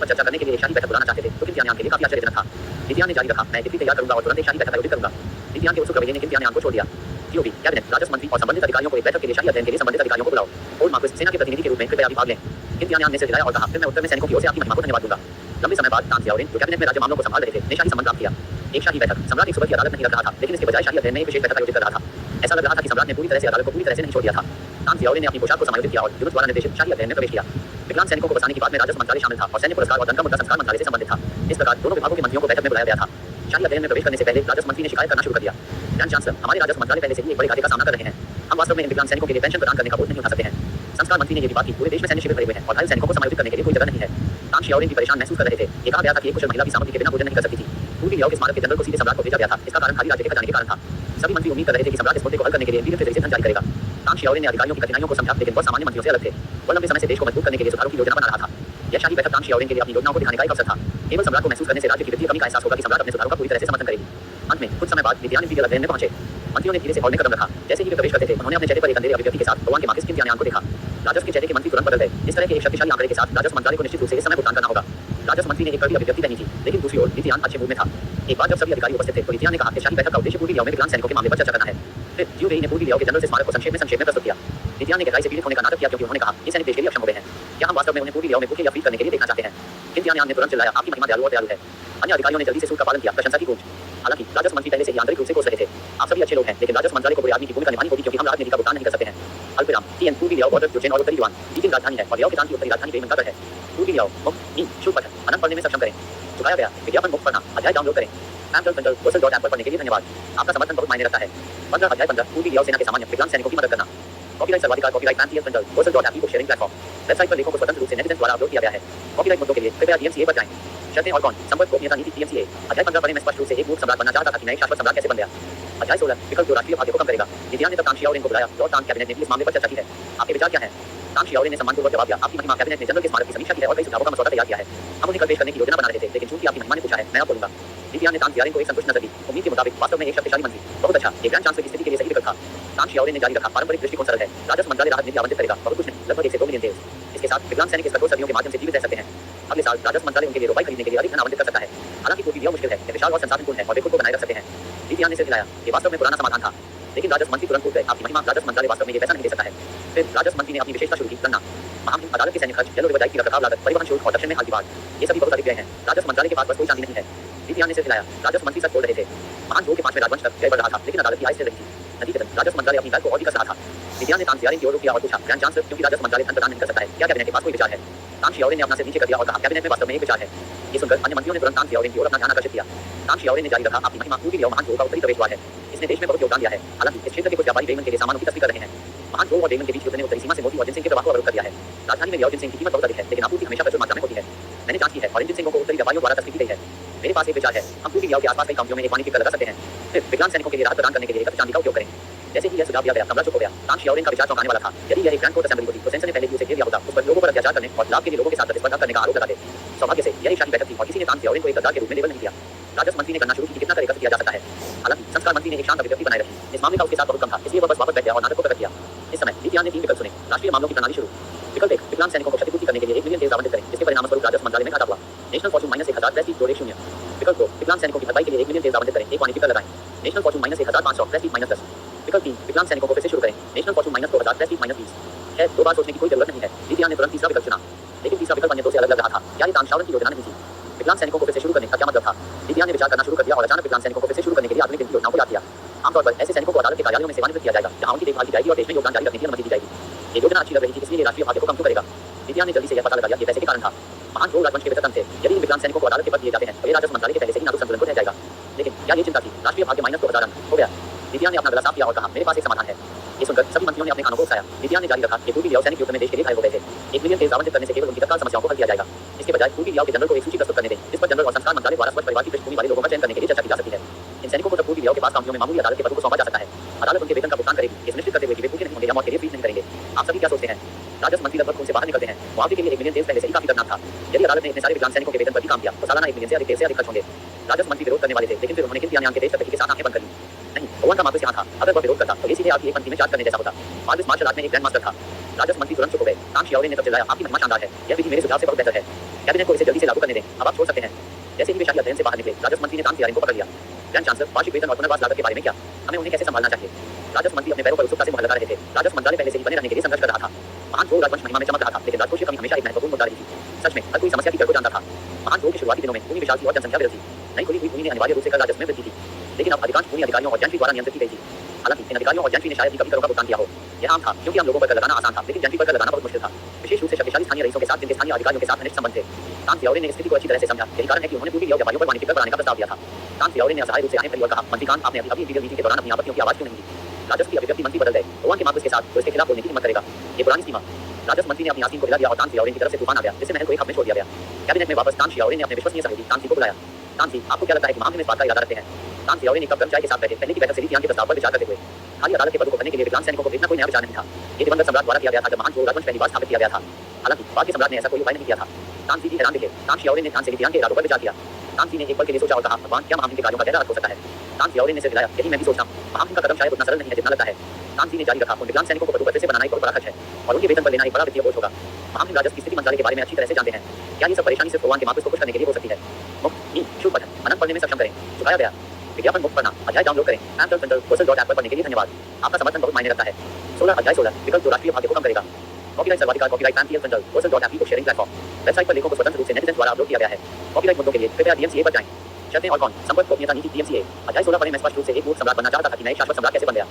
पर चर्चा करने के लिए एक शाही बैठक बुलाना चाहते थे, तो किम तियान्यान के लिए काफी आश्चर्यजनक था। लीजियान ने जारी रखा, मैं डिक्री तैयार करूंगा और तुरंत एक शाही बैठक आयोजित करूंगा। लीजियान के उत्सुक रवैये ने किम तियान्यान को छोड़ दिया। जीओबी, कैबिनेट, राजस्व मंत्री और संबंधित अधिकारियों को एक बैठक के लिए शाही अध्ययन के लिए संबंधित अधिकारियों को बुलाओ। ओल्ड मार्क्वेस, सेना के प्रतिनिधि के रूप में कृपया अभी भाग लें। किम तियान्यान ने सिर हिलाया और कहा, फिर मैं उत्तर में सैनिकों की ओर से आपकी महिमा को धन्यवाद दूंगा। लंबे समय बाद तांग जियाओरेन, जो कैबिनेट में राज्य मामलों को संभाल रहे थे, ने शाही सम्मान प्राप्त किया। एक शाही बैठक सम्राट एक सुबह की अदालत नहीं रख रहा था, लेकिन इसके बजाय शाही अध्ययन में एक विशेष बैठक आयोजित कर रहा था। ऐसा लग रहा था कि सम्राट ने पूरी तरह से अदालत को पूरी तरह से नहीं छोड़ दिया था। तांग जियाओरेन ने अपनी पोशाक को समायोजित किया और यूनुस द्वारा निर्देशित शाही अध्ययन में प्रवेश किया। विकलांग सैनिकों को बसाने की बात में राजस्व मंत्रालय शामिल था और सैन्य पुरस्कार और धन का मुद्दा संस्कार मंत्रालय से संबंधित था। इस प्रकार दोनों विभागों के मंत्रियों को बैठक में बुलाया गया था। शाही अध्ययन में प्रवेश करने से पहले राजस्व मंत्री ने शिकायत करना शुरू कर दिया। ग्रैंड चांसलर, हमारे राजस्व मंत्रालय पहले से ही एक बड़े घाटे का सामना कर रहे हैं। हम वास्तव में इन विकलांग सैनिकों के लिए पेंशन प्रदान करने का बोझ नहीं उठा सकते हैं। संस्कार मंत्री ने ये भी बात की, पूरे देश में सैन्य शिविर भरे हुए हैं और घायल सैनिकों को समायोजित करने के लिए कोई जगह नहीं है। तांग जियाओरेन भी परेशान महसूस कर रहे थे। ये कहा गया था कि एक कुशल महिला भी सामग्री के बिना भोजन नहीं कर सकती थी। पूर्वी लियाओ के स्मारक के जनरल को सीधे सम्राट को भेजा गया था। इसका कारण खाली राज्य के खजाने के कारण था। सभी मंत्री उम्मीद कर रहे थे कि सम्राट इस मुद्दे को हल करने के लिए इंपीरियल ट्रेजरी से धन जारी करेगा। तांग जियाओरेन ने अधिकारियों की कठिनाइयों को समझा, लेकिन वह सामान्य मंत्रियों से अलग थे। वह लंबे समय से देश को मजबूत करने के लिए सुधारों की योजना बना रहा था। यह शाही बैठक तांग जियाओरेन के लिए अपनी योजनाओं को दिखाने का एक अवसर था। केवल सम्राट को महसूस करने से राज्य की वित्तीय कमी का एहसास होगा कि सम्राट अपने सुधारों का पूरी तरह से समर्थन करेगी। अंत में कुछ समय बाद लीजियान इंपीरियल अध्ययन में पहुंचे। मंत्रियों ने धीरे से हॉल में कदम रखा। जैसे ही वे प्रवेश करते थे, उन्होंने अपने चेहरे पर एक अंधेरे अभिव्यक्ति के साथ भगवान के मार्क्वेस किम तियान्यान को देखा। राजस्व के चेहरे के मंत्री तुरंत बदल गए। इस तरह के एक शक्तिशाली आंकड़े के साथ राजस्व मंत्रालय को निश्चित रूप से इस समय भुगतान करना होगा। राजस्व मंत्री ने एक कड़वी अभिव्यक्ति पहनी थी, लेकिन दूसरी ओर लीजियान अच्छे मूड में था। एक बार जब सभी अधिकारी उपस्थित थे, तो लीजियान ने कहा कि शाही बैठक का उद्देश्य पूर्वी लियाओ में विकलांग सैनिकों के मामले पर चर्चा करना है। फिर जीओबेई ने पूर्वी लियाओ के जनरल से स्मारक को संक्षेप में प्रस्तुत किया। लीजियान ने गहराई से पीड़ित होने का नाटक किया, क्योंकि उन्होंने कहा, ये सैनिक देश के लिए अक्षम हो गए हैं। क्या हम वास्तव में उन्हें पूर्वी लियाओ में भूखे या फ्रीज करने के लिए देखना चाहते हैं? किम तियान्यान ने तुरंत चिल्लाया, आपकी महिमा दयालु और दयालु है। अन्य अधिकारियों ने जल्दी से सूट का पालन किया, प्रशंसा की गूंज। हालांकि राजस्व मंत्री पहले से ही आंतरिक रूप से कोस रहे थे। आप सभी अच्छे लोग हैं, लेकिन राजस्व मंत्रालय को बुरे आदमी की भूमिका निभानी होगी, क्योंकि हम राजनीति का भुगतान नहीं कर सकते हैं। अल्पविराम, टीएन पूर्वी लियाओ बॉर्डर जोचेन और उत्तरी युआन चीन राजधानी है और लियाओ के तान की उत्तरी राजधानी बेइमानगढ़ है। पूर्वी लियाओ शुभ पठन अनंत पढ़ने में सक्षम करें। चुकाया गया विज्ञापन मुक्त पढ़ना अध्याय डाउनलोड करें। amazon.app पर पढ़ने के लिए धन्यवाद। आपका समर्थन बहुत मायने रखता है। 15 अध्याय 15 पूर्वी लियाओ सेना के सामान्य विकलांग सैनिकों की मदद करना। कॉपीराइट सर्वाधिकार कॉपीराइट amazon.app को शेयरिंग प्लेटफॉर्म। वेबसाइट पर लेखों को स्वतंत्र रूप से नेटिजन द्वारा अपलोड किया गया है। कॉपीराइट मुद्दों के लिए कृपया DMCA पर जाएं। शर्तें और कौन संपर्क गोपनीयता नीति DMCA। अध्याय 15 पढ़ने में स्पष्ट रूप से एक मूर्ख सम्राट बनना चाहता था कि मैं एक शाश्वत सम्राट कैसे बन गया। अध्याय 16 विकल्प जो राष्ट्रीय भाग्य को कम करेगा। लीजियान ने तब तांग जियाओरेन को बुलाया। लॉर्ड तांग कैबिनेट ने भी इस मामले पर चर्चा की है। आपके विचार क्या हैं? तांग जियाओरेन ने सम्मानपूर्वक जवाब दिया, आपकी महिमा, कैबिनेट ने जनरल के स्मारक की समीक्षा की है और कई सुझावों का मसौदा तैयार किया है। हम उन्हें कल पेश करने की योजना बना रहे थे, लेकिन चूंकि आपकी महिमा ने पूछा है, मैं अब बोलूंगा। लीजियान ने तांग जियाओरेन को एक संतुष्ट नजर दी। उम्मीद के मुताबिक वास्तव में एक शक्तिशाली मंत्री। बहुत अच्छा, एक ग्रैंड चांसलर की स्थिति के लिए सही विकल्प था। तांग जियाओरेन ने जारी रखा, पारंपरिक दृष्टिकोण सरल है। राजस्व मंत्रालय राहत निधि आवंटित करेगा, बहुत कुछ नहीं, लगभग 1 से 2 मिलियन देश। इसके साथ विकलांग सैनिक इस कठोर सदियों के माध्यम से जीवित रह सकते हैं। अगले साल राजस्व मंत्रालय उनके लिए रोपाई खरीदने के लिए अधिक धन आवंटित कर सकता है। हालांकि पूर्वी लियाओ मुश्किल है, विशाल और संसाधनपूर्ण है और वे खुद को बनाए रख सकते हैं। लीजियान ने सिर हिलाया, ये वास्तव में पुराना समाधान था। लेकिन राजस्व मंत्री तुरंत उठ गए, आपकी महिमा, राजस्व मंत्रालय वास्तव में ये पैसा नहीं दे सकता है। फिर राजस्व मंत्री ने अपनी विशेषता शुरू की, गन्ना, महामहिम अदालत के सैन्य खर्च, जल की रखरखाव लागत, परिवहन शुल्क और दक्षिण में हाल विवाद, ये सभी बहुत अधिक गए हैं। राजस्व मंत्रालय के पास बस कोई चांदी नहीं है। लीजियान ने सिर हिलाया, राजस्व मंत्री सच बोल रहे थे। महान भू के 5वें राजवंश तक व्यय बढ़ रहा था, लेकिन अदालत की आय स्थिर रही थी। नतीजतन राजस्व मंत्रालय अपनी दायित्व को और भी कस रहा था। लीजियान ने तांग जियाओरेन की ओर रुख किया और पूछा, ग्रैंड चांसलर, क्योंकि राजस्व मंत्रालय धन प्रदान नहीं कर सकता है, क्या कैबिनेट के पास कोई विचार है? तांग जियाओरेन ने अपना सिर नीचे कर दिया और कहा, कैबिनेट में वास्तव में एक विचार है। ये सुनकर अन्य मंत्रियों ने तुरंत तांग जियाओरेन की ओर अपना ध्यान आकर्षित किया। तांग जियाओरेन ने जारी रखा, आपकी महिमा, पूर्वी लियाओ महान झोल का उत्तरी प्रवेश द्वार है। इसने देश में बहुत योगदान दिया है। हालांकि इस क्षेत्र के कुछ व्यापारी बेईमान के लिए सामानों की तस्करी कर रहे हैं। महान झोल और बेईमान के बीच युद्ध ने उत्तरी सीमा से मोती और जिनसिंग के प्रवाह को अवरुद्ध कर दिया है। राजधानी में लियाओ जिनसिंग की कीमत बहुत अधिक है, लेकिन आपूर्ति हमेशा प्रचुर मात्रा में होती है। मैंने जांच की है और इन जिनसिंगों को उत्तरी व्यापारियों द्वारा तस्करी की गई है। मेरे पास एक विचार है, हम पूर्वी लियाओ के आसपास कई काउंटियों में एक वाणिज्यिक कर लगा सकते हैं। फिर विकलांग सैनिकों के लिए राहत प्रदान करने के लिए एकत्र चांदी का उपयोग करें। जैसे ही यह सुझाव दिया गया, कमरा चुप हो गया। तांग जियाओरेन का विचार चौंकाने वाला था। यदि यह एक ग्रैंड कोर्ट असेंबली होती, तो सेंसर ने पहले ही उसे घेर लिया होता, उस पर लोगों पर अत्याचार करने और लाभ के लिए लोगों के साथ प्रतिस्पर्धा करने का आरोप लगाते। सौभाग्य से यह एक शाही बैठक थी और किसी ने तांग जियाओरेन को एक गद्दार के रूप में लेबल नहीं किया। राजस्व मंत्री ने करना शुरू की कि कितना कर एकत्र किया जा सकता है। हालांकि संस्कार मंत्री ने एक शांत अभिव्यक्ति बनाए रखी। इस मामले का उसके साथ बहुत कम था, इसलिए वह बस वापस बैठ गया और नाटक को प्रकट किया। इस समय लीजियान ने 3 विकल्प सुने। राष्ट्रीय मामलों की प्रणाली शुरू। विकल्प 1, विकलांग सैनिकों को क्षतिपूर्ति करने के लिए 1 मिलियन देश आवंटित करें, जिसके परिणामस्वरूप राजस्व मंत्रालय में घाटा हुआ। National Fortune -1000 Prestige -0। विकल्प 2, विकलांग सैनिकों की भरपाई के लिए 1 मिलियन देश आवंटित करें, एक वाणिज्यिक कर लगाएं। National Fortune -1500 Prestige -10। विकल्प 3, विकलांग सैनिकों को फिर से शुरू करें। National Fortune -2000 Prestige -20। है, 2 बार सोचने की कोई जरूरत नहीं है। लीजियान ने तुरंत तीसरा विकल्प चुना। लेकिन तीसरा विकल्प अन्य 2 से अलग लग रहा था। क्या ये तांग जियाओरेन की योजना नहीं थी? विकलांग सैनिकों को फिर से शुरू करने का क्या मतलब था? लीजियान ने विचार करना शुरू कर दिया और अचानक विकलांग सैनिकों को फिर से शुरू करने के लिए आधुनिक दिन की योजनाओं को याद किया। आमतौर पर ऐसे सैनिकों को अदालत के कार्यालयों में सेवानिवृत्त किया जाएगा, जहां उनकी देखभाल की जाएगी और देश में योगदान जारी रखने की अनुमति दी जाएगी। ये योजना अच्छी लग रही थी, इसलिए ये राष्ट्रीय भाग्य को कम क्यों करेगा? लीजियान ने जल्दी से यह पता लगा लिया कि पैसे के कारण था। महान झोल राजवंश के वेतन थे। यदि इन विकलांग सैनिकों को अदालत के पद दिए जाते हैं, तो ये राजस्व मंत्रालय के पहले से ही नाजुक संतुलन को रह जाएगा। लेकिन क्या ये चिंता थी? राष्ट्रीय भाग्य -2000 हो गया। लीजियान ने अपना गला साफ किया और कहा, मेरे पास एक समाधान है। ये सुनकर सभी मंत्रियों ने अपने कानों को उठाया। लीजियान ने जारी रखा, कि पूर्वी लियाओ सैनिक युद्ध में देश के लिए घायल हो गए थे। 1 मिलियन देश आवंटित करने से केवल उनकी तत्काल समस्याओं को हल किया जाएगा। इसके बजाय पूर्वी लियाओ के जनरल को एक सूची प्रस्तुत करने दें, जिस पर जनरल और संस्कार मंत्रालय द्वारा स्वच्छ परिवार की पृष्ठभूमि वाले लोगों का चयन करने के लिए चर्चा की जा सकती है। इन सैनिकों को तब पूर्वी लियाओ के पास काउंटियों में मामूली अदालत के पदों को सौंपा जा सकता है। अदालत उनके वेतन का भुगतान करेगी, ये सुनिश्चित करते हुए कि वे भूखे नहीं होंगे या मौत के लिए फ्रीज नहीं करेंगे। आप सभी क्या सोचते हैं? राजस्व मंत्री लगभग खून से बाहर निकलते हैं। मुआवजे के लिए 1 मिलियन देश पहले से ही काफी दर्दनाक था। यदि अदालत ने इतने सारे विकलांग सैनिकों के वेतन पर भी काम किया, तो सालाना 1 मिलियन से अधिक खर्च होंगे। राजस्व मंत्री विरोध करने वाले थे, लेकिन फिर उन्होंने किम तियान्यान के देश के साथ आंखें बंद कर ली। नहीं, भगवान का मार्क्वेस यहाँ था। अगर वह विरोध करता, तो ये सीधे आपकी एक पंक्ति में चार्ज करने जैसा होता। मार्क्वेस मार्शल आर्ट में एक ग्रैंड मास्टर था। राजस्व मंत्री तुरंत चुप हो गए। तांग जियाओरेन ने तब चिल्लाया, आपकी महिमा शानदार है। यह विधि मेरे सुझाव से बहुत बेहतर है। कैबिनेट को इसे जल्दी से लागू करने दें, अब आप छोड़ सकते हैं। जैसे ही वे शाही अध्ययन से बाहर निकले, राजस्व मंत्री ने तान सियाओलिन को पकड़ लिया। ग्रैंड चांसलर, वार्षिक वेतन और पुनर्वास लागत के बारे में क्या? हमें उन्हें कैसे संभालना चाहिए? राजस्व मंत्री अपने पैरों पर उत्सुकता से मुहर लगा रहे थे। राजस्व मंत्रालय पहले से ही बने रहने के लिए संघर्ष कर रहा था। महान जोग राजवंश महिमा में चमक रहा था, लेकिन राजकोषीय कमी हमेशा एक महत्वपूर्ण मुद्दा रही थी। सच में हर कोई समस्या की जड़ को जानता था। महान जोग के शुरुआती दिनों में भूमि विशाल थी और जनसंख्या विरल थी। नई खुली हुई भूमि ने अनिवार्य रूप से कर राजस्व में वृद्धि की, लेकिन अब अधिकांश भूमि अधिकारियों और जैंट्री द्वारा नियंत्रित की गई थी। हालांकि इन अधिकारियों और जैंट्री ने शायद ही कभी करों का भुगतान किया हो। यह आम था क्योंकि आम लोगों पर कर लगाना आसान था, लेकिन जैंट्री पर कर लगाना बहुत मुश्किल था, विशेष रूप से शक्तिशाली स्थानीय रईसों के साथ जिनके स्थानीय अधिकारियों के साथ घनिष्ठ संबंध थे। तान सियाओलिन ने स्थिति को अच्छी तरह से समझा। यही कारण है कि उन्होंने पूर्वी लियाओ व्यापारियों पर वाणिज्यिक कर बढ़ाने का प्रस्ताव दिया था। तान सियाओलिन ने असहाय रूप से आंखें फैली और कहा, मंत्रीकान, आपने अभी इंपीरियल मीटिंग के दौरान अपनी आपत्तियों की आवाज क्यों नहीं दी? राजस्व की अभिव्यक्ति मंत्री बदल गए। ओवान के मार्कस के साथ तो इसके खिलाफ बोलने की हिम्मत करेगा। ये पुरानी सीमा। राजस्व मंत्री ने अपनी आसीन को हिला दिया और तान सियाओलिन की तरफ से तूफान आ गया, जिससे महल को एक हफ्ते में छोड़ दिया गया। कैबिनेट में वापस तान सियाओलिन ने अपने विश्वसनीय सहयोगी तानसी को बुलाया। तानसी, आपको क्या लगता है कि महामहिम इस बात का इरादा रखते हैं? तान सियाओलिन एक कप गर्म चाय के साथ बैठे। पहले की बैठक से लीजियान के प्रस्ताव पर विचार करते हुए खाली अदालत के पदों को भरने के लिए विकलांग सैनिकों को भेजना कोई नया विचार नहीं था। ये दिवंगत सम्राट द्वारा किया गया था जब महान जोग राजवंश पहली बार स्थापित किया गया था। हालांकि बाद के सम्राट ने ऐसा कोई उपाय नहीं किया था। तानसी भी हैरान दिखे। तान सियाओलिन ने ध्यान से लीजियान के इरादों पर विचार किया। तानसी ने एक पल के लिए सोचा और कहा, भगवान, क्या महामहिम के कार्यों का गहरा अर्थ हो सकता है? तान सियाओलिन ने सिर हिलाया। यही मैं भी सोचता हूं। महामहिम का कदम शायद उतना सरल नहीं है जितना लगता है। तानसी ने जारी रखा, उन विकलांग सैनिकों को पदों पर फिर से बनाना एक बहुत बड़ा खर्च है और उनके वेतन पर लेना एक बड़ा वित्तीय बोझ होगा। महामहिम राजस्व की स्थिति मंत्रालय के बारे में अच्छी तरह से जानते हैं। क्या ये सब परेशानी सिर्फ ओवान के मार्कस को खुश करने के लिए हो सकती है? मुफ्त नी शुभ पठन अनंत पढ़ने में सक्षम करें। चुकाया गया विज्ञापन मुक्त पढ़ना अध्याय डाउनलोड करें। amazon.apple पर पढ़ने के लिए धन्यवाद। आपका समर्थन बहुत मायने रखता है। 16 अध्याय 16 विकल्प जो राष्ट्रीय भाग्य को कम करेगा। कॉपीराइट सर्वाधिकार कॉपीराइट amazon.apple को शेयरिंग प्लेटफॉर्म। वेबसाइट पर लेखों को स्वतंत्र रूप से नेटिजन द्वारा अपलोड किया गया है। कॉपीराइट मुद्दों के लिए कृपया DMCA पर जाएं। शर्तें और कौन संपर्क गोपनीयता नीति DMCA। अध्याय 16 पढ़ें। मैं स्पष्ट रूप से एक मूर्ख सम्राट बनना चाहता था कि मैं एक शाश्वत सम्राट कैसे बन गया।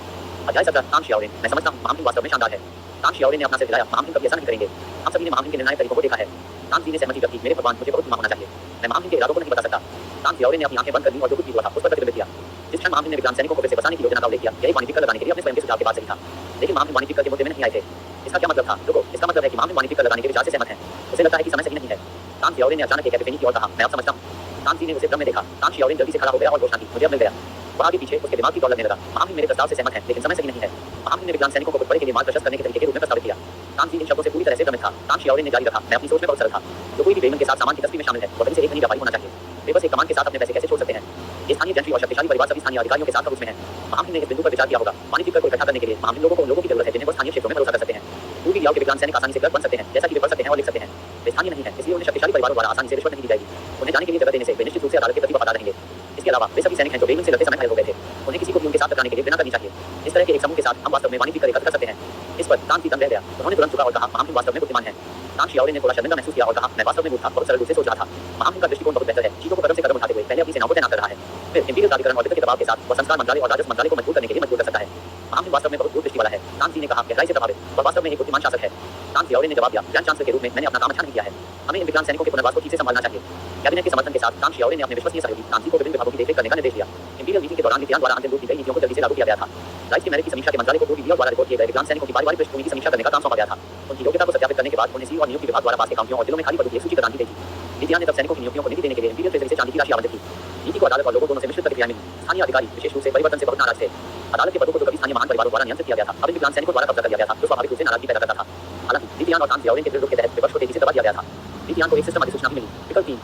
अध्याय 17 तान सियाओलिन, मैं समझता हूं महामहिम वास्तव में शानदार है। तान सियाओलिन ने अपना सिर हिलाया। महामहिम कभी ऐसा नहीं करेंगे। हम सभी ने महामहिम के निर्णायक तरीकों को देखा है। तानसी ने सहमति व्यक्त की। मेरे भगवान, मुझे बहुत धीमा होना चाहिए। मैं महामहिम के इरादों को नहीं बता सकता। तान सियाओलिन ने अपनी आंखें बंद कर ली और जो कुछ भी हुआ था उस पर प्रतिबिंबित किया। जिस क्षण महामहिम ने विकलांग सैनिकों को फिर से बसाने की योजना का उल्लेख किया, यही वाणिज्यिक कर लगाने के लिए अपने स्वयं के सुझाव के बाद सही था। लेकिन महामहिम वाणिज्यिक कर के मुद्दे में नहीं आए थे। इसका क्या मतलब था? रुको, इसका मतलब है कि महामहिम वाणिज्यिक कर लगाने के विचार से सहमत हैं। उसे लगता है कि समय सही नहीं है। तान सियाओलिन ने अचानक एक एपिफेनी की ओर कहा, मैं अब समझता हूं। तानसी ने उसे भ्रम में देखा। तान सियाओलिन जल्दी से खड़ा हो गया और घोषणा की, मुझे अब मिल गया। वह आगे पीछे उसके दिमाग की दौड़ लगने लगा। महामहिम मेरे प्रस्ताव से सहमत है, लेकिन समय सही नहीं है। महामहिम ने विकलांग सैनिकों को बड़े के लिए मार्ग प्रशस्त करने के तरीके के रूप में प्रस्तावित किया। तानसी इन शब्दों से पूरी तरह से भ्रमित था। तान सियाओलिन ने जारी रखा, मैं अपनी सोच में बहुत सरल था। जो कोई भी बेईमान के साथ सामान की तस्करी में शामिल है, वह कहीं से एक धनी व्यापारी होना चाहिए। वे बस एक कमान के साथ अपने पैसे कैसे छोड़ सकते हैं? ये स्थानीय जैंट्री और शक्तिशाली परिवार सभी स्थानीय अधिकारियों के साथ उसमें है। महामहिम ने इस बिंदु पर विचार किया होगा। वाणिज्यिक कर को इकट्ठा करने के लिए महामहिम लोगों को उन लोगों की जरूरत है जिन्हें वो स्थानीय क्षेत्रों में भरोसा कर सकते हैं। पूर्वी लियाओ के विकलांग सैनिक आसानी से क्लर्क बन सकते हैं, जैसा कि वे पढ़ सकते हैं और लिख सकते हैं। वे स्थानीय नहीं है, इसलिए उन्हें शक्तिशाली परिवारों द्वारा आसानी से रिश्वत नहीं दी जाएगी। उन्हें जाने के लिए जगह देने से वे निश्चित रूप से अदालत के प्रति वफादार रहेंगे। इसके अलावा वे सभी सैनिक हैं जो बेईमान से लड़ते समय घायल हो गए थे। उन्हें किसी को भी उनके साथ टकराने के लिए प्रेरणा करनी चाहिए। इस तरह के एक समूह के साथ हम वास्तव में वाणिज्यिक कर एकत्र कर सकते हैं। इस पर तानसी दंग रह गया। उन्होंने तुरंत झुका और कहा, महामहिम वास्तव में बुद्धिमान है। तान सियाओलिन ने थोड़ा शर्मिंदा महसूस किया और कहा, मैं वास्तव में मूर्ख था, बहुत सरल रूप से सोच रहा था। महामहिम का दृष्टिकोण बहुत बेहतर है। चीजों को कदम से कदम उठाते हुए पहले अपनी सेनाओं को तैनात कर रहा है, फिर इंपीरियल प्राधिकरण और वित्त के दबाव के साथ वह संस्कार मंत्रालय और राजस्व मंत्रालय को मजबूत करने के लिए मजबूर कर सकता है। महामहिम वास्तव में बहुत दूरदृष्टि वाला है। तानसी ने कहा, गहराई से प्रभावित। वह वास्तव में एक बुद्धिमान शासक है। तान सियाओलिन ने जवाब दिया, ग्रैंड चांसलर के रूप में मैंने अपना काम अच्छा नहीं किया है। हमें इन विकलांग सैनिकों के पुनर्वास को ठीक से संभालना चाहिए। कैबिनेट के समर्थन के साथ तान सियाओलिन ने अपने विश्वसनीय सहयोगी तानसी को विभिन्न विभागों की देखरेख करने का निर्देश दिया। इंपीरियल मीटिंग के दौरान लीजियान द्वारा अंतिम रूप दी गई नीतियों को जल्दी से लागू किया गया था। राज्य के मेरिट की समीक्षा के मंत्रालय को पूर्वी लियाओ द्वारा रिपोर्ट किए गए विकलांग सैनिकों की पारिवारिक पृष्ठभूमि की समीक्षा करने का काम सौंपा गया था। उनकी योग्यता को सत्यापित करने के बाद उन्हें सी और नियुक्ति विभाग द्वारा पास के काउंटियों और जिलों में खाली पदों की एक सूची प्रदान की गई थी। लीजियान ने तब सैनिकों की नियुक्तियों को निधि देने के लिए इंपीरियल ट्रेजरी से चांदी की राशि आवंटित की। नीति को अदालत और लोगों दोनों से मिश्रित प्रतिक्रिया मिली। स्थानीय अधिकारी विशेष रूप से परिवर्तन से बहुत नाराज थे। अदालत के पदों को जो कभी स्थानीय महान परिवारों द्वारा नियंत्रित किया गया था, अब इन विकलांग सैनिकों द्वारा कब्जा कर लिया गया था, जो स्वाभाविक रूप से नाराजगी पैदा करता था। हालांकि लीजियान और तान सियाओलिन के दृढ़ रुख के तहत विपक्ष को तेजी से दबा दिया गया था। लीजियान को एक सिस्टम अधिसूचना भी मिली। विकल्प 3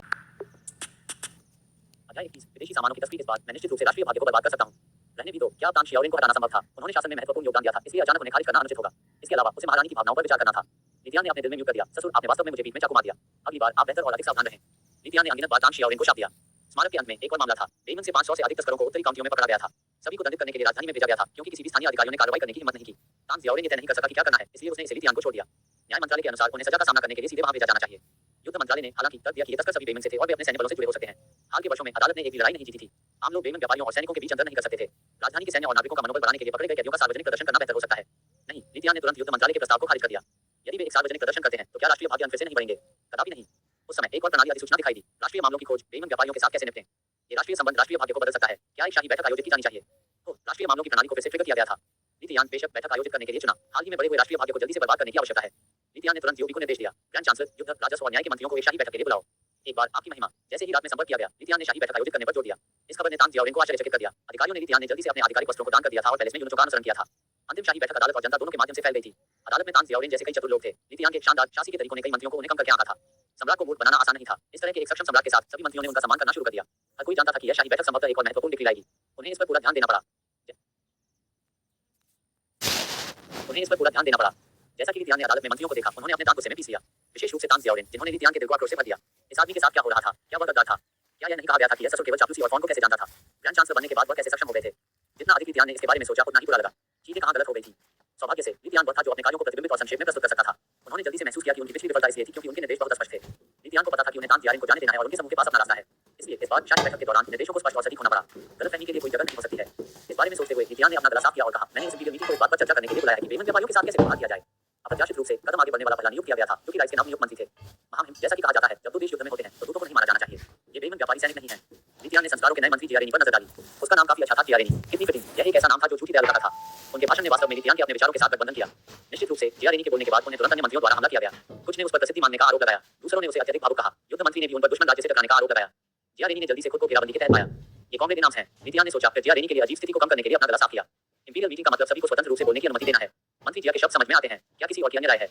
अध्याय 21 विदेशी सामानों की तस्करी। इस बात मैं निश्चित रूप से राष्ट्रीय भाग्य को बर्बाद कर सकता हूं। रहने भी दो, क्या तान सियाओलिन को हटाना संभव था? उन्होंने शासन में महत्वपूर्ण योगदान दिया था, इसलिए अचानक उन्हें खारिज करना अनुचित होगा। इसके अलावा उसे महारानी की भावनाओं पर विचार करना था। लीजियान ने अपने दिल में म्यूट कर दिया, ससुर, आपने वास्तव में मुझे पीठ में चाकू मार दिया। अगली बार आप बेहतर और अधिक सावधान रहें। लीजियान ने अनगिनत बार तान सियाओलिन को शाप दिया। स्मारक के अंत में एक और मामला था। बेईमान से 500 से अधिक तस्करों को उत्तरी काउंटियों में पकड़ा गया था। सभी को दंडित करने के लिए राजधानी में भेजा गया था, क्योंकि किसी भी स्थानीय अधिकारियों ने कार्रवाई करने की हिम्मत नहीं की। तान सियाओलिन ने तय नहीं कर सका कि क्या करना है, इसलिए उसने इसे लीजियान को छोड़ दिया। न्याय मंत्रालय के अनुसार उन्हें सजा का सामना करने के लिए सीधे वहां भेजा जाना चाहिए। युद्ध मंत्रालय ने हालांकि तर्क दिया कि ये तस्कर सभी बेईमान से थे और वे अपने सैन्य बलों से जुड़े हो सकते हैं। हाल के वर्षों में अदालत ने एक भी लड़ाई नहीं जीती थी। आम लोग बेईमान व्यापारियों और सैनिकों के बीच अंतर नहीं कर सकते थे। राजधानी के सैन्य और नागरिकों का मनोबल बढ़ाने के लिए पकड़े गए कैदियों का सार्वजनिक प्रदर्शन करना बेहतर हो सकता है। नहीं, लीजियान ने तुरंत युद्ध मंत्रालय के प्रस्ताव को खारिज कर दिया। यदि वे एक सार्वजनिक प्रदर्शन करते हैं तो क्या राष्ट्रीय भाग्य अंत फिर से नहीं बढ़ेंगे? कदापि नहीं। उस समय एक और प्रणाली अधिसूचना दिखाई दी। राष्ट्रीय मामलों की खोज, बेईमान व्यापारियों के साथ कैसे निपटें। ये राष्ट्रीय संबंध राष्ट्रीय भाग्य को बदल सकता है। क्या एक शाही बैठक आयोजित की जानी चाहिए? तो राष्ट्रीय मामलों की प्रणाली को फिर से ट्रिगर किया गया था। लीजियान बेशक बैठक आयोजित करने के लिए चुना। हाल ही में बड़े हुए राष्ट्रीय भाग्य को जल्दी से बर्बाद करने की आवश्यकता है। लीजियान ने तुरंत यूपी को निर्देश दिया, ग्रैंड चांसलर, युद्ध, राजस्व और न्याय के मंत्रियों को एक शाही बैठक के लिए बुलाओ। एक बार आपकी महिमा। जैसे ही रात में संपर्क किया गया, लीजियान ने शाही बैठक आयोजित करने पर जोर दिया। इस खबर ने तान सियाओलिन को आश्चर्यचकित कर दिया। अधिकारियों ने लीजियान ने जल्दी से अपने आधिकारिक वस्त्रों को दान कर दिया था और पैलेस में यूनिटों का अनुसरण किया था। अंतिम शाही बैठक अदालत और जनता दोनों के माध्यम से फैल गई थी। अदालत में तान सियाओलिन जैसे कई चतुर लोग थे। लीजियान के शानदार शासी के तरीकों ने कई मंत्रियों को उन्हें कम करके आंका था। सम्राट को मूर्ख बनाना आसान नहीं था। इस तरह के एक सक्षम सम्राट के साथ सभी मंत्रियों ने उनका सम्मान करना शुरू कर दिया। हर कोई जानता था कि यह शाही बैठक संभवतः एक और महत्वपूर्ण डिग्री लाएगी। उन्हें इस पर पूरा ध्यान देना पड़ा। जैसा कि लितियान ने अदालत में मंत्रियों को देखा, उन्होंने अपने दांत गुस्से में पीस लिया, विशेष रूप से तांग जियाओलिन, जिन्होंने लितियान के दिल को आक्रोश से भर दिया। इस आदमी के साथ क्या हो रहा था? क्या वह गद्दार था? क्या यह नहीं कहा गया था कि यह ससुर केवल चापलूसी और फ़ौरन को कैसे जानता था? ग्रैंड चांसलर बनने के बाद वह कैसे सक्षम हो गए थे? जितना अधिक लितियान ने इसके बारे में सोचा, उतना ही बुरा लगा। चीजें कहाँ गलत हो गई थी? सौभाग्य से लितियान वह था जो अपने कार्यों को प्रतिबिंबित और संक्षेप में प्रस्तुत कर सकता था। उन्होंने जल्दी से महसूस किया कि उनकी पिछली विफलता इसलिए थी क्योंकि उनके निर्देश बहुत स्पष्ट थे। लितियान को पता था कि उन्हें तांग जियारिन को जाने देना है और उनके समूह के पास अपना रास्ता है। इसलिए इस बार शाही बैठक के दौरान निर्देशों को स्पष्ट और सटीक होना पड़ा। गलतफहमी के लिए कोई जगह नहीं हो सकती है। इस बारे में सोचते हुए लितियान ने अपना गला साफ किया और कहा, मैंने इस मीटिंग को इस बात पर चर्चा करने के लिए बुलाया है कि बेईमान व्यापारियों के साथ कैसे व्यवहार किया जाए। अप्रत्याशित रूप से कदम आगे बढ़ने वाला पहला नियुक्त किया गया था, जो कि राइस के नवनियुक्त मंत्री थे। महामहिम, जैसा कि कहा जाता है, जब दो देश युद्ध में होते हैं तो दूतों को नहीं मारा जाना चाहिए। ये बेईमान व्यापारी सैनिक नहीं है। लितियान ने संस्कारों के नए मंत्री जियारेनी पर नजर डाली। उसका नाम काफी अच्छा था, जियारेनी। कितनी फिटिंग, यह एक ऐसा नाम था जो झूठी तैयार करता था। उनके भाषण ने वास्तव में लितियान के अपने विचारों के साथ गठबंधन किया। निश्चित रूप से जियारेनी के बोलने के बाद उन्हें तुरंत अन्य मंत्रियों द्वारा हमला किया गया। कुछ ने उस पर प्रसिद्धि मांगने का आरोप लगाया, दूसरों ने उसे अत्यधिक भावुक कहा। युद्ध मंत्री ने भी उन पर दुश्मन राज्य से टकराने का आरोप लगाया। जियारेनी ने जल्दी से खुद को घेराबंदी के तहत पाया। ये कौन नाम है? लितियान ने सोचा, फिर जियारेनी के लिए अजीब स्थिति को कम करने के लिए अपना गला साफ किया। इंपीरियल मीटिंग का मतलब सभी को स्वतंत्र रूप से बोलने की अनुमति देना है। मंत्री जिया के शब्द समझ में आते हैं, क्या किसी और की अन्य राय है?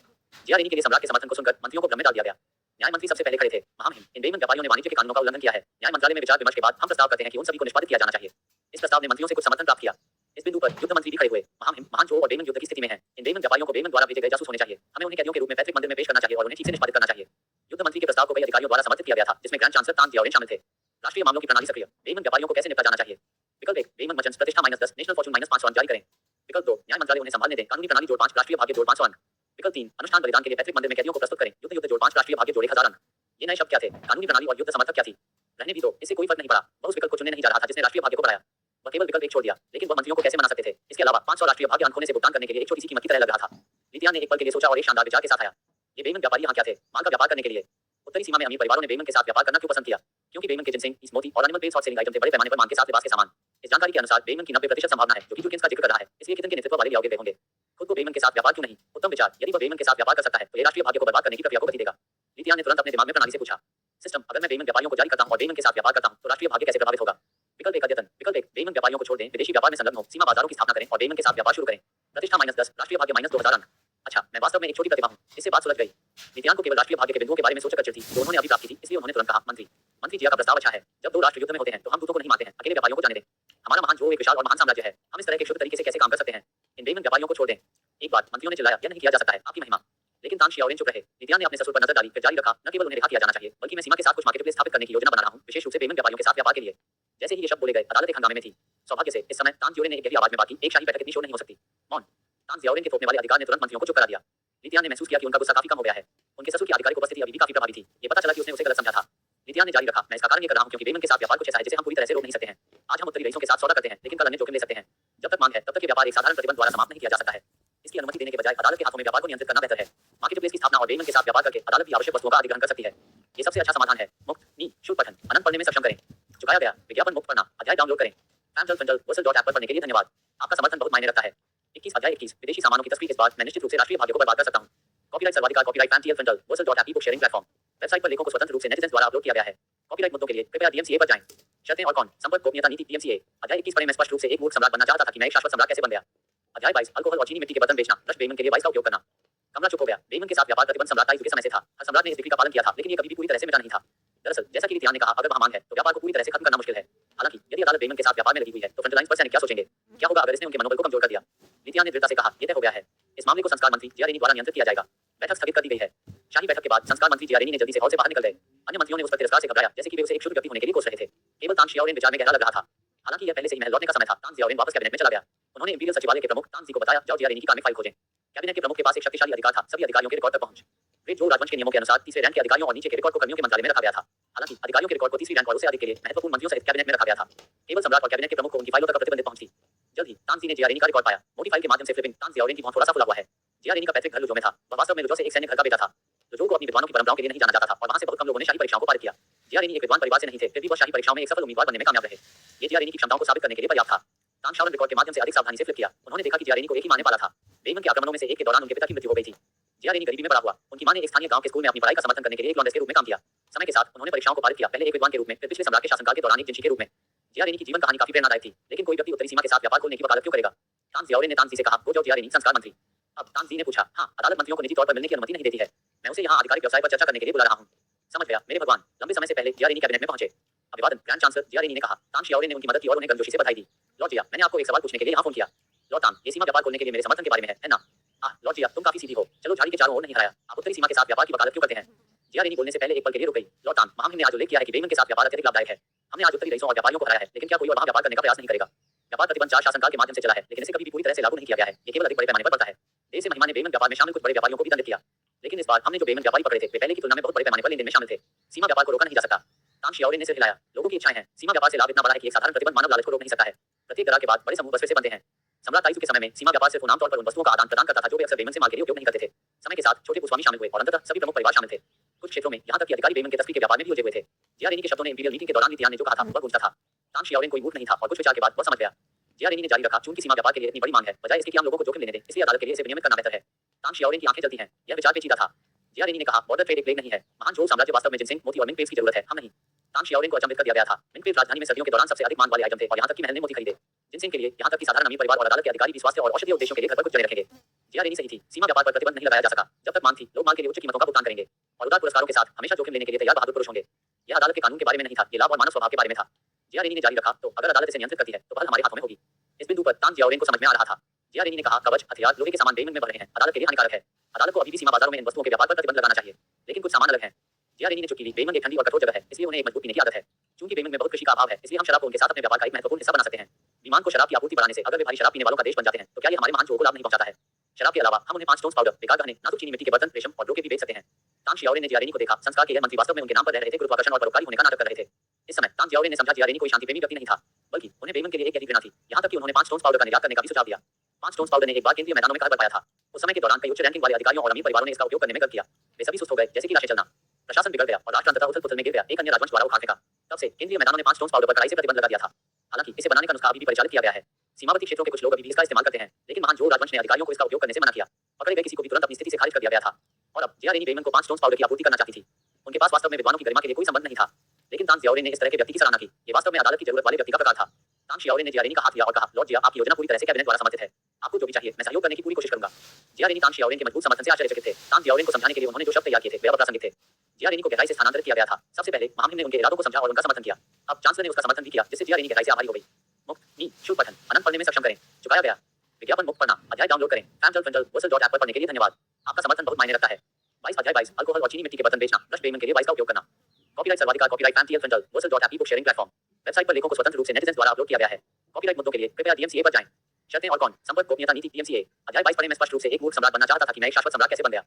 जियारेनी के लिए सम्राट के समर्थन को सुनकर मंत्रियों को भ्रम में डाल दिया गया। न्याय मंत्री सबसे पहले खड़े थे। महामहिम, इन बेईमान व्यापारियों ने वाणिज्य के कानूनों का उल्लंघन किया है। न्याय मंत्रालय में विचार विमर्श के बाद हम प्रस्ताव करते हैं कि उन सभी को निष्पादित किया जाना चाहिए। इस प्रस्ताव ने मंत्रियों से कुछ समर्थन प्राप्त किया। इस बिंदु पर युद्ध मंत्री भी खड़े हुए। महामहिम, महान जो और बेईमान युद्ध की स्थिति में है। इन बेईमान व्यापारियों को बेईमान द्वारा भेजे गए जासूस होने चाहिए। हमें उन्हें कैदियों के रूप में पैतृक मंदिर में पेश करना चाहिए और उन्हें ठीक से निष्पादित करना चाहिए। युद्ध मंत्री के प्रस्ताव को कई अधिकारियों द्वारा समर्थित किया गया था, जिसमें ग्रैंड चांसलर तांग जियाओलिन शामिल थे। राष्ट्रीय मामलों की प्रणाली सक्रिय। बेईमान व्यापारियों को कैसे निपटा जाना चाहिए? विकल्प 1, बेईमान मर्चेंट्स प्रतिष्ठा -10, नेशनल फॉर्च्यून -500 जारी करें। विकल्प 2, न्याय मंत्रालय उन्हें संभालने दें, कानूनी प्रणाली जोड़ 5, राष्ट्रीय भाग्य जोड़ 500 अंक। विकल्प 3, अनुष्ठान बलिदान के लिए पैतृक मंदिर में कैदियों को प्रस्तुत करें, युद्ध जोड़ 5, राष्ट्रीय भाग्य जोड़ 1000 अंक। ये नए शब्द क्या थे? कानूनी प्रणाली और युद्ध समर्थक क्या थी? रहने भी दो, इससे कोई फर्क नहीं पड़ा। वह उस विकल्प को चुनने नहीं जा रहा था जिसने राष्ट्रीय भाग्य को बढ़ाया। वह केवल विकल्प 1 छोड़ दिया, लेकिन वह मंत्रियों को कैसे मना सकते थे? इसके अलावा 500 राष्ट्रीय भाग्य अंक होने से भुगतान करने के लिए एक छोटी सी कीमत की तरह लग रहा था। लितियान ने एक पल के लिए सोचा और एक शानदार विचार के साथ आया। ये बेईमान व्यापारी यहाँ क्या थे? माल का व्यापार करने के लिए। उत्तरी सीमा में अमीर परिवारों ने बेईमान के साथ व्यापार करना क्यों पसंद किया? क्योंकि बेईमान के जिनसिंग, ईस्ट मोती और animal based hot selling item थे बड़े पैमाने पर मांग के साथ लिबास के सामान। इस जानकारी के अनुसार बेईमान की 90% संभावना है, जो कि जुर्किंस का जिक्र कर रहा है। इसलिए कितन के नेतृत्व वाले लियाओगे होंगे। खुद को बेईमान के साथ व्यापार क्यों नहीं? उत्तम विचार। यदि वह बेईमान के साथ व्यापार कर सकता है, तो ये राष्ट्रीय भाग्य को बर्बाद करने की प्रक्रिया को गति देगा। लितियान ने तुरंत अपने दिमाग में प्रणाली से पूछा, सिस्टम, अगर मैं बेईमान व्यापारियों को जारी करता हूं और बेईमान के साथ व्यापार करता हूं, तो राष्ट्रीय भाग्य कैसे प्रभावित होगा? विकल्प 1, अद्यतन। विकल्प 1, बेईमान व्यापारियों को छोड़ दें, विदेशी व्यापार में संलग्न हो, सीमा बाजारों की स्थापना करें और बेईमान के साथ व्यापार शुरू करें। प्रतिष्ठा -10, राष्ट्रीय भाग्य -2000 अंक। अच्छा, मैं वास्तव में एक छोटी प्रतिभा हूं। इससे बात सुलझ गई। लितियान को केवल राष्ट्रीय भाग्य के बिंदुओं के बारे में सोचकर चिढ़ थी, जो उन्होंने अभी प्राप्त की थी, इसलिए उन्होंने तुरंत कहा, मंत्री जिया का प्रस्ताव अच्छा है। जब दो राष्ट्र युद्ध में होते हैं तो हम दूतों को नहीं मारते हैं, अकेले व्यापारियों को जाने दें। हमारा महान जो एक विशाल और महान साम्राज्य है, हम इस तरह के शुद्ध तरीके से कैसे काम कर सकते हैं? इन बेईमान व्यापारियों को छोड़ दें। एक बात, मंत्रियों ने चिल्लाया, यह नहीं किया जा सकता है, आपकी महिमा। लेकिन तांग जियाओलिन चुप रहे। लितियान ने अपने ससुर पर नजर डाली, फिर जारी रखा, न केवल उन्हें रिहा किया जाना चाहिए, बल्कि मैं सीमा के साथ कुछ मार्केट प्लेस स्थापित करने की योजना बना रहा हूं, विशेष रूप से बेईमान व्यापारियों के साथ व्यापार के लिए। जैसे ही ये शब्द बोले गए, अदालत एक हंगामे में थी। सौभाग्य से इस समय तांग जियाओलिन ने एक गहरी आवाज में बात की, एक शाही बैठक इतनी शोर नहीं हो सकती। मौन। तांग जियाओलिन के थोपने वाले अधिकार ने तुरंत मंत्रियों को चुप करा दिया। लितियान ने महसूस किया कि उनका गुस्सा काफी कम हो गया है। उनके ससुर की आधिकारिक उपस्थिति अभी भी काफी प्रभावी थी। ये पता चला कि उसने उसे गलत समझा था। लितियान ने जारी रखा, मैं इसका कारण ये कर रहा हूं क्योंकि बेईमान के साथ व्यापार कुछ ऐसा है जिसे हम पूरी तरह से रोक नहीं सकते हैं। आज हम उत्तरी रईसों के साथ सौदा करते हैं, लेकिन कल अन्य जोखिम ले सकते हैं। जब तक मांग है, तब तक ये व्यापार एक साधारण प्रतिबंध द्वारा समाप्त नहीं किया जा सकता है। इसकी अनुमति देने के बजाय अदालत के हाथों में व्यापार को नियंत्रित करना बेहतर है। मार्केट प्लेस की स्थापना और बेईमान के साथ व्यापार करके अदालत भी आवश्यक वस्तुओं का अधिग्रहण कर सकती है। ये सबसे अच्छा समाधान है। मुक्त नी शुल्क पठन अनंत पढ़ने में सक्षम करें। चुकाया गया विज्ञापन मुक्त पढ़ना अध्याय डाउनलोड करें। Fantal पर पढ़ने के लिए धन्यवाद। आपका समर्थन बहुत मायने रखता है। 21 अध्याय 21 विदेशी सामानों की तस्वीर। इस बार मैं निश्चित रूप से राष्ट्रीय भाग्य को बर्बाद कर सकता हूं। कॉपीराइट सर्वाधिकार copyright Fantal book sharing platform. Website पर लेखों को स्वतंत्र रूप से नेटिजन्स द्वारा अपलोड किया गया है। कॉपीराइट मुद्दों के लिए कृपया DMCA पर जाएं। शर्तें और कौन संपर्क गोपनीयता नीति DMCA। अध्याय 21 पढ़ें। मैं स्पष्ट रूप से एक मूर्ख सम्राट बनना चाहता था कि मैं एक शाश्वत सम्राट कैसे बन गया। अध्याय 22 अल्कोहल और चीनी मिट्टी के बर्तन बेचना। रश बेईमान के लिए 22 का उपयोग करना। कमरा चुप हो गया। बेईमान के साथ व्यापार प्रतिबंध सम्राट का युग के समय से था। हर सम्राट ने इस डिग्री का पालन किया था, लेकिन ये कभी भी पूरी तरह से मिटा नहीं था। दरअसल जैसा कि लितियान ने कहा, अगर वहां मांग है तो व्यापार को पूरी तरह से खत्म करना मुश्किल है। हालांकि यदि अदालत बेईमान के साथ व्यापार में लगी हुई है तो फ्रंटलाइंस पर सैनिक क्या सोचेंगे? क्या होगा अगर इसने उनके मनोबल को कमजोर कर दिया? लितियान ने दृढ़ता से कहा, यह तय हो गया है। इस मामले को संस्कार मंत्री जियारेनी द्वारा नियंत्रित किया जाएगा। बैठक स्थगित कर दी गई है। शाही बैठक के बाद संस्कार मंत्री जियारेनी ने जल्दी से हॉल से बाहर निकल गए। अन्य मंत्रियों ने उस पर तिरस्कार से घबराया, जैसे कि वे उसे एक शुद्ध व्यक्ति होने के लिए कोस रहे थे। केवल तांग जियाओलिन विचार में गहरा लग रहा था। हालांकि यह पहले से ही महल लौटने का समय था। तांग जियाओलिन वापस कैबिनेट में चला गया। उन्होंने इंपीरियल सचिवालय के प्रमुख तांग जी को बताया, जाओ जियारेनी की कार्मिक फाइल खोजें। कैबिनेट के प्रमुख के पास एक शक्तिशाली अधिकार था, सभी अधिकारियों के रिकॉर्ड पर पहुंच। ग्रेट जो राजवंश के नियमों के अनुसार तीसरे रैंक के अधिकारियों और नीचे के रिकॉर्ड को कर्मियों के मंत्रालय में रखा गया था। हालांकि अधिकारियों के रिकॉर्ड को तीसरी रैंक वालों से अधिक के लिए महत्वपूर्ण मंत्रियों सहित कैबिनेट में रखा गया था। केवल सम्राट और कैबिनेट के प्रमुख को उनकी फाइलों तक प्रतिबंधित पहुंच थी। जल्द ही तांग जी ने जियारेनी का रिकॉर्ड पाया। मोटी फाइल के माध्यम से फ्लिपिंग तांग जियाओलिन की भौं थोड़ा सा फुला हुआ है। जियारेनी का पैतृक घर लुजो में था। वह वास्तव में लुजो से एक सैन्य घर का बेटा था। लुजो को अपनी विद्वानों की परंपराओं के लिए नहीं जाना जाता था और वहां से बहुत कम लोगों ने शाही परीक्षाओं को पारित किया। जियारेनी एक विद्वान परिवार से नहीं थे, फिर भी वह शाही परीक्षाओं में एक सफल उम्मीदवार बनने में कामयाब रहे। ये जियारेनी की क्षमताओं को साबित करने के लिए पर्याप्त था। तांग शाओलिन रिकॉर्ड के माध्यम से अधिक सावधानी से फ्लिप किया। उन्होंने देखा कि जियारेनी को एक ही मारने वाला था। बेईमान के आक्रमणों में से एक के दौरान उनके पिता की मृत्यु हो गई थी। जियारेनी गरीबी में बड़ा हुआ। उनकी मां ने एक स्थानीय गांव के स्कूल में अपनी पढ़ाई का समर्थन करने के लिए एक लॉन्डेस के रूप में काम किया। समय के साथ उन्होंने परीक्षाओं को पारित किया, पहले एक विद्वान के रूप में, फिर पिछले सम्राट के शासनकाल के दौरान एक जिंशी के रूप में। जियारेनी की जीवन कहानी काफी प्रेरणादायक थी, लेकिन कोई व्यक्ति उत्तरी सीमा के साथ व्यापार खोलने की वकालत क्यों करेगा? तांग जियाओलिन ने तांग जी से कहा, वो जाओ जियारेनी संस्कार मंत्री। अब तांग जी ने पूछा, हाँ, अदालत मंत्रियों को निजी तौर पर मिलने की अनुमति नहीं देती है। मैं उसे यहाँ आधिकारिक व्यवसाय पर चर्चा करने के लिए बुला रहा हूँ। समझ गया मेरे भगवान। लंबे समय से पहले जियारेनी कैबिनेट में पहुंचे। अभिवादन ग्रैंड चांसलर। जियारेनी ने कहा। तांग जियाओलिन ने उनकी मदद की और उन्हें गर्मजोशी से बधाई दी। लॉर्ड जिया, मैंने आपको एक सवाल पूछने के लिए यहाँ फोन किया। लॉर्ड तांग, ये सीमा व्यापार खोलने के लिए मेरे समर्थन के बारे में है ना? लॉर्ड जिया, तुम काफी सीधी हो। चलो झाड़ी के चारों ओर नहीं हराया। आप उत्तरी सीमा के साथ व्यापार की वकालत क्यों करते हैं? जिया रेनी बोलने से पहले एक पल के लिए रुक गई। लॉर्ड तान, महामहिम ने आज उल्लेख किया है कि बेमन के साथ व्यापार अत्यधिक लाभदायक है। हमने आज उत्तरी रईसों और व्यापारियों को हराया है, लेकिन क्या कोई और वहां व्यापार करने का प्रयास नहीं करेगा? व्यापार प्रतिबंध 4 शासनकाल के माध्यम से चला है, लेकिन इसे कभी भी पूरी तरह से लागू नहीं किया गया है। ये केवल अधिक बड़े पैमाने पर बढ़ता है। देश से महिमा ने बेमन व्यापार में शामिल कुछ बड़े व्यापारियों को भी दंडित किया, लेकिन इस बार हमने जो बेमन व्यापारी पकड़े थे, वे पहले की तुलना में बहुत बड़े पैमाने पर लेनदेन में शामिल थे। सीमा व्यापार को रोका नहीं जा सकता। तान शियाओलिन ने सिर हिलाया। लोगों की इच्छाएं हैं। सीमा व्यापार से लाभ इतना बड़ा है कि एक साधारण प्रतिबंध मानव लालच को रोक नहीं सकता है। प्रत्येक दरार के बाद बड़े समूह बस फिर से बनते हैं। सम्राट ताइजू के समय में सीमा व्यापार सिर्फ आमतौर पर उन वस्तुओं का आदान प्रदान करता था जो वे अक्सर बेमन से माल के लिए उपयोग नहीं करते थे। समय के साथ छोटे भूस्वामी शामिल हुए और अंततः सभी प्रमुख परिवार शामिल थे। कुछ क्षेत्रों में यहाँ तक कि अधिकारी बेमन के तस्करी के व्यापार में भी उलझे हुए थे। जिया रेनी के शब्दों ने इंपीरियल मीटिंग के दौरान लीतियान ने जो कहा था वह गूंजता था। तान शियाओलिन कोई मूर्ख नहीं था और कुछ विचार के बाद वह समझ गया। जिया रेनी ने जारी रखा, चूंकि सीमा व्यापार के लिए इतनी बड़ी मांग है, बजाय इसके कि आम लोगों को जोखिम लेने दें, इसलिए अदालत के लिए इसे विनियमित करना बेहतर है। तान शियाओलिन की आंखें जलती हैं। यह विचार पेचीदा था। जिया रेनी ने कहा, बॉर्डर ट्रेड एक प्लेग नहीं है। महान झोल साम्राज्य वास्तव में जिनसेंग, मोती और मिंक पेव्स की जरूरत है, हम नहीं। तान शियाओलिन को अचंभित कर दिया गया था। मिंक पेव्स राजधानी में सर्दियों के दौरान सबसे अधिक मांग वाले आइटम थे और यहाँ तक कि महल ने मोती खरीदे। जिनसेंग के लिए यहाँ तक कि साधारण अमीर परिवार और अदालत के अधिकारी भी स्वास्थ्य और औषधीय उद्देश्यों के लिए घर पर कुछ जड़ें रखेंगे। जिया रेनी सही थी। सीमा व्यापार पर प्रतिबंध नहीं लगाया जा सका। जब तक मांग थी, लोग माल के लिए उच्च कीमतों का भुगतान करेंगे और उदार पुरस्कारों के साथ हमेशा जोखिम लेने के लिए तैयार बहादुर पुरुष होंगे। यह अदालत के कानून के बारे में नहीं था, ये लाभ और मानव स्वभाव के बारे में था। जिया रेनी ने जारी रखा, तो अगर अदालत इसे नियंत्रित करती है तो पहल हमारे हाथों में होगी। इस बिंदु पर तान जियाओलिन को समझ में आ रहा था। जिया रेनी ने कहा, कवच, हथियार, लोहे के सामान बेमन में बढ़ रहे हैं, अदालत के लिए हानिकारक है। अदालत को अभी भी सीमा बाजारों में इन वस्तुओं के व्यापार पर प्रतिबंध लगाना चाहिए, लेकिन कुछ सामान अलग हैं। जिया रेनी ने चुप्पी ली। बेमन एक ठंडी और कठोर जगह है, इसलिए उन्हें एक मजबूत पीने की आदत है। चूंकि बेमन में बहुत कृषि का अभाव है, इसलिए हम शराब को उनके साथ अपने व्यापार का एक महत्वपूर्ण हिस्सा बना सकते हैं। विमान को शराब की आपूर्ति बढ़ाने से अगर वे भारी शराब पीने वालों का देश बन जाते हैं, तो क्या ये हमारे महान जोड़ को लाभ नहीं पहुंचाता है? शराब के अलावा हम उन्हें 5 स्टोन्स पाउडर, बेकार गहने, नाजुक चीनी मिट्टी के बर्तन, रेशम और डोके भी बेच सकते हैं। तान शियाओलिन ने जिया रेनी को देखा। संस्कार के यह मंत्री वास्तव में उनके नाम पर रह रहे थे, गुरुत्वाकर्षण और परोपकारी होने का नाटक कर रहे थे। इस समय तान जियाओलिन ने समझा जिया रेनी कोई शांति प्रेमी व्यक्ति नहीं था, बल्कि उन्हें बेमन के लिए एक गहरी घृणा थी। यहाँ तक कि उन्होंने 5 स्टोन्स पाउडर का निर्यात करने का भी सुझाव दिया। 5 स्टोन्स पाउडर ने एक बार केंद्रीय मैदानों में कहर बरपाया था। उस समय के दौरान कई उच्च रैंकिंग वाले अधिकारियों और अमीर परिवारों ने इसका उपयोग करने में गर्व किया। वे सभी सुस्त हो गए, जैसे कि लाशें जलना। प्रशासन बिगड़ गया और राष्ट्र अंततः उथल-पुथल में गिर गया। एक अन्य राजवंश द्वारा उखाड़ फेंका। तब से केंद्रीय मैदानों ने 5 स्टोन्स पाउडर पर कड़ाई से प्रतिबंध लगा दिया था। हालांकि इसे बनाने का नुस्खा अभी भी परिचालित किया गया है। सीमावर्ती क्षेत्रों के कुछ लोग अभी भी इसका इस्तेमाल करते हैं, लेकिन महान झोल राजवंश ने अधिकारियों को इसका उपयोग करने से मना किया। पकड़े गए किसी को भी तुरंत अपनी स्थिति से खारिज कर दिया गया था। और अब जिया रेनी बेमन को 5 स्टोन्स पाउडर की आपूर्ति करना चाहती थी। उनके पास वास्तव में विद्वानों की गरिमा के लिए कोई संबंध नहीं था, लेकिन तान जियाओलिन ने इस तरह के व्यक्ति की सराहना की। ये वास्तव में अदालत की जरूरत वाले व्यक्ति का प्रकार था। तान शियाओलिन ने जिया रेनी का हाथ लिया और कहा, लॉर्ड जिया, आपकी योजना पूरी तरह से कैबिनेट द्वारा समर्थित है। आपको जो भी चाहिए मैं सहयोग करने की पूरी कोशिश करूंगा। जिया रेनी तान शियाओलिन के मजबूत समर्थन से आश्चर्यचकित थे। तान जियाओलिन को समझाने के लिए उन्होंने जो शब्द तैयार किए थे वे अप्रासंगिक थे। जिया रेनी को गहराई से स्थानांतरित किया गया था। सबसे पहले महामहिम ने उनके इरादों को समझा और उनका समर्थन किया। अब चांसलर ने उसका समर्थन भी किया, जिससे जिया रेनी गहराई से आभारी हो गई। मुक्त, शुल्क पठन, अनंत पढ़ने में सक्षम करें, चुकाया गया। विज्ञापन मुक्त पढ़ना, अध्याय डाउनलोड करें। Fantle पर पढ़ने के लिए धन्यवाद। आपका समर्थन बहुत मायने रखता है। 22 अध्याय 22 अल्कोहल और चीनी मिट्टी के बर्तन बेचना, ब्रश बेमन के लिए 22 का उपयोग करना। कॉपीराइट सर्वाधिकार, कॉपीराइट Fantle ई बुक शेयरिंग प्लेटफॉर्म। वेबसाइट पर लेखों को स्वतंत्र रूप से नेटिजन्स द्वारा अपलोड किया गया है। कॉपीराइट मुद्दों के लिए कृपया DMCA पर जाएं। शर्तें और कौन, संपर्क गोपनीयता नीति DMCA। अध्याय 22 पढ़ने में स्पष्ट रूप से एक मूर्ख सम्राट बनना चाहता था कि मैं एक शाश्वत सम्राट कैसे बन गया।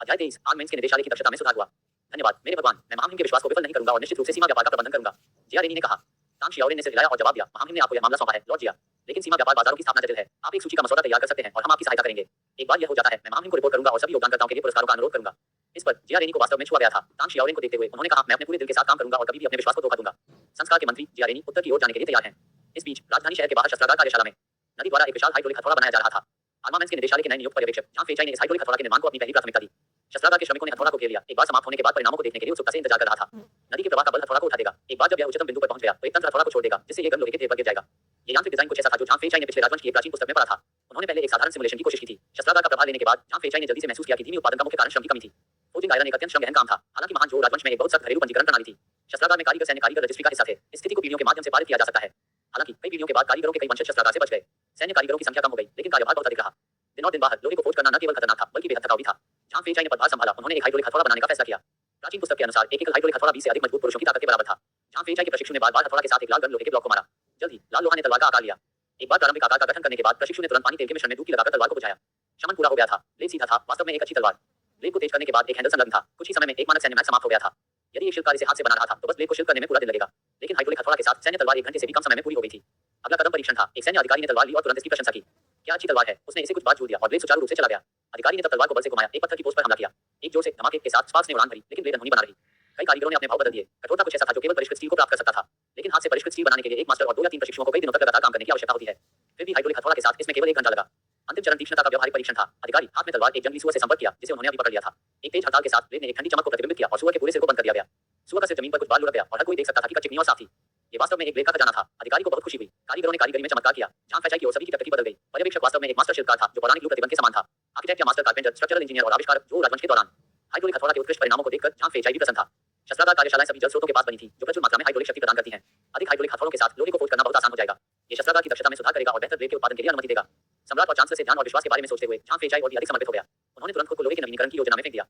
अध्याय 23 आर्मेंट्स के निदेशालय की दक्षता में सुधार हुआ। धन्यवाद मेरे भगवान, मैं महामहिम के विश्वास को विफल नहीं करूंगा और निश्चित रूप से सीमा व्यापार का प्रबंधन करूंगा। जिया रेनी ने कहा। तान शियाओलिन ने सिर हिलाया और जवाब दिया, महामहिम ने आपको यह मामला सौंपा है, लॉर्ड जिया। लेकिन सीमा व्यापार बाजारों की स्थापना जटिल है। आप एक सूची का मसौदा तैयार कर सकते हैं और हम आपकी सहायता करेंगे। एक बार यह हो जाता है, मैं महामहिम को रिपोर्ट करूंगा और सभी योगदानकर्ताओं के लिए पुरस्कारों का अनुरोध करूंगा। इस पर जिया रेनी को वास्तव में छुआ गया था। तान शियाओलिन को देखते हुए उन्होंने कहा, मैं अपने पूरे दिल के साथ काम करूंगा और कभी भी अपने विश्वास को धोखा दूंगा। संस्कार के मंत्री जिया रेनी उत्तर की ओर जाने के लिए तैयार हैं। इस बीच राजधानी शहर के बाहर शस्त्रागार कार्यशाला में नदी द्वारा एक विशाल हाइड्रोलिक हथौड़ा बनाया जा रहा था। आर्मामेंट्स के निदेशालय के नए नियुक्त पर्यवेक्षक झांग फेचाई ने इस हाइड्रोलिक हथौड़ा के निर्माण को अपनी पहली प्राथमिकता दी। शस्त्रागार के श्रमिकों ने हथौड़ा को घेर लिया। एक बार समाप्त होने के बाद परिणामों को देखने के लिए उत्सुकता से इंतजार कर रहा था। नदी के प्रवाह का बल हथौड़ा को उठा देगा। एक बार जब यह उच्चतम बिंदु पर पहुंच गया तो एक तंत्र हथौड़ा को छोड़ देगा, जिससे ये गन लोहे के ढेर पर गिर जाएगा। ये यांत्रिक डिजाइन कुछ ऐसा था जो झांग फेचाई ने पिछले राजवंश की एक प्राचीन पुस्तक में पढ़ा था। उन्होंने पहले एक साधारण सिमुलेशन की कोशिश की थी। शस्त्रागार का प्रभाव लेने के बाद झांग फेचाई ने जल्दी से महसूस किया कि धीमी उत्पादन का मुख्य कारण श्रम की कमी थी। फोर्जिंग आयरन एक अत्यंत श्रम गहन काम था। हालांकि महान झोल राजवंश में एक बहुत सख्त घरेलू पंजीकरण प्रणाली थी। शस्त्रागार में कारीगर सैन्य कारीगर रजिस्ट्री का हिस्सा थे। इस स्थिति को पीढ़ियों के माध्यम से पारित किया जा सकता है। हालांकि कई पीढ़ियों के बाद कारीगरों के कई वंशज शस्त्रागार से बच गए। सैन्य कारीगरों की संख्या कम हो गई, लेकिन कार्यभार बहुत अधिक रहा। दिन और दिन बाहर लोहे को खोज करना न केवल खतरनाक था, बल्कि बेहद थकाऊ भी था। झांग फेचाई ने पदभार संभाला। उन्होंने एक हाइड्रोलिक हथौड़ा बनाने का फैसला किया। प्राचीन पुस्तक के अनुसार एक एकल हाइड्रोलिक हथौड़ा 20 से अधिक मजबूत पुरुषों की ताकत के बराबर था। झांग फेचाई के प्रशिक्षु ने बार-बार हथौड़ा के साथ एक लाल गन लोहे के ब्लॉक को मारा। जल्द ही लाल लोहा ने तलवार का आकार लिया। एक बार प्रारंभिक आकार का गठन करने के बाद प्रशिक्षु ने तुरंत पानी तेल के मिश्रण में डुबकी लगाकर तलवार को बुझाया। शमन पूरा हो गया था। ब्लेड सीधा था, वास्तव में एक अच्छी तलवार। ब्लेड को तेज करने के बाद एक हैंडल संलग्न था। कुछ ही समय में एक मानक सैन्य मैच समाप्त हो गया था। यदि एक शिल्पकार इसे हाथ से बना रहा था तो बस ब्लेड को शिल्प करने में पूरा दिन लगेगा, लेकिन हाइड्रोलिक हथौड़ा के साथ सैन्य तलवार 1 घंटे से भी कम समय में पूरी हो गई थी। अगला कदम परीक्षण था। एक सैन्य अधिकारी ने तलवार ली और तुरंत इसकी प्रशंसा की। क्या अच्छी तलवार है। उसने इसे कुछ बार छू दिया और ब्लेड सुचारू रूप से चला गया। अधिकारी ने तब तलवार को बल से घुमाया, एक पत्थर की पोस्ट पर हमला किया। एक जोर से धमाके के साथ स्पार्क्स ने उड़ान भरी, लेकिन ब्लेड अनहोनी बना रही। कई कारीगरों ने अपने भाव बदल दिए। कठोरता कुछ ऐसा था जो केवल परिष्कृत स्टील को प्राप्त कर सकता था, लेकिन हाथ से परिष्कृत स्टील बनाने के लिए एक मास्टर और 2 या 3 प्रशिक्षुओं को कई दिनों तक लगातार काम करने की आवश्यकता होती है। फिर भी हाइड्रोलिक हथौड़ा के साथ इसमें केवल 1 घंटा लगा। अंतिम चरण तीक्ष्णता का व्यवहारिक परीक्षण था। अधिकारी हाथ में तलवार एक जंगली सुअर से संपर्क किया, जिसे उन्होंने अभी पकड़ लिया था। एक तेज हड़ताल के साथ ब्लेड ने एक ठंडी चमक को प्रतिबिंबित किया और सुअर के पूरे सिर को बंद कर दिया गया। सुअर का सिर जमीन पर कुछ बार लुढ़क गया और हर कोई देख सकता था कि कच्ची और साफ थी। ये वास्तव में एक ब्लेड का खजाना था। अधिकारी को बहुत खुशी हुई। कारीगरों ने कारीगरी में चमत्कार किया। झांग फेचाई की ओर सभी की टकटकी बदल गई। पर्यवेक्षक वास्तव में एक मास्टर शिल्पकार था जो पौराणिक प्रतिबंध के समान था। आर्किटेक्ट या मास्टर कारपेंटर, स्ट्रक्चरल इंजीनियर और आविष्कारक जो राजवंश के दौरान हाइड्रोलिक हथौड़ा के उत्कृष्ट परिणामों को देखकर झांग फेचाई भी प्रसन्न था। शस्त्रागार कार्यशालाएं सभी जल स्रोतों के पास बनी थी, जो प्रचुर मात्रा में हाइड्रोलिक शक्ति प्रदान करती हैं। अधिक हाइड्रोलिक हथौड़ों के साथ लोहे को खोज करना बहुत आसान हो जाएगा। ये शस्त्रागार की दक्षता में सुधार करेगा और बेहतर ब्लेड के उत्पादन के लिए अनुमति देगा। सम्राट और चांसलर से ध्यान और विश्वास के बारे में सोचते हुए झांग फेचाई और भी अधिक समर्पित हो गया। उन्होंने तुरंत खुद को लोहे के नवीनीकरण की योजना में फेंक दिया।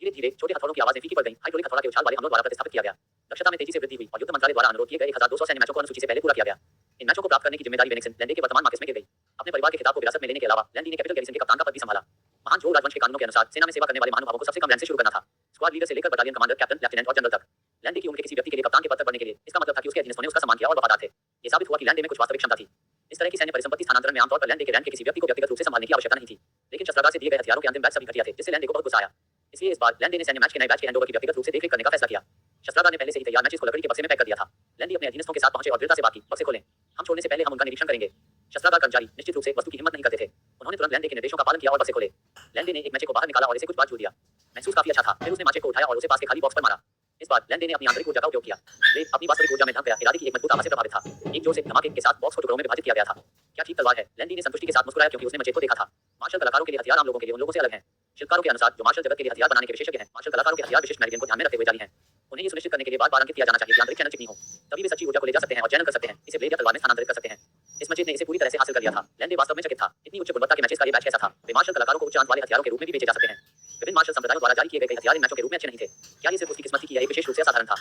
धीरे धीरे छोटे हथौड़ों की आवाजें फीकी पड़ गईं। हाइड्रोलिक हथौड़ा के उछाल वाले हमलों द्वारा प्रतिस्थापित किया गया। दक्षता में तेजी से वृद्धि हुई और युद्ध मंत्रालय द्वारा अनुरोध किए गए 1200 सैन्य मैचों को अनुसूची से पहले पूरा किया गया। इन मैचों को प्राप्त करने की जिम्मेदारी वेनिक्सन लैंडे के वर्तमान मार्केस में गिर गई। अपने परिवार के खिताब को विरासत में लेने के अलावा लैंडी ने कैपिटल गैरिसन के कप्तान का पद भी संभाला। महान जोग राजवंश के कानूनों के अनुसार सेना में सेवा करने वाले महानुभावों को सबसे कम रैंक से शुरू करना था। स्क्वाड लीडर से लेकर बटालियन कमांडर, कैप्टन, लेफ्टिनेंट और जनरल तक। लैंडी की उम्र के किसी व्यक्ति के लिए कप्तान के पद तक बढ़ने के लिए इसका मतलब था कि उसके अधीनस्थों ने उसका सम्मान किया और वफादार थे। ये साबित हुआ कि लैंडे में कुछ वास्तविक क्षमता थी। इस तरह की सैन्य परिसंपत्ति स्थानांतरण में आमतौर पर लैंडे के रैंक के किसी व्यक्ति को व्यक्तिगत रूप से संभालने की आवश्यकता नहीं थी। लेकिन शस्त्रागार से दिए गए हथियारों के अंतिम बैच सभी घटिया थे, जिससे लैंडे को बहुत गुस्सा आया। इसलिए इस बार लैंडे ने सैन्य मैच के नए बैच के हैंडओवर की व्यक्तिगत रूप से देखरेख करने का फैसला किया। शस्त्रागार ने पहले से ही तैयार मैचेस को लकड़ी के बक्से में पैक कर दिया था। लैंडी अपने अधीनस्थों के साथ पहुंचे और दृढ़ता से बात की, बक्से खोलें, हम छोड़ने से पहले हम उनका निरीक्षण करेंगे। शस्त्रागार कर्मचारी निश्चित रूप से वस्तु की हिम्मत नहीं करते थे। उन्होंने तुरंत लैंडे के निर्देशों का पालन किया और बक्से खोले। लैंडे ने एक मैचे को बाहर निकाला और इसे कुछ बार छू दिया। महसूस काफी अच्छा था। फिर उसने माचे को उठाया और उसे पास के खाली बॉक्स पर मारा। इस बार लैंडे ने अपनी आंतरिक ऊर्जा का उपयोग किया। ब्लेड अपनी वास्तविक ऊर्जा में ढक गया। इरादे की एक मजबूत आवाज से प्रभावित था। एक जोर से धमाके के साथ बॉक्स को टुकड़ों में विभाजित किया गया था। क्या ठीक तलवार है? लैंडी ने संतुष्टि के साथ मुस्कुराया क्योंकि उसने मचे को देखा था। मार्शल कलाकारों के लिए हथियार आम लोगों के लिए उन लोगों से अलग हैं। शिल्पकारों के अनुसार जो मार्शल जगत के लिए हथियार बनाने के विशेषज्ञ हैं, मार्शल कलाकारों के हथियार विशिष्ट मैगजीन को ध्यान में रखते हुए जारी हैं। उन्हें ये सुनिश्चित करने के लिए बार-बार अंकित किया जाना चाहिए कि आंतरिक चैनल चिकनी हो। तभी वे सच्ची ऊर्जा को ले जा सकते हैं और चैनल कर सकते हैं। इसे ब्लेड या तलवार में स्थानांतरित कर सकते हैं। इस मचेत ने इसे पूरी तरह से हासिल कर लिया था। लैंडे वास्तव में चकित था। इतनी उच्च गुणवत्ता के मैचेस का ये बैच कैसा था? वे मार्शल कलाकारों को उच्च अंत वाले हथियारों के रूप में भी बेचे जा सकते हैं। विभिन्न मार्शल संप्रदायों द्वारा जारी किए गए कई हथियार इन मैचों के रूप में अच्छे नहीं थे। क्या ये सिर्फ उसकी किस्मत थी कि यह एक विशेष रूप से असाधारण था?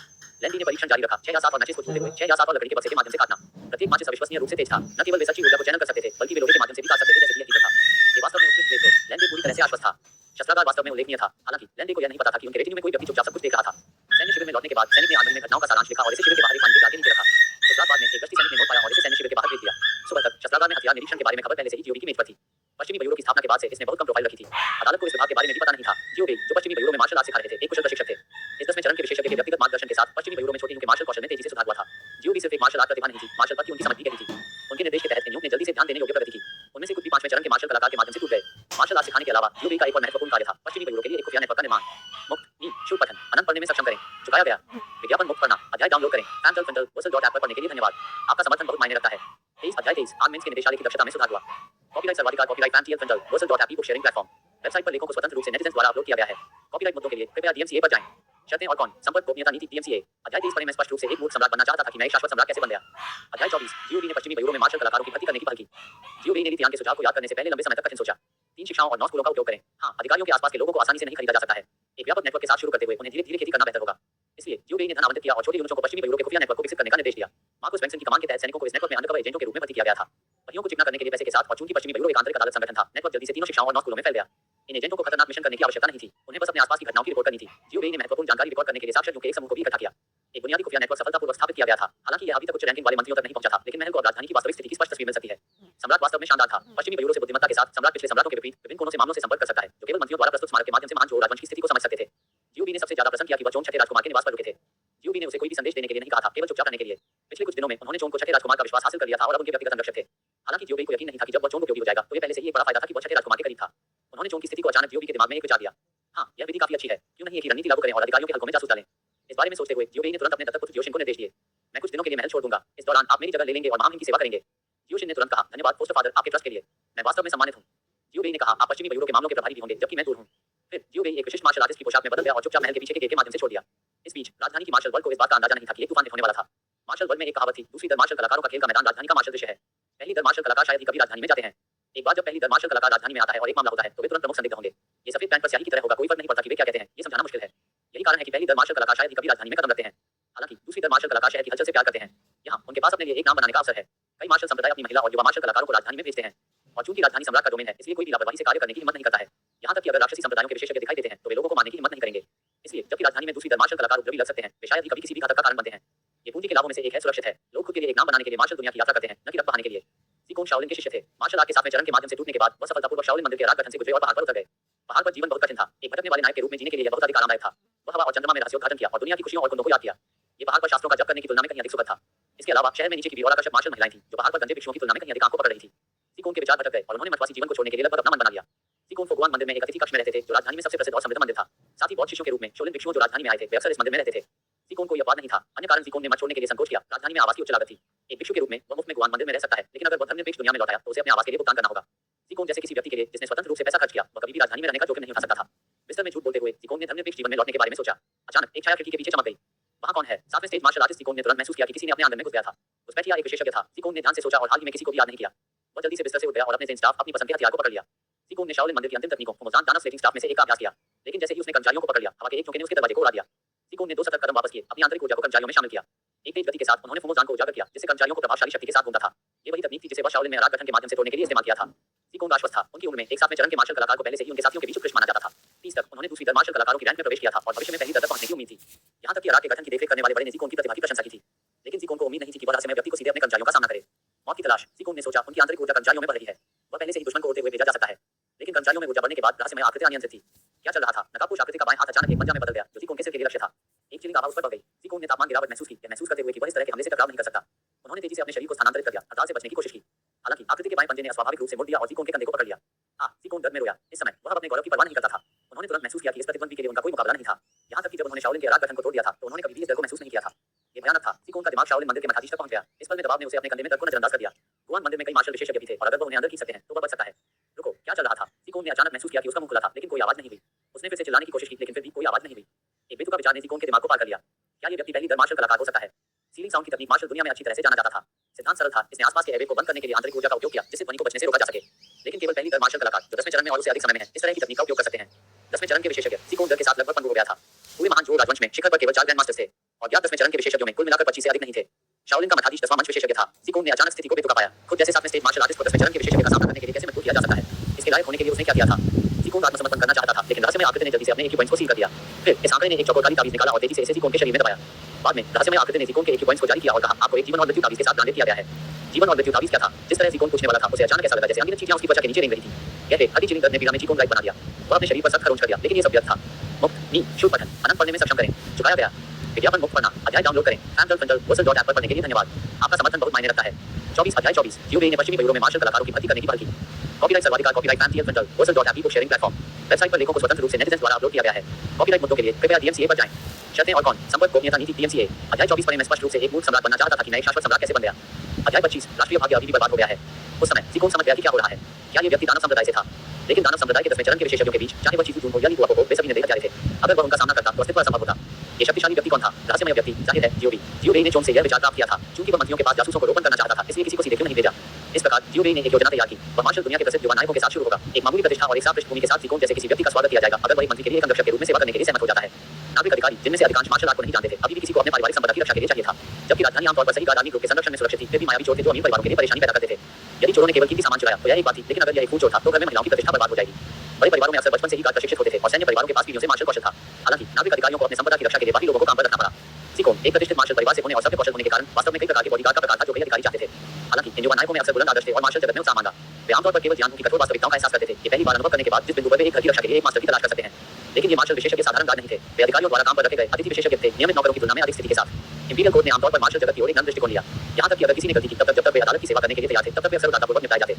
लैंडी ने परीक्षण जारी रखा। 6 या 7 और मैचेस को छूते हुए 6 या 7 और लकड़ी के बक्से के माध्यम से काटना। प्रत्येक मैचेस अविश्वसनीय रूप से तेज था। न केवल वे सच्ची ऊर्जा को चैनल कर सकते थे, बल्कि वे लोहे के माध्यम से भी काट सकते थे, जैसे कि यह हीटर था। ये वास्तव में उत्कृष्ट थे। लैंडे पूरी तरह से आश्वस्त था। शस्त्रागार वास्तव में उल्लेखनीय था। हालांकि लैंडे को यह नहीं पता था कि उनके रेटिंग में कोई व्यक्ति चुपचाप सब कुछ देख रहा था। सैन्य शिविर में लौटने के बाद सैनिक ने आनंद में घटनाओं का सारांश लिखा और इसे शिविर के बाहर एक पानी के आगे नीचे रखा। कुछ रात बाद में एक गश्ती सैनिक ने नोट पाया और इसे सैन्य शिविर के बाहर भेज दिया। सुबह तक शस्त्रागार में हथियार निरीक्षण के बारे में खबर पहले से ही जीओबी की मेज पर थी। पश्चिमी बयूरो की स्थापना के बाद से इसने बहुत कम प्रोफाइल रखी थी। अदालत को इस विभाग के बारे में भी पता नहीं था। जीओबी, जो पश्चिमी बयूरो में मार्शल आर्ट सिखा रहे थे, एक कुशल प्रशिक्षक थे। इस 10वें चरण के विशेषज्ञ के व्यक्तिगत मार्गदर्शन के साथ पश्चिमी बयूरो में छोटी यूं के मार्शल कौशल में तेजी से सुधार हुआ था। जीओबी सिर्फ एक मार्शल आर्ट प्रतिभा नहीं थी, मार्शल पद की उनकी समझ भी गहरी थी। उनके निर्देश के तहत यूं ने जल्दी से ध्यान देने योग्य प्रगति की। उनमें से कुछ भी 5वें चरण के मार्शल कलाकार के माध्यम से टूट गए। मार्शल आर्ट सिखाने के अलावा जीओबी का एक और महत्वपूर्ण कार्य था पश्चिमी बयूरो के लिए एक खुफिया नेटवर्क का निर्माण। मुक्त, शूट पठन, अनंत पढ़ने में सक्षम करें। चुकाया गया। विज्ञापन मुक्त पढ़ना, अध्याय डाउनलोड करें। fantalfental.whistle.app पर पढ़ने के लिए धन्यवाद। आपका समर्थन बहुत मायने रखता है। 23 अध्याय 23 आर्मेंस के निदेशालय की दक्षता में सुधार हुआ। कॉपीराइट सर्वाधिकार, copyright fantalfental.whistle.app e-book sharing platform. Website पर लेखों को स्वतंत्र रूप से नेटिजन्स द्वारा अपलोड किया गया है। कॉपीराइट मुद्दों के लिए कृपया डीएमसीए पर जाएं। शर्तें और कौन? संपर्क गोपनीयता नीति डीएमसीए। अध्याय 23 पढ़ें। मैं स्पष्ट रूप से एक मूर्ख सम्राट बनना चाहता था कि मैं एक शाश्वत सम्राट कैसे बन गया। अध्याय 24 जीओबी ने पश्चिमी बयूरो में मार्शल कलाकारों की भर्ती करने की पहल की। जीओबी ने लिथियान के सुझाव को याद करने से पहले लंबे समय तक कठिन सोचा। 3 शिक्षाओं और 9 स्कूलों का उपयोग करें। हाँ, अधिकारियों के आसपास के लोगों को आसानी से नहीं खरीदा जा सकता है। एक व्यापक नेटवर्क के साथ शुरू करते हुए उन्हें धीरे-धीरे खेती करना बेहतर होगा। इसलिए जीओबी ने धन आवंटित किया और छोटे यूनिटों को पश्चिमी बयूरो के खुफिया नेटवर्क को विकसित करने का निर्देश दिया। मार्कस वेंसन की कमान के तहत सैनिकों को इस नेटवर्क में अंडरकवर एजेंटों के रूप में भर्ती किया गया था। पहियों को चिकना करने के लिए पैसे के साथ और चूंकि पश्चिमी बयूरो एक आंतरिक अदालत संगठन था, नेटवर्क जल्दी से 3 शिक्षाओं और 9 स्कूलों में फैल गया। इन एजेंटों को खतरनाक मिशन करने की आवश्यकता नहीं थी। उन्हें बस अपने आसपास की घटनाओं की रिपोर्ट करनी थी। जीओबी ने महत्वपूर्ण जानकारी रिकॉर्ड करने के लिए साक्षर के एक समूह को भी इकट्ठा किया। एक बुनियादी खुफिया नेटवर्क सफलतापूर्वक स्थापित किया गया था। हालांकि यह अभी तक उच्च रैंकिंग वाले मंत्रियों तक नहीं पहुंचा था, लेकिन महल को अब राजधानी की वास्तविक स्थिति की स्पष्ट तस्वीर मिल सकती है। सम्राट वास्तव में शानदार था। पश्चिमी बयूरो से बुद्धिमत्ता के साथ सम्राट पिछले सम्राटों के विपरीत विभिन्न कोनों से मामलों से संपर्क कर सकता है, जो केवल मंत्रियों द्वारा प्रस्तुत स्मारक के माध्यम से महान जोड़ राजवंश की स्थिति को समझ सकते थे। जीओबी ने सबसे ज्यादा प्रसन्न किया कि वह चोंग छठे राजकुमार के निवास पर रुके थे। जीओबी ने उसे कोई भी संदेश देने के लिए नहीं कहा था, केवल चुपचाप रहने के लिए। पिछले कुछ दिनों में उन्होंने चोंग को छठे राजकुमार का विश्वास हासिल कर लिया था और अब उनके व्यक्तिगत अंगरक्षक थे। हालांकि जीओबी को यकीन नहीं था कि जब वह चोंग उपयोगी हो जाएगा, तो ये पहले से ही एक बड़ा फायदा था कि वह छठे राजकुमार के करीब था। उन्होंने चोंग की स्थिति को अचानक जीओबी के दिमाग में एक विचार दिया। हाँ, यह विधि काफी अच्छी है। क्यों नहीं एक ही रणनीति लागू करें और अधिकारियों के हलकों में जासूस डालें। इस बारे में सोचते हुए जीओबी ने तुरंत अपने दत्तक पुत्र जियोशिन को निर्देश दिए। मैं कुछ दिनों के लिए महल छोड़ दूंगा। इस दौरान आप मेरी जगह ले लेंगे और महामहिम की सेवा करेंगे। जियोशिन ने तुरंत कहा, धन्यवाद फोस्टर फादर, आपके ट्रस्ट के लिए। मैं वास्तव में सम्मानित हूँ। जीओबी ने कहा, आप पश्चिमी बयूरो के मामलों के प्रभारी भी होंगे, जबकि मैं दूर हूँ। फिर जीओबी एक विशिष्ट मार्शल आर्टिस्ट की पोशाक में बदल गया और चुपचाप महल के पीछे के गेट के माध्यम से छोड़ दिया। इस बीच राजधानी की मार्शल वर्ल्ड को इस बात का अंदाजा नहीं था कि एक तूफान होने वाला था। मार्शल वर्ल्ड में एक कहावत थी, दूसरी दर मार्शल कलाकारों का खेल का मैदान राजधानी का मार्शल दृश्य है। पहली दर मार्शल कलाकार शायद ही कभी राजधानी में जाते हैं। एक बार जब पहली दर मार्शल कलाकार राजधानी में आता है और एक मामला होता है, तो वे तुरंत प्रमुख संदिग्ध होंगे। ये सफेद पैंट पर स्याही की तरह होगा, कोई फर्क नहीं पड़ता कि वे क्या कहते हैं, ये समझाना मुश्किल है। यही कारण है कि पहली दर मार्शल कलाकार शायद ही कभी राजधानी में कदम रखते हैं। हालांकि दूसरी दर मार्शल कलाकार शहर की हलचल से प्यार करते हैं। यहाँ उनके पास अपने लिए एक नाम बनाने का अवसर है। कई मार्शल संप्रदाय अपनी महिला और युवा मार्शल कलाकारों को राजधानी में भेजते हैं। और चूंकि राजधानी सम्राट का डोमेन है, इसलिए कोई भी लापरवाही से कार्य करने की हिम्मत नहीं करता है। यहाँ तक कि अगर राक्षसी संप्रदायों के विशेषज्ञ दिखाई देते हैं, तो वे लोगों को मारने की हिम्मत नहीं करेंगे। इसलिए जबकि राजधानी में दूसरी दर मार्शल कलाकार उपद्रवी लग सकते हैं, वे शायद ही कभी किसी भी घातक का कारण बनते हैं। ये पूंजी के लाभों में से एक है, सुरक्षित है। लोग खुद के लिए एक नाम बनाने के लिए मार्शल दुनिया की यात्रा करते हैं, न कि रक्त बहाने के लिए। ज़ीकोंग शाओलिन के शिष्य थे। मार्शल आर्ट के 7वें चरण के माध्यम से टूटने के बाद वह सफलतापूर्वक शाओलिन मंदिर के राज गठन से गुजरे और पहाड़ पर उतर गए। पहाड़ पर जीवन बहुत कठिन था। एक भटकने वाले नायक के रूप में जीने के लिए यह बहुत अधिक आरामदायक था। वह हवा और चंद्रमा में रहस्योद्घाटन किया और दुनिया की खुशियों और कुंदों को याद किया। ये पहाड़ पर शास्त्रों का जप करने की तुलना में कहीं अधिक सुखद था। इसके अलावा शहर में नीचे की भी और आकर्षक मार्शल महिलाएं थीं, जो पहाड़ पर गंजे भिक्षुओं की तुलना में कहीं अधिक आंखों पकड़ रही थी। ज़ीकोंग के विचार भटक गए और उन्होंने मठवासी जीवन को छोड़ने के लिए लगभग अपना मन बना लिया। ज़ीकोंग फोगुआन मंदिर में एक अतिथि कक्ष में रहते थे, जो राजधानी में सबसे प्रसिद्ध और समृद्ध मंदिर था। साथ ही बौद्ध शिष्यों के रूप में शोलिन भिक्षुओं जो राजधानी में आए थे, वे अक्सर इस मंदिर में रहते थे। ज़ीकोंग को यह बात नहीं था। अन्य कारण ज़ीकोंग ने मठ छोड़ने के लिए संकोच किया। राजधानी में आवास की उच्च लागत थी। एक भिक्षु के रूप में वह मुफ्त में गुआन मंदिर में रह सकता है, लेकिन अगर वह धर्मनिरपेक्ष दुनिया में लौट आया, तो उसे अपने आवास के लिए भुगतान करना होगा। ज़ीकोंग जैसे किसी व्यक्ति के लिए जिसने स्वतंत्र रूप से पैसा खर्च किया, वह कभी भी राजधानी में रहने का जोखिम नहीं उठा सकता था। बिस्तर में झूठ बोलते हुए ज़ीकोंग ने धर्मनिरपेक्ष जीवन में लौटने के बारे में सोचा। अचानक एक छाया खिड़की के पीछे चमक गई। वहाँ कौन है? 7वें स्टेज मार्शल आर्टिस्ट ज़ीकोंग ने तुरंत महसूस किया कि किसी ने अपने आंगन में घुस गया था। घुसपैठिया एक विशेषज्ञ था। ज़ीकोंग ने ध्यान से सोचा और हाल ही में किसी को भी याद नहीं किया। वह जल्दी से बिस्तर से उठ गया और अपने ज़ेन स्टाफ अपनी पसंद के हथियार को पकड़ लिया। ज़ीकोन ने शाओलिन मंदिर की अंतिम तकनीकों मोज़ान दानव स्लेटिंग स्टाफ में से एक का अभ्यास किया, लेकिन जैसे ही उसने कर्मचारियों को पकड़ लिया, हवा के एक झोंके ने उसके दरवाजे को उड़ा दिया। ज़ीकोन ने 2 सतर्क कदम वापस किए, अपनी आंतरिक ऊर्जा को कर्मचारियों में शामिल किया। एक तेज गति के साथ उन्होंने फुमोज़ान को उजागर किया, जिससे कर्मचारियों को प्रभावशाली शक्ति के साथ घूमता था। ये वही तकनीक थी जिसे वह शाओलिन में राग गठन के माध्यम से तोड़ने के लिए इस्तेमाल किया था। ज़ीकोन आश्वस्त था, उनकी उम्र में एक साथ में चरण के मार्शल कलाकार को पहले से ही उनके साथियों के बीच उत्कृष्ट माना जाता था। 30 तक उन्होंने दूसरी दर मार्शल कलाकारों की रैंक में प्रवेश किया था और भविष्य में पहली दर तक पहुंचने की उम्मीद थी। यहाँ तक कि राग के गठन की देखरेख करने वाले बड़े ने ज़ीकोन की प्रतिभा की प्रशंसा की थी। लेकिन ज़ीकोन को उम्मीद नहीं थी कि वह रहस्यमय व्यक्ति को सीधे अपने कर्मचारियों का सामना करे। मौत की तलाश, ज़ीकोन ने सोचा, उनकी आंतरिक ऊर्जा कर्मचारियों में बढ़ रही है। वह पहले से ही दुश्मन को उड़ते हुए भेजा जा सकता है। लेकिन कर्मचारियों में ऊर्जा बढ़ने के बाद रहस्यमय आकृति अनियंत्रित थी। क्या चल रहा था? नकाबपोश आकृति का बाएं हाथ अचानक एक पंजा में बदल गया, जो ज़ीकोन के सिर के लिए लक्ष्य था। एक चिलिंग आवाज उस पर पड़ गई। ज़ीकोन ने तापमान गिरावट महसूस की, यह महसूस करते हुए कि वह इस तरह के हमले से टकराव नहीं कर सकता। उन्होंने तेजी से अपने शरीर को स्थानांतरित कर दिया, हड़ताल से बचने की कोशिश की। हालांकि आकृति के बाएं पंजे ने अस्वाभाविक रूप से मुड़ दिया और ज़ीकोन के कंधे को पकड़ लिया। ज़ीकोन दर्द में रोया। इस समय वह अपने गौरव की परवाह नहीं करता था। उन्होंने तुरंत महसूस किया कि इस प्रतिद्वंदी के लिए उनका कोई मुकाबला नहीं था। यहाँ तक कि जब उन्होंने शाओलिन के राग गठन को तोड़ दिया था, तो उन्होंने कभी भी इस डर को महसूस नहीं किया था। ये भयानक था। ज़ीकोन का दिमाग शाओलिन मंदिर के मठाधीश तक पहुंच गया। इस पल में दबाव ने उसे अपने कंधे में डर को नजरअंदाज कर दिया। गुआन मंदिर में कई मार्शल विशेषज्ञ भी थे और अगर वह उन्हें अंदर खींच सकते हैं, तो वह बच सकता है। रुको, क्या चल रहा था? ज़ीकोन ने अचानक महसूस किया कि उसका मुंह खुला था, लेकिन कोई आवाज नहीं हुई। उसने फिर से चिल्लाने की कोशिश की, लेकिन फिर भी कोई आवाज नहीं हुई। एक बेतुका विचार ने ज़ीकोन के दिमाग को पार कर लिया। क्या ये व्यक्ति पहली दर मार्शल कलाकार हो सकता है? सीलिंग साउंड की तकनीक मार्शल दुनिया में अच्छी तरह से जाना जाता था। सिद्धांत सरल था, इसने आसपास के एवे को बंद करने के लिए आंतरिक ऊर्जा का उपयोग किया, जिससे ध्वनि को बचने से रोका जा सके। लेकिन केवल पहली दर मार्शल कलाकार, जो 10वें चरण में और उससे अधिक समय में है, इस तरह की तकनीक का उपयोग कर सकते हैं। 10वें चरण के विशेषज्ञ ज़ीकोन दर के साथ लगभग पंगु हो गया था। पूरे महान जोर राजवंश में शिखर पर केवल 4 ग्रैंड मास्टर्स थे और ज्ञात 10वें चरण के विशेषज्ञों में कुल मिलाकर 25 से अधिक नहीं थे। शाओलिन का मठाधीश 10वां मंच विशेषज्ञ था। ज़ीकोन ने अचानक स्थिति को बेतुका पाया। खुद जैसे 7वें स्टेज मार्शल आर्टिस्ट को 10वें चरण के विशेषज्ञ का सामना करने के लिए कैसे मजबूर किया जा सकता है? इसके लायक होने के लिए उसने क्या किया था? ज़ीकोन आत्मसमर्पण करना चाहता था, लेकिन रहस्यमय आकृति ने जल्दी से अपने इक्विपमेंट्स को सील कर दिया। फिर इस आंकड़े ने एक चौकोर काली ताबीज निकाला और तेजी से इसे ज़ीकोन के शरीर में दबाया। बाद में रहस्यमय आकृति ने ज़ीकोन के इक्विपमेंट्स को जारी किया और कहा, आपको एक जीवन और मृत्यु ताबीज के साथ ब्रांडेड किया गया है। जीवन और मृत्यु ताबीज क्या था? जिस तरह ज़ीकोन पूछने वाला था, उसे अचानक ऐसा लगा जैसे अनगिनत चीज़ें उसकी त्वचा के नीचे रेंग रही थी। यह देख हड्डी चिलिंग दर्द ने पीड़ा में ज़ीकोन लाइट बना दिया। वह अपने शरीर पर सख्त खरोंच कर दिया, लेकिन ये सब व्यर्थ था। मुक्त नी शुभ पठन अनंत पढ़ने में सक्षम करें। झुकाया गया विज्ञापन मुक्त पढ़ना अध्याय डाउनलोड करें। Fandel ऐप पर पढ़ने के लिए धन्यवाद। आपका समर्थन बहुत मायने रखता है। 24 अध्याय 24 यूएई ने पश्चिमी मयूरों में मार्शल कलाकारों की भर्ती करने की पहल की। कॉपीराइट सर्वाधिकार copyright Fandel book sharing platform. Website पर लेखों को स्वतंत्र रूप से नेटिजन्स द्वारा अपलोड किया गया है। कॉपीराइट मुद्दों के लिए कृपया DMCA पर जाएं। शर्तें और कौन संपर्क गोपनीयता नीति DMCA। अध्याय 24 पर मैं स्पष्ट रूप से एक मूर्ख सम्राट बनना चाहता था कि मैं एक शाश्वत सम्राट कैसे बन गया। अध्याय 25 राष्ट्रीय भाग्य अभी भी बर्बाद हो गया है। उस समय ज़ीकोन समझ गया कि क्या हो रहा है। क्या ये व्यक्ति दानव संप्रदाय से था? लेकिन दानव संप्रदाय के 10वें चरण के विशेषज्ञों के बीच, चाहे वह चीज़ हो या लीगुआ को, वे सभी निर्दयी हत्यारे थे। अगर वह उनका सामना करता तो अस्तित्व असंभव होता। ये शक्तिशाली व्यक्ति कौन था? रहस्यमय व्यक्ति जाहिर है जियोबेई ने चोन से यह विचार प्राप्त किया था। चूंकि वह मंत्रियों के पास जासूसों को रोपण करना चाहता था, इसलिए किसी को सीधे क्यों नहीं भेजा। इस प्रकार जियोबेई ने एक योजना तैयार की। वह मार्शल दुनिया के प्रसिद्ध युवा नायकों के साथ शुरू होगा। एक मामूली प्रतिष्ठा और एक साफ पृष्ठभूमि के साथ ज़ीकोन जैसे किसी व्यक्ति का स्वागत किया जाएगा, अगर वह एक मंत्री के लिए एक अंगरक्षक के रूप में सेवा करने के लिए सहमत हो जाता है। नागरिक अधिकारी, जिनमें से अधिकांश मार्शल आर्ट को नहीं जानते थे, अभी भी किसी को अपने पारिवारिक संपदा की रक्षा के लिए चाहिए था। जबकि राजधानी आमतौर पर सही आर्मी ग्रुप के संरक्षण में सुरक्षित थी, फिर भी मायावी चोर थे जो अमीर परिवारों के लिए परेशानी पैदा करते थे। यदि चोरों ने केवल कीमती सामान चुराया तो यह एक बात थी, लेकिन अगर यह एक खून चोर था तो घर में महिलाओं की प्रतिष्ठा बर्बाद हो जाएगी। बड़े परिवारों में अक्सर बचपन से ही प्रशिक्षित होते थे और सैन्य परिवारों के पास पीढ़ियों से मार्शल कौशल था। हालांकि नागरिक अधिकारियों को अपने संपदा की रक्षा के लिए बाकी लोगों को काम पर रखना पड़ा। ज़ीकोन एक प्रतिष्ठित मार्शल परिवार से होने और सभ्य कौशल होने के कारण वास्तव में कई प्रकार के बॉडीगार्ड का प्रकार था जो कई अधिकारी चाहते थे। हालांकि इन युवा नायकों में अक्सर बुलंद आदर्श थे और मार्शल जगत में उत्साह मांगा। वे आमतौर पर केवल ज्ञान की कठोर वास्तविकताओं का एहसास करते थे। ये पहली बार अनुभव करने के बाद जिस बिंदु पर वे एक घर की रक्षा के लिए एक मास्टर की तलाश कर सकते हैं। लेकिन ये मार्शल विशेषज्ञ साधारण गार्ड नहीं थे। वे अधिकारियों द्वारा काम पर रखे गए अतिथि विशेषज्ञ थे, नियमित नौकरों की तुलना में अधिक स्थिति के साथ। इंपीरियल कोर्ट ने आमतौर पर मार्शल जगत की ओर एक नर्म दृष्टिकोण लिया। यहाँ तक कि अगर किसी ने गलती की तब तक जब तक वे अदालत की सेवा करने के लिए तैयार थे, तब तक वे अक्सर उदारतापूर्वक निपटाए जाते।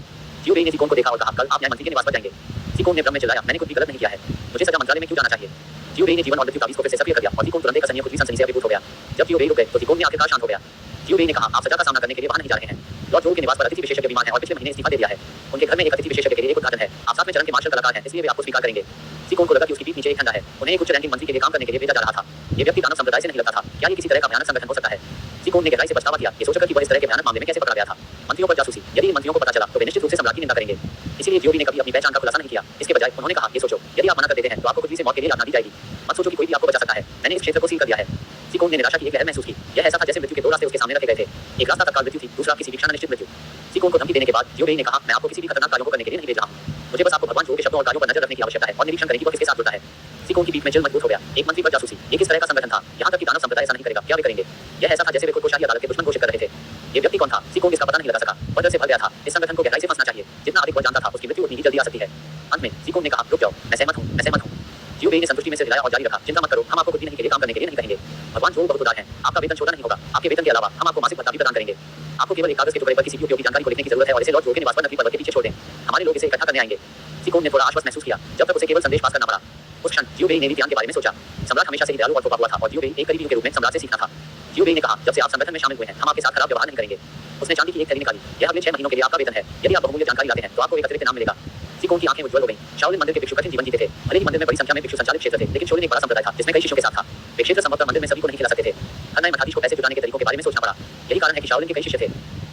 जियोबेई ने ज़ीकोन को देखा और कहा, कल आप न्याय मंत्री के निवास पर जाएंगे। ज़ीकोन ने भ्रम में चिल्लाया, मैंने कुछ भी गलत नहीं किया है। मुझे सजा मंत्रालय में क्यों जाना चाहिए? जियोबेई ने जीवन और मृत्यु ताबीज को फिर से सक्रिय कर दिया और ज़ीकोन तुरंत एक असहनीय खुजली सनसनी से अभिभूत हो गया। जब जियोबेई रुक गए तो ज़ीकोन ने आखिरकार शांत हो गया। जियोबेई ने कहा, आप सजा का सामना करने के लिए वहां नहीं जा रहे हैं। लॉर्ड जोल के निवास पर अतिथि विशेषज्ञ बीमार हैं और पिछले महीने इस्तीफा दे दिया है। उनके घर में एक अतिथि विशेषज्ञ के लिए एक उद्घाटन है। आप 7वें चरण के मार्शल कलाकार हैं, इसलिए वे आपको स्वीकार करेंगे। ज़ीकोन को लगा कि उसकी पीठ नीचे एक ठंडा है। उन्हें एक उच्च रैंकिंग मंत्री के लिए काम करने के लिए भेजा जा रहा था। ये व्यक्ति दानव संप्रदाय से नहीं लगता था। क्या ये किसी तरह का भयानक संगठन हो सकता है? ज़ीकोन ने गहराई से पछतावा किया, ये सोचकर कि वह इस तरह के भयानक मामले में कैसे पकड़ा गया था। मंत्रियों पर जासूसी, यदि इन मंत्रियों को पता चला तो वे निश्चित रूप से सम्राट की निंदा करेंगे। इसीलिए जियोबेई ने कभी अपनी पहचान का खुलासा नहीं किया। इसके बजाय उन्होंने कहा, ये सोचो, यदि आप मना कर देते हैं तो आपको खुजली से मौत के लिए यातना दी जाएगी। मत सोचो कि कोई भी आपको बचा सकता है। मैंने इस क्षेत्र को सील कर दिया है। ज़ीकोन ने निराशा की एक लहर महसूस की। यह ऐसा था जैसे मृत्यु के 2 रास्ते उसके सामने रखे गए थे। एक रास्ता तत्काल मृत्यु थी, दूसरा किसी भी क्षण अनिश्चित मृत्यु। ज़ीकोन को धमकी देने के बाद जियोबेई ने कहा, मैं आपको किसी भी खतरनाक कार्यों को करने के लिए नहीं भेज रहा हूं। मुझे बस आपको भगवान जोर के शब्दों और कार्यों पर नजर रखने की आवश्यकता है और निरीक्षण करें कि वह किसके साथ जुड़ता है। ज़ीकोन की पीठ में चिल मजबूत हो गया। एक मंत्री पर जासूसी, ये किस तरह का संगठन था? यहाँ तक कि दानव संप्रदाय ऐसा नहीं करेगा, क्या वे करेंगे? यह ऐसा था जैसे वे खुद को शाही अदालत के दुश्मन घोषित कर रहे थे। ये व्यक्ति कौन था? ज़ीकोन इसका पता नहीं लगा सका। वह डर से भर गया था। इस संगठन को गहराई से फंसना चाहिए। जितना अधिक वह जानता था, उसकी मृत्यु उतनी ही जल्दी आ सकती है। अंत में ज़ीकोन ने कहा, रुक जाओ, मैं सहमत हूं। जियोबेई ने संतुष्टि में सिर हिलाया और जारी रखा, चिंता मत करो, हम आपको कुछ भी नहीं के लिए काम करने के लिए नहीं कहेंगे। भगवान जोल बहुत उदार हैं। आपका वेतन छोटा नहीं होगा। आपके वेतन के अलावा हम आपको मासिक भत्ता भी प्रदान करेंगे। आपको केवल एक कागज के टुकड़े पर किसी भी उपयोगी जानकारी को लिखने की जरूरत है और इसे लॉर्ड जोल के निवास पर नकली पर्वत के पीछे छोड़ दें। हमारे लोग इसे इकट्ठा करने आएंगे। ज़ीकोन ने थोड़ा आश्वस्त महसूस किया, जब तक उसे केवल संदेश पास करना पड़ा। उस क्षण जियोबेई ने नीतियान के बारे में सोचा। सम्राट हमेशा से ही दयालु और थोपा हुआ था और जियोबेई एक करीबी के रूप में सम्राट से सीखना था। जियोबेई ने कहा, जब से आप संगठन में शामिल हुए हैं, हम आपके साथ खराब व्यवहार नहीं करेंगे। उसने चांदी की एक थैली निकाली। यह अगले 6 महीनों के लिए आपका वेतन है। यदि आप बहुमूल्य जानकारी लाते हैं तो आपको एक अतिरिक्त इनाम मिलेगा। ज़ीकोन की आंखें उज्ज्वल हो गईं। शाओलिन मंदिर के भिक्षु कठिन जीवन जीते थे। भले ही मंदिर में बड़ी संख्या में भिक्षु संचालित क्षेत्र थे, लेकिन शाओलिन एक बड़ा संप्रदाय था जिसमें कई शिष्यों के साथ था। वे क्षेत्र संभवतः मंदिर में सभी को नहीं खिला सकते थे। हर नए मठाधीश को पैसे जुटाने के तरीकों के बारे में सोचना पड़ा। यही कारण है कि शाओलिन के कई शिष्य थे।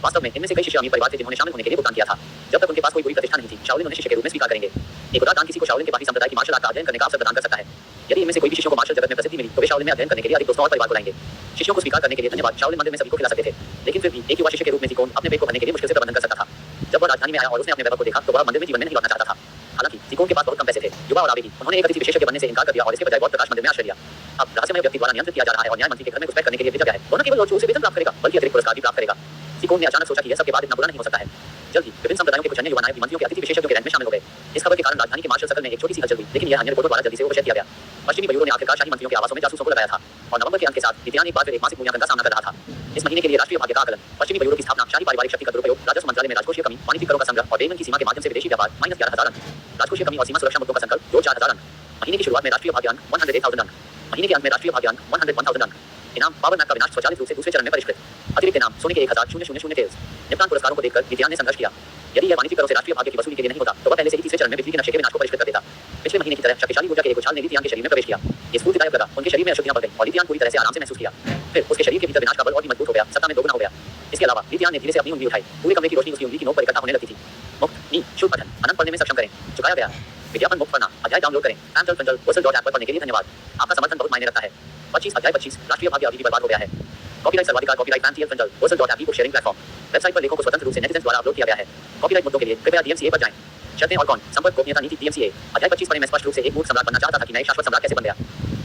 वास्तव में इनमें से कई शिष्य अमीर परिवार थे जिन्होंने शामिल होने के लिए भुगतान किया था। जब तक उनके पास कोई बुरी प्रतिष्ठा नहीं थी, शाओलिन उन्हें शिष्य के रूप में स्वीकार करेंगे। एक उदार दान किसी को शाओलिन के बाकी संप्रदाय की मार्शल आर्ट का अध्ययन करने का अवसर प्रदान कर सकता है। यदि इनमें से कोई भी शिष्यों को मार्शल जगत में प्रसिद्धि मिली तो वे शाओलिन में अध्ययन करने के लिए अधिक दोस्तों और परिवार को लाएंगे। शिष्यों को स्वीकार करने के लिए धन्यवाद। शाओलिन मंदिर में सभी को खिला सकते थे, लेकिन फिर भी एक युवा शिष्य के रूप में जिकोन अपने पेट को भरने के लिए मुश्किल से प्रबंधन कर सकता था। जब वह राजधानी में आया और उसने अपने वैभव को देखा तो वह मंदिर में जीवन में नहीं लौटना चाहता था। हालांकि जिकोन के पास बहुत कम पैसे थे। युवा और आवेगी, उन्होंने एक अतिथि विशेषज्ञ बनने से इनकार कर दिया और इसके बजाय बहुत प्रकाश मंदिर में आश्रय लिया। अब रहस्यमय व्यक्ति द्वारा नियंत्रित किया जा रहा है और न्याय मंत्री के घर में घुसपैठ करने के लिए भेजा गया है। वह न केवल रोज उसे वेतन प्राप्त करेगा बल्कि अतिरिक्त पुरस्कार भी प्राप्त करेगा। जिकोन ने अचानक सोचा कि यह सब के बाद इतना बुरा नहीं हो सकता है। जल्द ही विभिन्न संप्रदायों के कुछ अन्य युवा नायक मंत्रियों के अतिथि विशेषज्ञों के रैंक में शामिल हो गए। इस खबर के कारण राजधानी के मार्शल सर्कल में एक छोटी सी हलचल हुई, लेकिन यह अन्य रिपोर्टों द्वारा जल्दी से ओवरशेड किया गया। पश्चिमी मयूरों ने आखिरकार शाही मंत्रियों के आवासों में जासूसों को लगाया था और नवंबर के अंत के साथ विद्यान एक बार फिर एक मासिक मूल्यांकन का सामना कर रहा था। इस महीने के लिए राष्ट्रीय भाग्य का आकलन, पश्चिमी मयूरों की स्थापना, शाही पारिवारिक शक्ति का दुरुपयोग, राजस्व मंत्रालय में राजकोषीय कमी, वाणिज्यिक करों का संग्रह और बेईमान की सीमा के माध्यम से विदेशी व्यापार -11,000 अंक, राजकोषीय कमी और सीमा सुरक्षा मुद्दों का संकल्प जो 4,000 अंक। महीने की शुरुआत में राष्ट्रीय भाग्य अंक 108,000 अंक, महीने के अंत में राष्ट्रीय भाग्य अंक 101,000 अंक। इनाम पावर मैप का विनाश स्वचालित रूप से दूसरे चरण में परिष्कृत। अतिरिक्त इनाम सोने के 1,000 टेल्स। निपटान पुरस्कारों को देखकर विद्यान ने संघर्ष किया। यदि यह वाणिज्यिक करों से राष्ट्रीय भाग्य की वसूली के लिए नहीं होता तो वह पहले से ही तीसरे चरण में बिजली के नक्शे के विनाश को परिष्कृत कर देता। पिछले महीने की तरह शक्तिशाली ऊर्जा के एक उछाल ने लिथियान के शरीर में प्रवेश किया। ये स्फूर्तिदायक लगा। उनके शरीर में अशुद्धियां बढ़ गईं और लिथियान पूरी तरह से आराम से महसूस किया। फिर उसके शरीर के भीतर विनाश का बल और भी मजबूत हो गया, सत्ता में दोगुना हो गया। इसके अलावा लिथियान ने धीरे से अपनी उंगली उठाई। पूरे कमरे की रोशनी उसकी उंगली की नोक पर इकट्ठा होने लगती थी। मुक्त नी शुभ पठन अनंत पढ़ने में सक्षम करें। चुकाया गया विज्ञापन मुक्त पढ़ना अध्याय डाउनलोड करें। www.wosl.app पर पढ़ने के लिए धन्यवाद। आपका समर्थन बहुत मायने रखता है। 25 अध्याय 25 राष्ट्रीय भाग्य अभी भी बर्बाद हो गया है। कॉपीराइट सर्वाधिकार copyright wosl.app book sharing platform. Website पर लेखों को स्वतंत्र रूप से नेटिजन्स द्वारा अपलोड किया गया है। कॉपीराइट मुद्दों के लिए कृपया DMCA पर जाएं। शर्तें और कौन संपर्क गोपनीयता नीति DMCA। अध्याय 25 पर मैं स्पष्ट रूप से एक मूर्ख सम्राट बनना चाहता था कि नए शाश्वत सम्राट कैसे बन गया।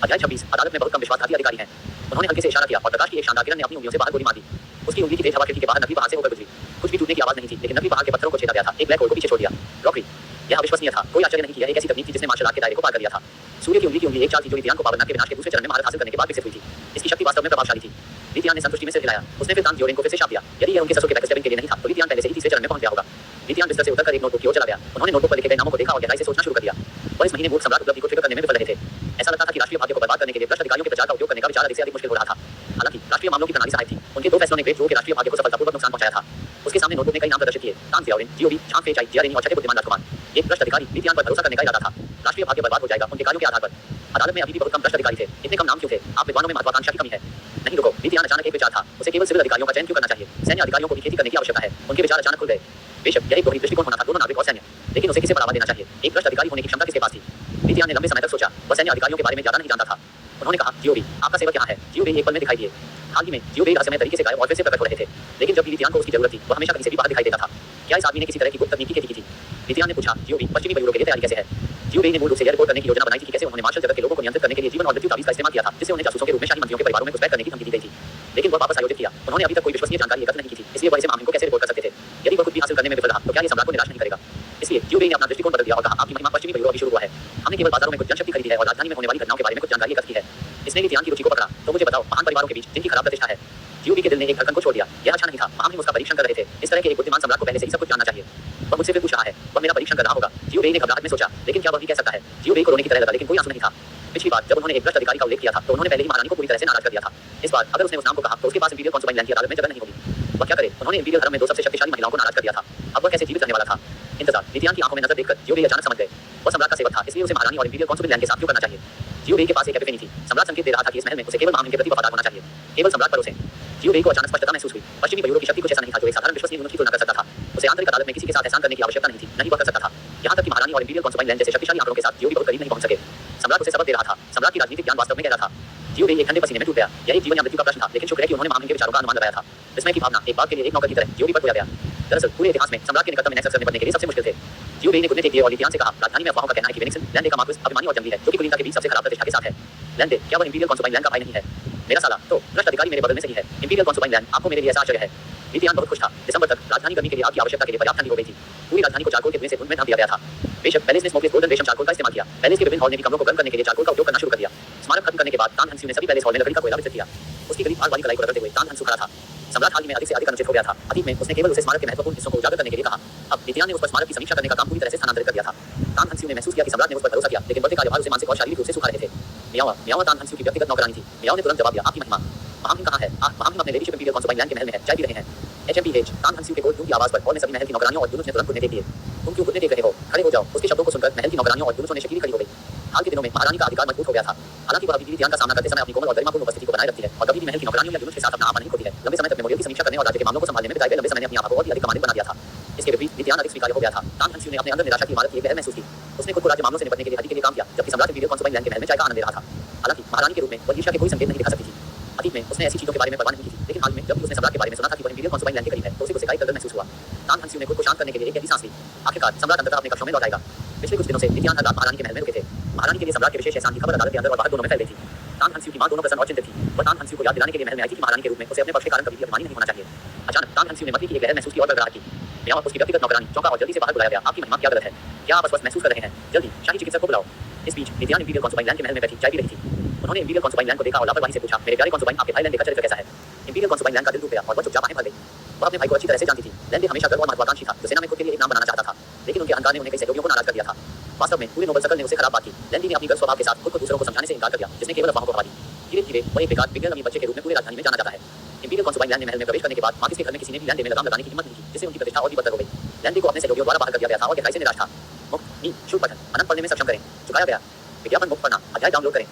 अध्याय 26 अदालत में बहुत कम विश्वासघाती अधिकारी हैं। उन्होंने हल्के से इशारा किया और प्रकाश की एक शानदार किरण ने अपनी उंगलियों से बाहर गोली मार दी। उसकी उंगली की तेज हवा खिड़की के बाहर नकली पहाड़ से होकर गुजरी। कुछ भी टूटने की आवाज नहीं थी, लेकिन नकली पहाड़ के पत्थरों को छेदा गया था। एक ब्लैक होल को पीछे छोड़ दिया। रॉकरी यह अविश्वसनीय था। कोई आश्चर्य नहीं कि यह एक ऐसी तकनीक थी जिसने मार्शल आर्ट के दायरे को पार कर लिया था। सूर्य की उंगली एक चाल थी जो लिथियान को पावरनाथ के विनाश के दूसरे चरण में महारत हासिल करने के बाद विकसित हुई थी। इसकी शक्ति वास्तव में प्रभावशाली थी। लिथियान ने संतुष्टि में सिर हिलाया। उसने फिर तान दियोरेन को फिर से शाप दिया। यदि यह उनके ससुर के बैकस्टेपिंग के लिए नहीं था तो लिथियान पहले से ही तीसरे चरण में पहुंच गया होगा। लिथियान बिस्तर से उतरकर एक नोटबुक की ओर चला गया। उन्होंने नोटबुक पर लिखे गए नामों को देखा और गहराई से सोचना शुरू कर दिया। और इस महीने मूर्ख सम्राट उपलब्धि को ट्रिगर करने में विफल रहे थे। ऐसा लगता था कि राष्ट्रीय भाग्य को बर्बाद करने के लिए भ्रष्ट अधिकारियों के प्रचार का उपयोग करने का विचार अधिक से अधिक मुश्किल हो रहा था। हालांकि राष्ट्रीय मामलों की प्रणाली सहायक थी। उनके दो फैसलों ने ग्रेट जो के राष्ट्रीय भाग्य को सफलतापूर्वक नुकसान पहुंचाया था। उसके सामने नोटबुक ने कई नाम प्रदर्शित किए। तान सियाओरिन, जियोबी, झांग फेचाई, जियारेनी और छठे बुद्धिमान राजकुमार। एक भ्रष्ट अधिकारी लिथियान पर भरोसा करने का इरादा था। राष्ट्रीय भाग्य बर्बाद हो जाएगा उनके कार्यों के आधार पर। अदालत में अभी भी बहुत कम भ्रष्ट अधिकारी थे। इतने कम नाम क्यों थे? आप विद्वानों में महत्वाकांक्षा की कमी है। नहीं रुको, लिथियान अचानक एक विचार था। उसे केवल सिविल अधिकारियों का चयन क्यों करना चाहिए? सैन्य अधिकारियों को भी खेती करने की आवश्यकता है। उनके विचार अचानक खुल गए। बेशक यह एक दोहरी दृष्टिकोण होना था, दोनों नागरिक और सैन्य, लेकिन उसे किसे बढ़ावा देना चाहिए? एक भ्रष्ट अधिकारी होने की क्षमता किसके पास थी? लिथियान ने लंबे समय तक सोचा। वह सैन्य अधिकारियों के बारे में ज्यादा नहीं जानता था। उन्होंने कहा, जियोबी, आपका सेवक यहाँ है। जियोबी एक पल में दिखाई दिए। हाल ही में जियोबी रहस्यमय तरीके से गायब और फिर से प्रकट हो रहे थे। लेकिन जब भी लिथियान को उसकी जरूरत थी, वह हमेशा कहीं से भी बाहर दिखाई देता था। क्या इस आदमी ने किसी तरह की गुप्त तकनीकी खेती की थी? लिथियान ने पूछा। जियोबी, पश्चिमी मयूरों के लिए तैयारी कैसे है? जियोबी ने मूल रूप से यह रिपोर्ट करने की योजना बनाई थी कि कैसे उन्होंने मार्शल जगत के लोगों को नियंत्रित करने के लिए जीवन और मृत्यु तावीज का इस्तेमाल किया था, जिससे उन्हें जासूसों के रूप में शाही मंत्रियों के परिवारों में घुसपैठ करने की धमकी दी गई थी। लेकिन वह वापस आयोजित किया। उन्होंने अभी तक कोई विश्वसनीय जानकारी एकत्र नहीं की थी, इसलिए वह इसे मामले को कैसे रिपोर्ट कर सकते थे? यदि वह कुछ भी हासिल करने में विफल रहा तो क्या यह सम्राट को निराश नहीं करेगा? इसलिए जियोबी ने अपना दृष्टिकोण बदल दिया और कहा, आपकी महिमा पश्चिमी मयूरों अभी शुरू हुआ है। हमने केवल बाजारों में कुछ जनशक्ति खरीदी है और राजधानी में होने वाली घटनाओं के बारे में कुछ जानकारी एकत्र की है। इसने लिथियान की रुचि को पकड़ा। तो मुझे बताओ, महान परिवारों के बीच जिनकी खराब प्रतिष्ठा है। जियोबी के दिल ने एक धड़कन को छोड़ दिया। यह अच्छा नहीं था। हम उसका परीक्षण कर रहे थे। इस तरह के एक बुद्धिमान सम्राट को पहले से ही सब कुछ जानना चाहिए। वह मुझसे फिर पूछ रहा है। वह मेरा परीक्षण कर रहा होगा। जियोबी ने घबराहट में सोचा। लेकिन क्या वह भी कह सकता है? जियोबी को रोने की तरह लगा, लेकिन कोई आंसू नहीं था। पिछली बार जब उन्होंने एक भ्रष्ट अधिकारी का उल्लेख किया था तो उन्होंने पहले ही महारानी को पूरी तरह से नाराज कर दिया था। इस बार अगर उसने उस नाम को कहा तो उसके पास इंपीरियल कॉन्सुबाइन लैंड की अदालत में जगह नहीं होगी। वह क्या करे? उन्होंने इंपीरियल हरम में दो सबसे शक्तिशाली महिलाओं को नाराज कर दिया था। अब वह कैसे जीवित रहने वाला था? इंतजार। लिथियान की आंखों में नजर देखकर जियोबी अचानक समझ गए। वह सम्राट का सेवक था, इसलिए उसे महारानी और इंपीरियल कॉन्सुबाइन लैंड के साथ क्यों करना चाहिए? जियोबी के पास एक एपिफेनी थी। सम्राट संकेत दे रहा था कि इस महल में उसे केवल महान के प्रति वफादार होना चाहिए। केवल सम्राट भरोसे। जियोबी को अचानक स्पष्टता महसूस हुई। पश्चिमी मयूरों की शक्ति कुछ ऐसा नहीं था जो एक साधारण विश्वसनीय यूनिट की तुलना कर सकता था। उसे आंतरिक अदालत में किसी के साथ एहसान करने की आवश्यकता नहीं थी, नहीं वह कर सकता था। यहाँ तक कि महारानी और इंपीरियल कॉन्सुबाइन लैंड जैसे शक्तिशाली आंकड़ों के साथ जियोबी बहुत करीब नहीं पहुंच सके। सम्राट उसे सबक दे रहा था। सम्राट की राजनीतिक ज्ञान वास्तव में गहरा था। जियोबी एक ठंडे पसीने में टूट गया। यह एक जीवन या मृत्यु का प्रश्न था, लेकिन शुक्र है कि उन्होंने महान के विचारों का अनुमान लगाया था। विस्मय की भावना एक बात के लिए एक नौकर की तरह जियोबी पर बोया गया। दरअसल पूरे इतिहास में सम्राट के निकटतम में नेक्सस से निपटने के लिए सबसे मुश्किल थे। जियोबी ने घुटने टेक दिए और लिथियान से कहा, राजधानी में अफवाहों का कहना है कि वेनिक्सन लैंड का मार्क्विस अभिमानी और जंगली है, जो कि कुलीनता के बीच सबसे खराब प्रतिष्ठा के साथ है। लैंड क्या वह इंपीरियल कॉन्सुबाइन लैंड का भाई नहीं है? मेरा साला तो भ्रष्ट अधिकारी मेरे बगल में सही है। इंपीरियल कॉन्सुबाइन लैंड आपको मेरे लिए ऐसा आश्चर्य है। लिथियान बहुत खुश था। दिसंबर तक राजधानी गर्मी के लिए आग की आवश्यकता के लिए पर्याप्त ठंडी हो गई थी। पूरी राजधानी को चारकोल के धुएं से धुंध में ढक दिया गया था। बेशक पैलेस ने स्मोकलेस गोल्डन रेशम चारकोल का इस्तेमाल किया। पैलेस के विभिन्न हॉल ने भी कमरों को गर्म करने के लिए चारकोल का उपयोग करना शुरू कर दिया। स्मारक खत्म करने के बाद तान हंसियों ने सभी पैलेस हॉल में लकड़ी का कोयला वितरित किया। उसकी गरीब आग वाली कलाई को रगड़ते हुए तान हंसू खड़ा था। सम्राट हाल ही में अधिक से अधिक अनुचित हो गया था। अतीत में उसने केवल उसे स्मारक के महत्वपूर्ण हिस्सों को उजागर करने के लिए कहा। अब लिथियान ने उस पर स्मारक की समीक्षा करने का काम पूरी तरह से स्थानांतरित कर दिया था। तान हंसियों ने महसूस किया कि सम्राट ने उस पर भरोसा किया, लेकिन बढ़ते कार्यभार उसे मानसिक और शारीरिक रूप से सुखा रहे थे। मियावा तान हंसियों की व्यक्तिगत नौकरानी थी। मियाओ ने तुरंत जवाब दिया, आपकी महिमा। महाम कहाँ है? महाम अपने लेडीशिप इंपीरियल कॉन्सुबाइन लैंड के महल में है, चाय पी रहे हैं। HMPH तान हंसियों के कोल्ड की आवाज पर हॉल में सभी महल की नौकरानियों और यूनुस ने तुरंत घुटने टेक दिए। तुम क्यों घुटने टेक रहे हो? खड़े हो जाओ। उसके शब्दों को सुनकर महल की नौकरानियों और यूनुसों ने शकीली खड़ी हो गई। हाल के दिनों में महारानी का अधिकार मजबूत हो गया था। हालांकि वह अभी भी लिथियान का सामना करते समय अपनी कोमल और गरिमापूर्ण उपस्थिति को बनाए रखती है और कभी भी महल की नौकरानियों या यूनुस के साथ अपना आपा नहीं खोती है। लंबे समय तक मेमोरियल की समीक्षा रक्षा करने और राज्य के मामलों को संभालने में बिताए गए लंबे समय ने अपने आप को और भी अधिक कमांडिंग बना दिया था। इसके विपरीत विद्यान अधिक स्वीकार्य हो गया था। तांग हंस्यू ने अपने अंदर निराशा की इमारत की एक लहर महसूस की। उसने खुद को राज्य मामलों से निपटने के लिए हदी के लिए काम किया, जबकि सम्राट इंपीरियल कॉन्सुबाइन लैंड के महल में चाय का आनंद ले रहा था। हालांकि महारानी के रूप में वह ईर्ष्या के कोई संकेत नहीं दिखा सकती थी। अतीत में उसने ऐसी चीजों के बारे में परवाह नहीं की थी, लेकिन हाल में जब भी उसने सम्राट के बारे में सुना था कि वह इंपीरियल कॉन्सुबाइन लैंड के करीब है, तो उसे गुस्से का एक दर्द महसूस हुआ। तांग हंस्यू ने खुद को शांत करने के लिए एक गहरी सांस ली। आखिरकार सम्राट अंततः अपने कक्षों में लौट आएगा। पिछले कुछ दिनों से विद्यान हर रात महारानी के महल में रुके थे। महारानी के लिए सम्राट के विशेष एहसान की खबर अदालत के अंदर और बाहर दोनों में फैल गई थी। तांग हंस्यू की मां दोनों प्रसन्न और चिंतित थी। वह तांग हंस्यू को याद दिलाने के लिए महल में आई थी कि महारानी के रूप में उसे अपने पक्ष के कारण कभी भी अभिमानी नहीं होना चाहिए। अचानक तांग हंस्यू ने मती की एक लहर महसूस की और गड़गड़ाहट की। ब्याह उसकी व्यक्तिगत नौकरानी चौंका और जल्दी से बाहर बुलाया गया। आपकी महिमा क्या गलत है? क्या आप अस्वस्थ महसूस कर रहे हैं? जल्दी शाही चिकित्सक को बुलाओ। इस बीच विद्यान इंपीरियल कॉन्सुबाइन लैंड के महल में बैठी चाय पी रही थी। उन्होंने इंपीरियल कॉन्सुबाइन लैंड को देखा और लापरवाही से पूछा, मेरे प्यारे कॉन्सुबाइन, आपके भाई लैंडे का चरित्र कैसा है? इंपीरियल कॉन्सुबाइन लैंड का दिल टूट गया और वह चुपचाप आंखें भर गई। वह अपने भाई को अच्छी तरह से जानती थी। लैंडे हमेशा गर्व और महत्वाकांक्षी था, जो सेना में खुद के लिए एक नाम बनाना चाहता था, लेकिन उनके अहंकार ने उन्हें कई सहयोगियों को नाराज कर दिया था। वास्तव में पूरे नोबल सर्कल ने उसे खराब बात की। लैंडी ने अपनी गर्व स्वभाव के साथ खुद को दूसरों को समझाने से इनकार कर दिया, जिसने केवल अफवाहों को बढ़ा दी। धीरे धीरे वह एक बेकार बिगड़े अमीर बच्चे के रूप में पूरे राजधानी में जाना जाता है। इंपीरियल कॉन्सुबाइन लैंड महल में प्रवेश करने के बाद मार्किस के घर में किसी ने भी लैंडे में लगाम लगाने की हिम्मत नहीं की, जिससे उनकी प्रतिष्ठा और भी बदतर हो गई। लैंडे को अपने सहयोगियों द्वारा बाहर कर दिया गया था और गहराई से निराश था। मुक्त नी शुल्क पठन अनंत पढ़ने में सक्षम करें। चुकाया गया विज्ञापन मुक्त पढ़ना अध्याय डाउनलोड करें।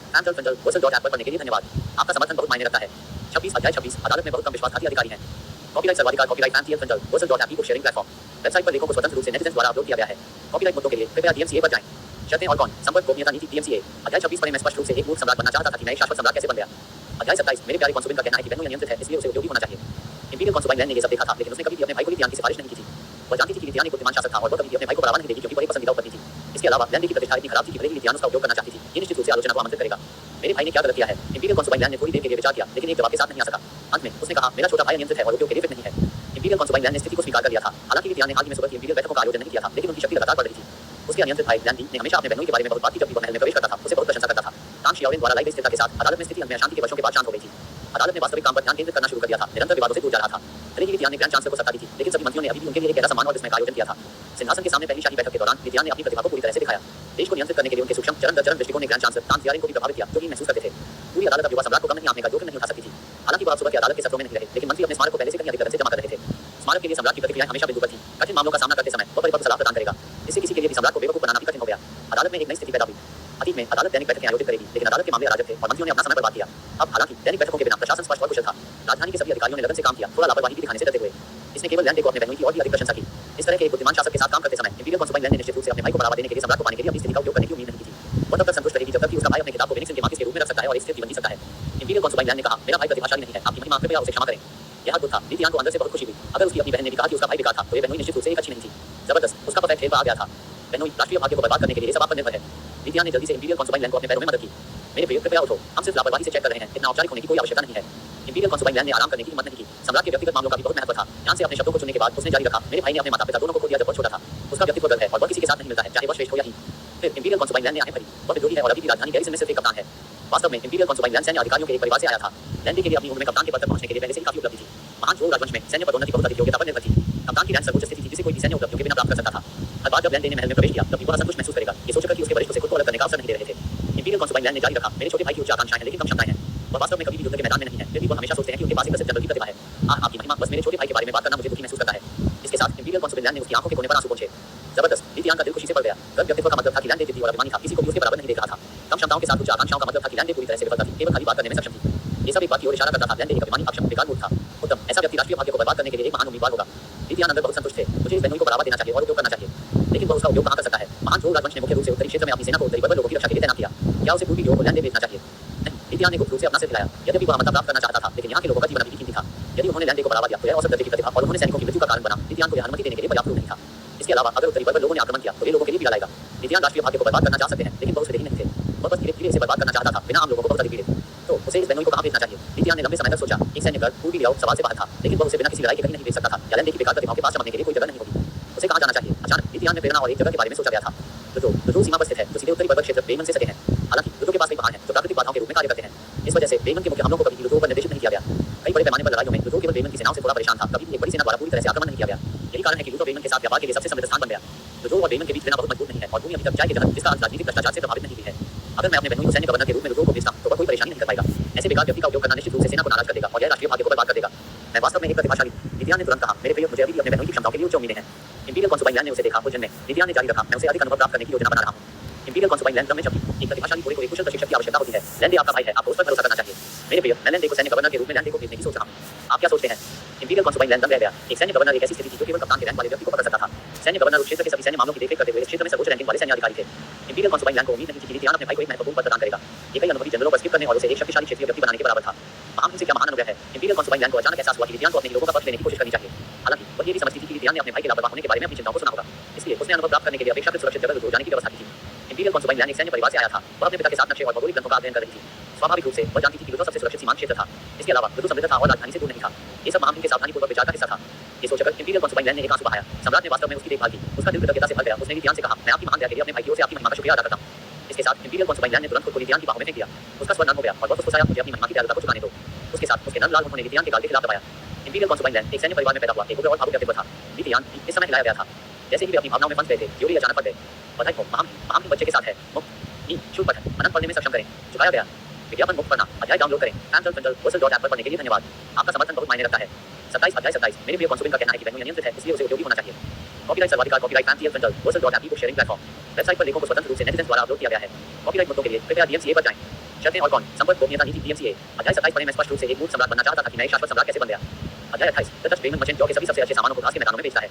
ऐप पर पढ़ने के लिए धन्यवाद। आपका समर्थन बहुत मायने रखता है। 26 अध्याय 26 अदालत में बहुत कम विश्वासघाती अधिकारी हैं। कॉपीराइट सर्वाधिकार copyright book sharing platform. Website पर लेखों को स्वतंत्र रूप से नेटिजन्स द्वारा अपलोड किया गया है। कॉपीराइट मुद्दों के लिए कृपया DMCA पर जाएं। शर्तें और कौन संपर्क गोपनीयता नीति DMCA। अध्याय 26 पर मैं स्पष्ट रूप से एक मूर्ख सम्राट बनना चाहता था कि मैं एक शाश्वत सम्राट कैसे बन गया। अध्याय 27 मेरे प्यारे कॉन्सुबिन का कहना है कि बेनू नियंत्रित है, इसलिए उसे उद्योगी होना चाहिए। इंपीरियल कॉन्सुबाइन लैंड ने ये सब देखा था, लेकिन उसने कभी भी अपने भाई को विद्यान की सिफारिश नहीं की थी। वह जानती थी कि विद्यान एक बुद्धिमान शासक था और वह कभी भी अपने भाई को बढ़ावा नहीं देगी, क्योंकि वह एक पसंदीदा उपपत्ति थी। इसके अलावा लैंड की प्रतिष्ठा इतनी खराब थी कि भले ही विद्यान उसका उपयोग करना चाहती थी, ये निश्चित रूप से आलोचना को आमंत्रित करेगा। मेरे भाई ने क्या गलत किया है? इंपीरियल कॉन्सुबाइन लैंड ने थोड़ी देर के लिए विचार किया, लेकिन एक जवाब के साथ नहीं आ सका। अंत में उसने कहा, मेरा छोटा भाई नियंत्रित है और उपयोग के लिए फिट नहीं है। इंपीरियल कॉन्सुबाइन लैंड ने स्थिति को स्वीकार कर लिया था। हालांकि विद्यान ने हाल ही में सुबह की इंपीरियल बैठकों का आयोजन नहीं किया था, लेकिन उनकी शक्ति लगातार बढ़ रही थी। उसके अनियंत्रित भाई लैंडी ने हमेशा अपने बहनोई के बारे में बहुत बात की। जब भी वह महल में प्रवेश करता था, उसे बहुत प्रशंसा करता था। तांग शियाओलिन द्वारा लाई गई स्थिरता के साथ अदालत में स्थिति अंत में अशांति के वर्षों के बाद शांत हो गई थी। अदालत ने वास्तविक काम पर ध्यान केंद्रित करना शुरू कर दिया था, निरंतर विवादों से दूर जा रहा था। भले ही विद्यान ने ग्रैंड चांसलर को सत्ता दी थी, लेकिन सभी मंत्रियों ने अभी भी उनके लिए एक गहरा सम्मान और विस्मय का आयोजन किया था। सिंहासन के सामने पहली शाही बैठक के दौरान विद्यान ने अपनी प्रतिभा को पूरी तरह से दिखाया। देश को नियंत्रित करने के लिए उनके सूक्ष्म चरण दर चरण दृष्टिकोण ने ग्रैंड चांसलर तांग सियारिन को भी प्रभावित किया, जो भी महसूस करते थे। पूरी अदालत अब युवा सम्राट को कम नहीं आंकने का जोखिम नहीं उठा सकती थी। हालांकि वह सुबह की अदालत के सत्रों में नहीं रहे, लेकिन मंत्री अपने स्मारक को पहले से कहीं अधिक लगन से जमा कर रहे थे। स्मारक के लिए सम्राट की प्रतिक्रियाएं हमेशा बिंदु पर थी। कठिन मामलों का सामना करते समय वह परिपक्व सलाह प्रदान करेगा। इससे किसी के लिए भी सम्राट को बेवकूफ बनाना भी कठिन हो गया। अदालत में एक नई स्थिति पैदा हुई। अतीत में अदालत दैनिक बैठकें आयोजित करेगी, लेकिन अदालत के मामले अराजक थे और मंत्रियों ने अपना समय बर्बाद किया। अब हालांकि दैनिक बैठकों के बिना प्रशासन स्पष्ट और कुशल था। राजधानी के सभी अधिकारियों ने लगन से काम किया, थोड़ा लापरवाही भी दिखाने से डरते हुए। इसने केवल लैंडे को अपने बहनोई की और भी अधिक प्रशंसा की। इस तरह के एक बुद्धिमान शासक के साथ काम करते समय इंपीरियल कॉन्सुबाइन लैंड ने निश्चित रूप से अपने भाई को बढ़ावा देने के लिए सम्राट को पाने के लिए अपनी स्थिति का उपयोग करने की उम्मीद नहीं की थी। वह तब तक संतुष्ट रहेगी जब तक कि उसका भाई अपने खिताब को फेनिक्स के मार्किस के रूप में रख सकता है और एक स्थिर जीवन जी सकता है। इंपीरियल कॉन्सुबाइन लैंड ने कहा, मेरा भाई प्रतिभाशाली नहीं है, आपकी महिमा कृपया उसे क्षमा करें। यह अद्भुत था। विद्यान को अंदर से बहुत खुशी हुई। अगर उसकी अपनी बहन ने भी कहा कि उसका भाई बेकार था, तो ये बहनोई निश्चित रूप से एक अच्छी नहीं थी। जबरदस्त, उसका परफेक्ट खेल पर आ गया था। बहनोई राष्ट्रीय भाग्य को बर्बाद करने के लिए सब आप पर निर्भर है। विद्यान ने जल्दी से इंपीरियल कॉन्सुबाइन लैंड को अपने पैरों में मदद की। मेरे प्रिय, कृपया उठो, हम सिर्फ लापरवाही से चेक कर रहे हैं, इतना औपचारिक होने की कोई आवश्यकता नहीं है। इंपीरियल कॉन्सुबाइन लैंड ने आराम करने की हिम्मत नहीं की। सम्राट के व्यक्तिगत मामलों का भी बहुत महत्व था। ध्यान से अपने शब्दों को चुनने के बाद उसने जारी रखा, मेरे भाई ने अपने माता पिता दोनों को खो दिया जब बहुत छोटा था। उसका व्यक्तित्व गर्व है और वह किसी के साथ नहीं मिलता है, चाहे वह श्रेष्ठ हो या हीन। फिर इंपीरियल कॉन्सुबाइन लैंड ने आंखें भरी। वह विद्रोही है और अभी भी राजधानी गैरिसन में सिर्फ एक कप्तान है। वास्तव में इंपीरियल कॉन्सुबाइन लैंड सैन्य अधिकारियों के एक परिवार से आया था। लैंडी के लिए अपनी उम्र में कप्तान के पद तक पहुंचने के लिए पहले से ही काफी उपलब्धि थी। महान चोल राजवंश में सैन्य पदोन्नति बहुत अधिक योग्यता पर निर्भर थी। कप्तान की रैंक सर्वोच्च स्थिति थी, जिसे कोई भी सैन्य उपलब्धियों के बिना प्राप्त कर सकता था। हर बार जब लैंडी ने महल में प्रवेश किया, तब वह असंतुष्ट महसूस करेगा, ये सोचकर कि उसके वरिष्ठ उसे खुद को अलग करने का अवसर नहीं दे रहे थे। इंपीरियल कॉन्सुबाइन लैंड ने जारी रखा, मेरे छोटे भाई की उच्च आकांक्षाएं हैं, लेकिन कम क्षमताएं हैं। वह वास्तव में कभी भी युद्ध के मैदान में नहीं है, फिर भी वह हमेशा सोचते हैं कि उनके पास एक प्रसिद्ध जनरल की प्रतिभा है। आपकी महिमा, बस मेरे छोटे भाई के बारे में बात करना मुझे दुखी महसूस करता है। इसके साथ इंपीरियल कॉन्सुबाइन लैंड ने उसकी आंखों के कोने पर आंसू पोंछे। जबरदस्त, विद्यान का दिल खुशी से भर गया। गर्व व्यक्तित्व का मतलब था कि लैंडे जिद्दी और अभिमानी था, किसी को भी उसके बराबर नहीं देख रहा था। कम क्षमताओं के साथ उच्च आकांक्षाओं का मतलब था कि लैंडे पूरी तरह से विफलता थी, केवल खाली बात करने में सक्षम थी। ये सब एक बात की ओर इशारा करता था, लैंडे एक अभिमानी, अक्षम, बेकार मूर्ख था। उत्तम, ऐसा व्यक्ति राष्ट्रीय भाग्य को बर्बाद करने के लिए एक महान उम्मीदवार होगा। विद्यान अंदर बहुत संतुष्ट थे। मुझे इस बहनोई को बढ़ावा देना चाहिए और उपयोग करना चाहिए, लेकिन वह उसका उपयोग कहां कर सकता है? महान चोल राजवंश ने मुख्य रूप से उत्तरी क्षेत्र में अपनी सेना को उत्तरी वर्ग लोगों की रक्षा के लिए तैनात किया। क्या उसे पूर्वी को लैंडे भेजना चाहिए? विद्यान ने गुप्त रूप से अपना सिर हिलाया। यद्यपि वह अमरता प्राप्त करना चाहता था, लेकिन यहाँ के लोगों का जीवन अभी भी कीमती था। यदि उन्होंने लैंडे को बढ़ावा दिया तो यह औसत दर्जे की प्रतिभा और उन्होंने सैनिकों की मृत्यु का कारण बना, विद्यान को यह अनुमति देने के लिए पर्याप्त नहीं था। इसके अलावा अगर उत्तरी वर्ग लोगों ने आक्रमण किया तो ये लोगों के लिए पीड़ा लाएगा। विद्यान राष्ट्रीय भाग्य को बर्बाद करना चाह सकते हैं, लेकिन वह उसे नहीं थे। वह बस धीरे धीरे इसे बर्बाद करना चाहता था, बिना आम लोगों को बहुत अधिक पीड़ित। तो उसे इस बहनोई को कहां भेजना चाहिए? विद्यान ने लंबे समय तक सोचा। एक सैन्य दल पूर्वी लियाओ सवाल से बाहर था, लेकिन वह उसे बिना किसी लड़ाई के कहीं नहीं भेज सकता था। या लैंडे की बेकार प्रतिभाओं के पास चमकने के लिए कोई जगह नहीं होगी। उसे कहां जाना चाहिए? अचानक विद्यान में प्रेरणा और एक जगह के बारे में सोचा गया था। लुजो सीमा पर स्थित है, जो सीधे उत्तरी पर्वत क्षेत्र बेमन से सटे हैं। हालांकि लुजो के पास कई पहाड़ हैं जो प्राकृतिक बाधाओं के रूप में कार्य करते हैं। इस वजह से बेमन के मुख्य हमलों को कभी लुजो पर निर्देशित नहीं किया गया। कई बड़े पैमाने पर लड़ाइयों में लुजो केवल बेमन की सेनाओं से थोड़ा परेशान था, कभी भी एक बड़ी सेना द्वारा पूरी तरह से आक्रमण नहीं किया गया। यही कारण है कि लुजो बेमन के साथ व्यापार के लिए सबसे समृद्ध स्थान बन गया। लुजो और बेमन के बीच प्रेरणा बहुत मजबूत नहीं है और भूमि अभी तक चाय के जनक, जिसका अर्थ राजनीतिक भ्रष्टाचार से प्रभावित नहीं हुई है। अगर मैं अपने बहनोई को सैन्य गवर्नर के रूप में लुजो को भेजता हूं, तो वह कोई परेशानी नहीं कर पाएगा। ऐसे बेकार व्यक्ति का उपयोग करना निश्चित रूप से सेना को नाराज कर देगा और यह राष्ट्रीय भाग्य को बर्बाद कर देगा। मैं वास्तव में एक प्रतिभाशाली। विद्यान ने तुरंत कहा, मेरे प्रिय, मुझे अभी भी अपने बहनोई की क्षमताओं के लिए उच्च उम्मीदें हैं। इंपीरियल कॉन्सुबाइन लैंड ने उसे देखा, उलझन में। विद्यान ने जारी रखा, मैं उसे अधिक अनुभव प्राप्त करने की योजना बना रहा हूं। इंपीरियल कॉन्सुबाइन लैंड में छपी एक प्रतिभाशाली घोड़े को एक कुशल प्रशिक्षक की आवश्यकता होती है। लैंडे आपका भाई है, आपको उस पर भरोसा करना चाहिए। मेरे प्रिय, मैं लैंडे को सैन्य गवर्नर के रूप में लैंडे को भेजने की सोच रहा हूं। आप क्या सोचते हैं? इंपीरियल कॉन्सुबाइन लैंड दंग रह गया। एक सैन्य गवर्नर एक ऐसी स्थिति थी जो केवल कप्तान के रैंक वाले व्यक्ति को पकड़ सकता था। सैन्य गवर्नर उस क्षेत्र के सभी सैन्य मामलों की देखरेख करते हुए इस क्षेत्र में सर्वोच्च रैंकिंग वाले सैन्य अधिकारी थे। इंपीरियल कॉन्सुबाइन लैंड को उम्मीद नहीं थी कि लिथियान अपने भाई को एक महत्वपूर्ण पद प्रदान करेगा। ये कई अनुभवी जनरलों पर स्किप करने और उसे एक शक्तिशाली क्षेत्रीय व्यक्ति बनाने के बराबर था। महान से क्या महान अनुग्रह है। इंपीरियल कॉन्सुबाइन लैंड को अचानक एहसास हुआ कि लिथियान को अपने लोगों का पक्ष लेने की कोशिश करनी चाहिए। हालांकि वह ये भी समझती थी कि लिथियान ने अपने भाई के लापरवाह होने के बारे में अपनी चिंताओं को सुना होगा, इसलिए उसने अनुभव प्राप्त करने के लिए अपेक्षाकृत सुरक्षित जगह दूर जाने की व्यवस्था की थी। इंपीरियल कॉन्सुबाइन लैंड एक सैन्य परिवार से आया था। वह अपने पिता के साथ नक्शे और भौगोलिक ग्रंथों का अध्ययन कर रही थी। स्वाभाविक रूप से वह जानती थी कि लुथो सबसे सुरक्षित सीमांत क्षेत्र था। इसके अलावा लुथो समृद्ध था और राजधानी से दूर नहीं था। ये सब महान के सावधानीपूर्वक विचार का हिस्सा था। ये सोचकर इंपीरियल कॉन्सुबाइन लैंड ने एक आंसू बहाया। सम्राट ने वास्तव में उसकी देखभाल की। उसका दिल कृतज्ञता से भर गया। उसने लिथियान से कहा, मैं आपकी महान दया के लिए अपने भाई की ओर से आपकी महिमा का शुक्रिया अदा करता हूं। इसके साथ इंपीरियल कॉन्सुबाइन लैंड ने तुरंत खुद को लिथियान की बाहों में फेंक दिया। उसका स्वर नर्म हो गया और वह फुसफुसाया, मुझे अपनी महिमा की दयालुता को चुकाने दो। उसके साथ उसके नर्म लाल होठों ने लिथियान के गाल के खिलाफ दबाया। इंपीरियल कॉन्सुबाइन लैंड एक सैन्य परिवार में पैदा हुआ एक उग्र और भावुक व्यक्तित्व था। लिथियान इस समय हिलाया गया था। जैसे ही वे अपनी भावनाओं में फंस गए थे, योरी अचानक पड़ गए। बधाई हो, महान बच्चे के साथ है। मुफ्त शुभ पठन अनंत पढ़ने में सक्षम करें। चुकाया गया। विज्ञापन मुफ्त पढ़ना अध्याय डाउनलोड करें। Amazon.Wurzel.app पर पढ़ने के लिए धन्यवाद। आपका समर्थन बहुत मायने रखता है। 27 अध्याय 27 मेरे प्रिय कॉन्सुबिन का कहना है कि वेन्यू नियंत्रित है, इसलिए उसे उपयोगी होना चाहिए। कॉपीराइट सर्वाधिकार कॉपीराइट Wurzel.app ई बुक शेयरिंग प्लेटफॉर्म। वेबसाइट पर लेखों को स्वतंत्र रूप से नेटिजन्स द्वारा अपलोड किया गया है। कॉपीराइट मुद्दों के लिए कृपया DMCA पर जाएं। शर्तें और कौन संपर्क गोपनीयता नीति DMCA। अध्याय 27 पढ़ने में स्पष्ट रूप से एक मूर्ख सम्राट बनना चाहता था कि मैं एक शाश्वत सम्राट कैसे बन गया। अध्याय 28 द डच बेमन मर्चेंट जो के सभी सबसे अच्छे सामानों को घास के मैदानों में बेचता है।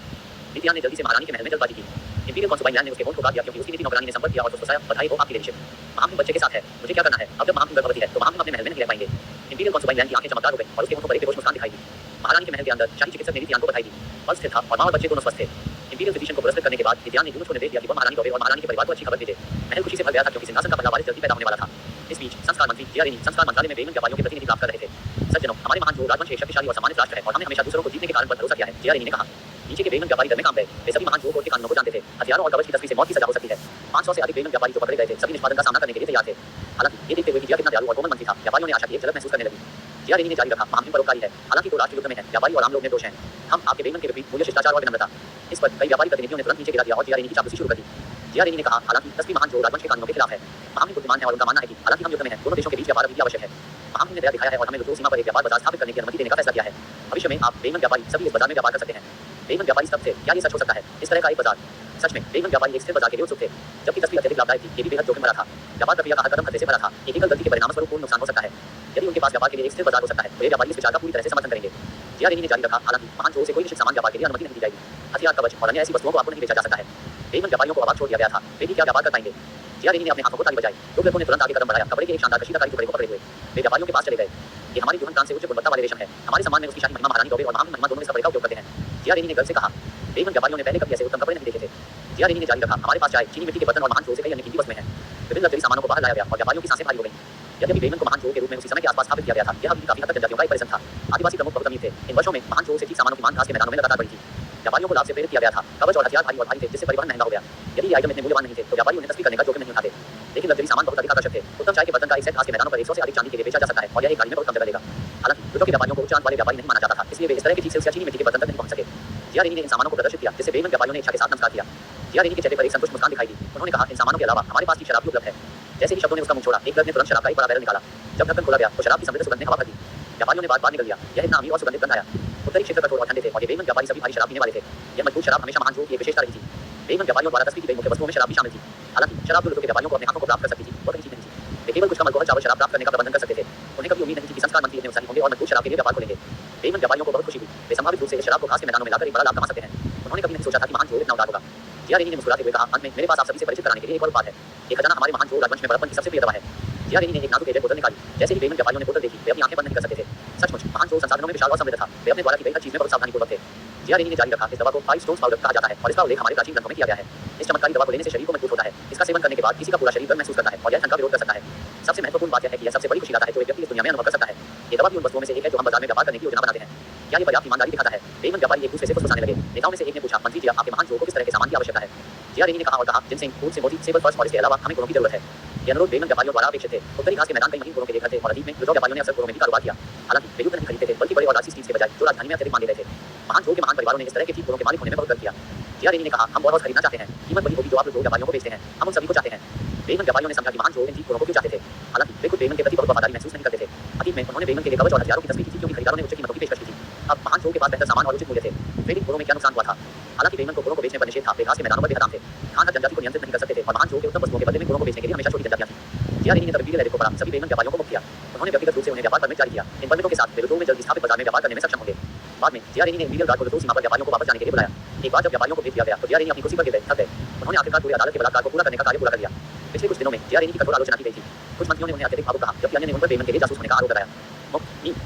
लिथियान ने जल्दी से महारानी के महल में जल्दबाजी की। इंपीरियल कॉन्सुबाइन लैंड ने उसके होंठ को काट दिया क्योंकि उसकी नीति नौकरानी ने संपर्क किया और फुसफुसाया, बधाई हो आपकी लेडीशिप। महान बच्चे के साथ है, मुझे क्या करना है? अब जब महान गर्भवती है तो महान अपने महल में नहीं रह पाएंगे। इंपीरियल कॉन्सुबाइन लैंड की आंखें चमकदार हो गई और उसके होंठों पर एक बेहोश मुस्कान दिखाई दी। महारानी के महल के अंदर शाही चिकित्सक ने लिथियान को बधाई दी। पल स्थिर था और मां और बच्चे दोनों स्वस्थ थे। इंपीरियल फिजिशियन को पुरस्कृत करने के बाद लिथियान ने यूनुस को निर्देश दिया कि वह महारानी दौड़े और महारानी के परिवार को अच्छी खबर भेजे। महल खुशी से भर गया था क्योंकि सिंहासन का पहला वारिस जल्दी पैदा होने वाला था। इस बीच संस्कार मंत्री जियारेनी संस्कार मंत्रालय में बेमन व्यापारियों के प्रतिनिधि प्राप्त कर रहे थे। सज्जनों, हमारे महान जो राजवंश एक शक्तिशाली और सम्मानित राष्ट्र है और हमने हमेशा दूसरों को जीतने के कारण पर भरोसा किया है, जियारेनी ने कहा। नीचे के बेमन व्यापारी डर में कांप गए। वे सभी महान जो कोर्ट के कानूनों को जानते थे। हथियारों और कवच की तस्वीर से मौत की सजा हो सकती है। 500 से अधिक बेमन व्यापारी जो पकड़े गए थे, सभी निष्पादन का सामना करने के लिए तैयार थे। हालांकि ये देखते हुए कि जिया कितना दयालु और कोमल मंत्री था, व्यापारियों ने आशा की एक झलक महसूस करने लगी। जियारेनी ने जारी रखा, महान परोपकारी है। हालांकि वो राष्ट्र युद्ध में है, व्यापारी और आम लोग निर्दोष हैं। हम आपके बेमन के विपरीत मूल्य शिष्टाचार और विनम्रता। इस पर कई व्यापारी प्रतिनिधियों ने तुरंत नीचे गिरा दिया और जियारेनी की चापलूसी शुरू कर दी। जियारेनी ने कहा, हालांकि तस्वीर महान जो राजवंश के कानूनों के खिलाफ है। महान बुद्धिमान है और उनका मानना है कि हालांकि हम युद्ध में हैं, दोनों देशों के बीच व्यापार अभी भी आवश्यक है। महान ने दया दिखाया है और हमें लुथो सीमा पर एक व्यापार बाजार स्थापित करने की अनुमति देने का फैसला किया है। भविष्य में आप बेमन व्यापारी सभी इस बाजार में व्यापार कर सकते हैं। बेमन व्यापारी सब थे, क्या ये सच हो सकता है? इस तरह का एक बाजार सच में बेमन व्यापारी एक स्थिर बाजार के लिए उत्सुक थे। जबकि तस्वीर अत्यधिक लाभदायक थी, ये भी बेहद जोखिम भरा था। व्यापार प्रक्रिया का हर कदम खतरे से भरा था। एक एकल गलती के परिणामस्वरूप पूर्ण नुकसान हो सकता है। यदि उनके पास व्यापार के लिए एक स्थिर बाजार हो सकता है तो ये व्यापारी इस विचार का पूरी तरह से समर्थन करेंगे। जियारेनी ने जारी रखा, हालांकि महान जो से कोई निश्चित सामान व्यापार के लिए अनुमति नहीं दी जाएगी। हथियार, कवच और अन्य ऐसी वस्तुओं को आपको नहीं बेचा जा सकता है। बेमन व्यापारियों को अवाक छोड़ दिया गया था। वे भी क्या व्यापार कर पाएंगे? जियारेनी ने अपने हाथों को ताली बजाई। दो लड़कों ने तुरंत आगे कदम बढ़ाया। कपड़े के एक शानदार कशीदाकारी टुकड़े को पकड़े हुए वे व्यापारियों के पास चले गए। ये हमारी दुल्हन कान से उच्च गुणवत्ता वाले रेशम है। हमारे सम्मान में उसकी शाही महिमा महारानी दौबे और महान महिमा दोनों इस कपड़े का उपयोग करते हैं। जियारेनी ने गर्व से कहा। बेमन व्यापारियों ने पहले कभी ऐसे उत्तम कपड़े नहीं देखे थे। जियारेनी ने जारी रखा, हमारे पास चाय, चीनी मिट्टी के बर्तन और महान जो से कई अन्य कीमती वस्तुएं हैं। विभिन्न लग्जरी सामानों को बाहर लाया गया और व्यापारियों की सांसें भारी हो गईं। यद्यपि बेमन को महान जो के रूप में उसी समय के आसपास स्थापित किया गया था, यह अभी काफी हद तक जनजातियों का एक परिसर था। आदिवासी प्रमुख बहुत अमीर थे। इन वर्षों में महान जो से ठीक सामानों की मांग घास के मैदानों में लगातार बढ़ी थी। व्यापारियों को लाभ से प्रेरित किया गया था। कवच और हथियार भारी और भारी थे, जिससे परिवहन महंगा हो गया। यदि ये आइटम इतने मूल्यवान नहीं थे तो व्यापारी उन्हें तस्वीर करने का जोखिम नहीं उठाते। लेकिन लग्जरी सामान बहुत अधिक आकर्षक थे। उत्तम चाय के बर्तन का एक सेट घास के मैदानों पर 100 से अधिक चांदी के लिए बेचा जा सकता है और यह एक गाड़ी में बहुत कम जगह लेगा। हालांकि लुथो के व्यापारियों को उच्च आंक वाले व्यापारी नहीं माना जाता था, इसलिए वे इस तरह की चीज से चीनी मिट्टी के बर्तन तक नहीं पहुंच सके। जियारेनी ने इन सामानों को प्रदर्शित किया, जिससे बेमन व्यापारियों ने इच्छा के साथ नमस्कार किया। जियारेनी के चेहरे पर एक संतुष्ट मुस्कान दिखाई दी। उन्होंने कहा, इन सामानों के अलावा हमारे पास की शराब भी उपलब्ध है। जैसे ही शब्दों ने उसका मुंह छोड़ा, एक क्लर्क ने तुरंत शराब का एक बड़ा बैरल निकाला। जब ढक्कन खोला गया तो शराब की समृद्ध सुगंध ने हवा भर दी। व्यापारियों ने बार निकल दिया। यह इतना अमीर और सुगंधित गंध आया। उत्तरी क्षेत्र कठोर और ठंडे थे और ये बेमन व्यापारी सभी भारी शराब पीने वाले थे। यह मजबूत शराब हमेशा महान जो की एक विशेषता रही थी। बेमन व्यापारियों द्वारा तस्वीर की गई मुख्य वस्तुओं में शराब भी शामिल थी। हालांकि शराब जो लुथो के व्यापारियों को अपने हाथों को प्राप्त कर सकती थी, वो कहीं चीज नहीं थी। वे केवल कुछ कम अल्कोहल चावल शराब प्राप्त करने का प्रबंधन कर सकते थे। उन्हें कभी उम्मीद नहीं थी कि संस्कार मंत्री इतने उत्साही होंगे और मजबूत शराब के लिए व्यापार खोलेंगे। बेमन व्यापारियों को बहुत खुशी हुई। वे संभावित रूप से इस शराब को घास के मैदानों में लाकर एक बड़ा लाभ कमा सकते हैं। उन्होंने कभी नहीं सोचा था कि महान जो इतना उदार होगा। जियारेनी ने मुस्कुराते हुए कहा, अंत में मेरे पास आप सभी से परिचित कराने के लिए एक और बात है। ये खजाना हमारे महान जो राजवंश में बड़प्पन की सबसे प्रिय दवा है। जियारेनी ने एक नाजुक एजेड बोतल निकाली। जैसे ही बेमन व्यापारियों ने बोतल देखी, वे अपनी आंखें बंद नहीं कर सकते थे। सचमुच महान जो संसाधनों में विशाल और समृद्ध था। वे अपने द्वारा की गई हर चीज में बहुत सावधानीपूर्वक थे। जियारेनी ने जारी रखा, इस दवा को 5 स्टोन्स पाउडर कहा जाता है और इसका उल्लेख हमारे प्राचीन ग्रंथों में किया गया है। इस चमत्कारी दवा को लेने से शरीर को मजबूत होता है। इसका सेवन करने के बाद किसी का पूरा शरीर गर्म महसूस करता है और यह ठंड का विरोध कर सकता है। सबसे महत्वपूर्ण बात यह है कि यह सबसे बड़ी खुशी लाता है जो एक व्यक्ति इस दुनिया में अनुभव कर सकता है। ये दवा भी उन वस्तुओं में से एक है जो हम बाजार में व्यापार करने की योजना बनाते हैं। क्या ये पर्याप्त ईमानदारी दिखाता है? बेमन व्यापारी एक दूसरे से फुसफुसाने लगे। नेताओं में से एक ने पूछा, मंत्री जी, आपके महान जो को किस तरह के सामान की आवश्यकता है? जियारेनी ने कहा और कहा, जिनसे फूड से मोती सेबल फर्स्ट और इसके अलावा हमें गुणों की जरूरत है। ये अनुरोध बेमन व्यापारियों द्वारा अपेक्षित थे। उत्तरी घास के मैदान कई महीन गुणों के लेकर थे और अतीत में लुथो व्यापारियों ने अक्सर गुणों में भी कारोबार किया। हालांकि वे युद्ध नहीं खरीदते थे, बल्कि बड़े और राजसी स्टील्स के बजाय जो राजधानी में अत्यधिक मांगे गए थे। महान जो के महान परिवारों ने इस तरह के ठीक गुणों के मालिक होने में बहुत गर्व किया। जियारेनी ने कहा, हम बहुत खरीदना चाहते हैं। कीमत वही होगी जो आप लुथो व्यापारियों को बेचते हैं। हम उन सभी को चाहते हैं। बेमन व्यापारियों ने समझा कि महान जो इन ठीक गुणों को क्यों चाहते थे। हालांकि वे खुद बेमन के प्रति बहुत वफादारी महसूस नहीं करते थे। अतीत में उन्होंने बेमन के लिए कवच और हथियारों की तस्वीर की थी क्योंकि खरीदारों ने उच्च कीमतों की पेशकश की थी। अब महान जो के पास बेहतर सामान और उचित मूल्य थे। फिर इन गुणों में क्या नुकसान हुआ था? हालांकि बेमन को गुणों को बेचने पर निषेध था। वे घास के मैदानों पर बेहराम थे। खान हर जनजाति को नियंत्रित नहीं कर सकते थे और महान जो के उत्तम वस्तुओं के बदले में गुणों को बेचने के लिए हमेशा छोटी जनजातियां थीं। जियारेनी ने तब इंपीरियल एडिक्ट को पढ़ा। सभी बेमन व्यापारियों को मुक्त किया। उन्होंने व्यक्तिगत रूप से उन्हें व्यापार परमिट जारी किया। इन परमिटों के साथ वे लुथो में जल्दी स्थापित बाजार में व्यापार करने में सक्षम होंगे। बाद में जियारेनी ने इंपीरियल गार्ड को रतूल सीमा पर व्यापारियों को वापस जाने के लिए बुलाया। एक बार जब व्यापारियों को भेज दिया गया तो जियारेनी अपनी कुर्सी पर गिर गए, थक गए। उन्होंने आखिरकार पूरी अदालत के बलात्कार को पूरा करने का कार्य पूरा कर लिया। पिछले कुछ दिनों में जियारेनी की कठोर आलोचना की गई थी। कुछ मंत्रियों ने उन्हें अत्यधिक भावुक कहा, जबकि अन्य ने उन पर बेईमान के लिए जासूस होने का आरोप लगाया।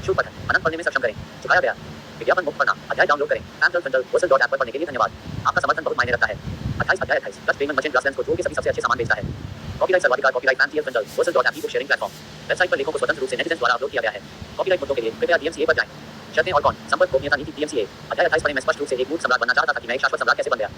शुभ पठन अनंत पढ़ने में सक्षम करें। चुकाया गया विज्ञापन मुक्त पढ़ना अध्याय डाउनलोड करें। Amtel पर पढ़ने के लिए धन्यवाद। आपका समर्थन बहुत मायने रखता है। 28 अध्याय 28 डच पेमेंट मर्चेंट ग्रासलैंड्स को जो कि सभी सबसे अच्छे सामान बेचता है। कॉपीराइट सर्वाधिकार copyright Amtel book sharing platform. Website पर लेखों को स्वतंत्र रूप से नेटिजन्स द्वारा अपलोड किया गया है। कॉपीराइट मुद्दों के लिए कृपया DMCA पर जाएं। शर्तें और कौन संपर्क गोपनीयता नीति DMCA। अध्याय 28 पढ़ने में स्पष्ट रूप से एक मूर्ख सम्राट बनना चाहता था कि मैं एक शाश्वत सम्राट कैसे बन गया।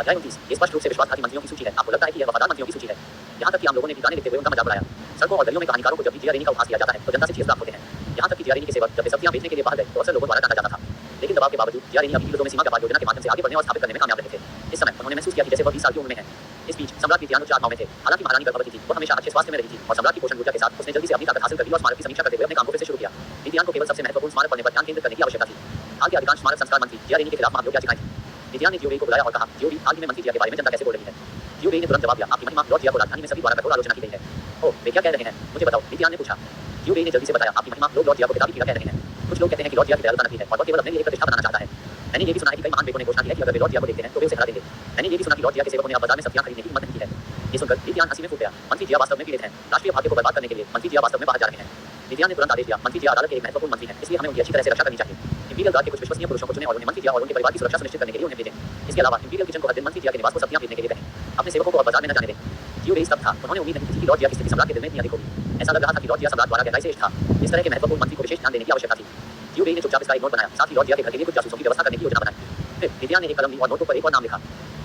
अध्याय 29 ये स्पष्ट रूप से विश्वासघाती मंत्रियों की सूची है। आपको लगता है कि यह वफादार मंत्रियों की सूची है। यहाँ तक कि आम लोगों ने भी गाने लिखते हुए उनका मजाक उड़ाया। सड़कों और गलियों में कहानीकारों को जब भी जियारेनी का उपहास किया जाता है तो जनता से चीज प्राप्त होते हैं। यहाँ तक कि जियारेनी के सेवक जब वे सब्जियां बेचने के लिए बाहर गए तो अक्सर लोगों द्वारा डांटा जाता था। लेकिन दबाव के बावजूद जियारेनी अपनी विरोधों में सीमा व्यापार योजना के माध्यम से आगे बढ़ने और स्थापित करने में कामयाब रहे थे। इस समय उन्होंने महसूस किया कि जैसे वह 20 साल की उम्र में है। इस बीच सम्राट विद्यान उच्च आत्माओं में थे। हालांकि महारानी गर्भवती थी, वह हमेशा अच्छे स्वास्थ्य में रही थी और सम्राट की पोषण ऊर्जा के साथ उसने जल्दी से अपनी ताकत हासिल कर ली और स्मारक की समीक्षा करते हुए अपने काम को फिर से शुरू किया। विद्यान को केवल सबसे महत्वपूर्ण स्मारक पढ़ने पर ध्यान केंद्रित करने की आवश्यकता थी। हाल के अधिकांश स्मारक संस्कार मंत्री जियारेनी के खिलाफ महाभियोग याचिकाएं थी। विद्यान ने जियोबेई को बुलाया और कहा, जियोबेई हाल ही में मंत्री जिया के बारे में जनता कैसे बोल रही है। जियोबेई ने तुरंत जवाब दिया, आपकी महिमा लॉर्ड जिया को राजधानी में सभी द्वारा कठोर आलोचना की गई है। ओह, वे क्या कह रहे हैं मुझे बताओ, विद्यान ने पूछा। जियोबेई ने जल्दी से बताया, आपकी महिमा लॉर्ड जिया को किताबी कीड़ा कह रहे हैं। कुछ लोग कहते हैं कि लॉर्ड जिया की दयालुता नकली है और वह केवल अपने लिए एक प्रतिष्ठा बनाना चाहता है। मैंने ये भी सुना है कि कई महान बेटों ने घोषणा की है कि अगर वे लॉर्ड जिया को देखते हैं तो वे उसे हरा देंगे। मैंने ये भी सुना कि लॉर्ड जिया के सेवकों ने अब बाजार में सब्जियां खरीदने की हिम्मत नहीं की है। ये सुनकर विद्यान हंसी में फूट गया। मंत्री जिया वास्तव में पीड़ित हैं। राष्ट्रीय भाग्य को बर्बाद करने के लिए मंत्री जिया वास्तव में बाहर जा रहे हैं। विद्यान ने तुरंत आदेश दिया, मंत्री जिया अदालत के एक महत्वपूर्ण मंत्री हैं, इसलिए हमें उनकी अच्छी तरह से रक्षा करनी चाहिए। इंपीरियल गार्ड के कुछ विश्वसनीय पुरुषों को चुनें और उन्हें मंत्री जिया और उनके परिवार की सुरक्षा सुनिश्चित करने के लिए उन्हें भेजें। इसके अलावा इंपीरियल किचन को हर दिन मंत्री जिया के निवास को सब्जियां भेजने के लिए कहें। अपने सेवकों को अब बाजार में न जाने दें। जियोबेई स्तब्ध था। उन्होंने उम्मीद नहीं की कि लॉर्ड जिया की स्थिति सम्राट के दिल में इतनी अधिक होगी। ऐसा लग रहा था कि लॉर्ड जिया सम्राट द्वारा गहराई से इष्ट था। इस तरह के महत्वपूर्ण मंत्री को विशेष ध्यान देने की आवश्यकता थी। जियोबेई ने चुपचाप इसका एक नोट बनाया, साथ ही लॉर्ड जिया के घर के लिए कुछ जासूसों की व्यवस्था करने की योजना बनाई। फिर विद्यान ने एक कलम ली और नोटबुक पर एक और नाम लिखा,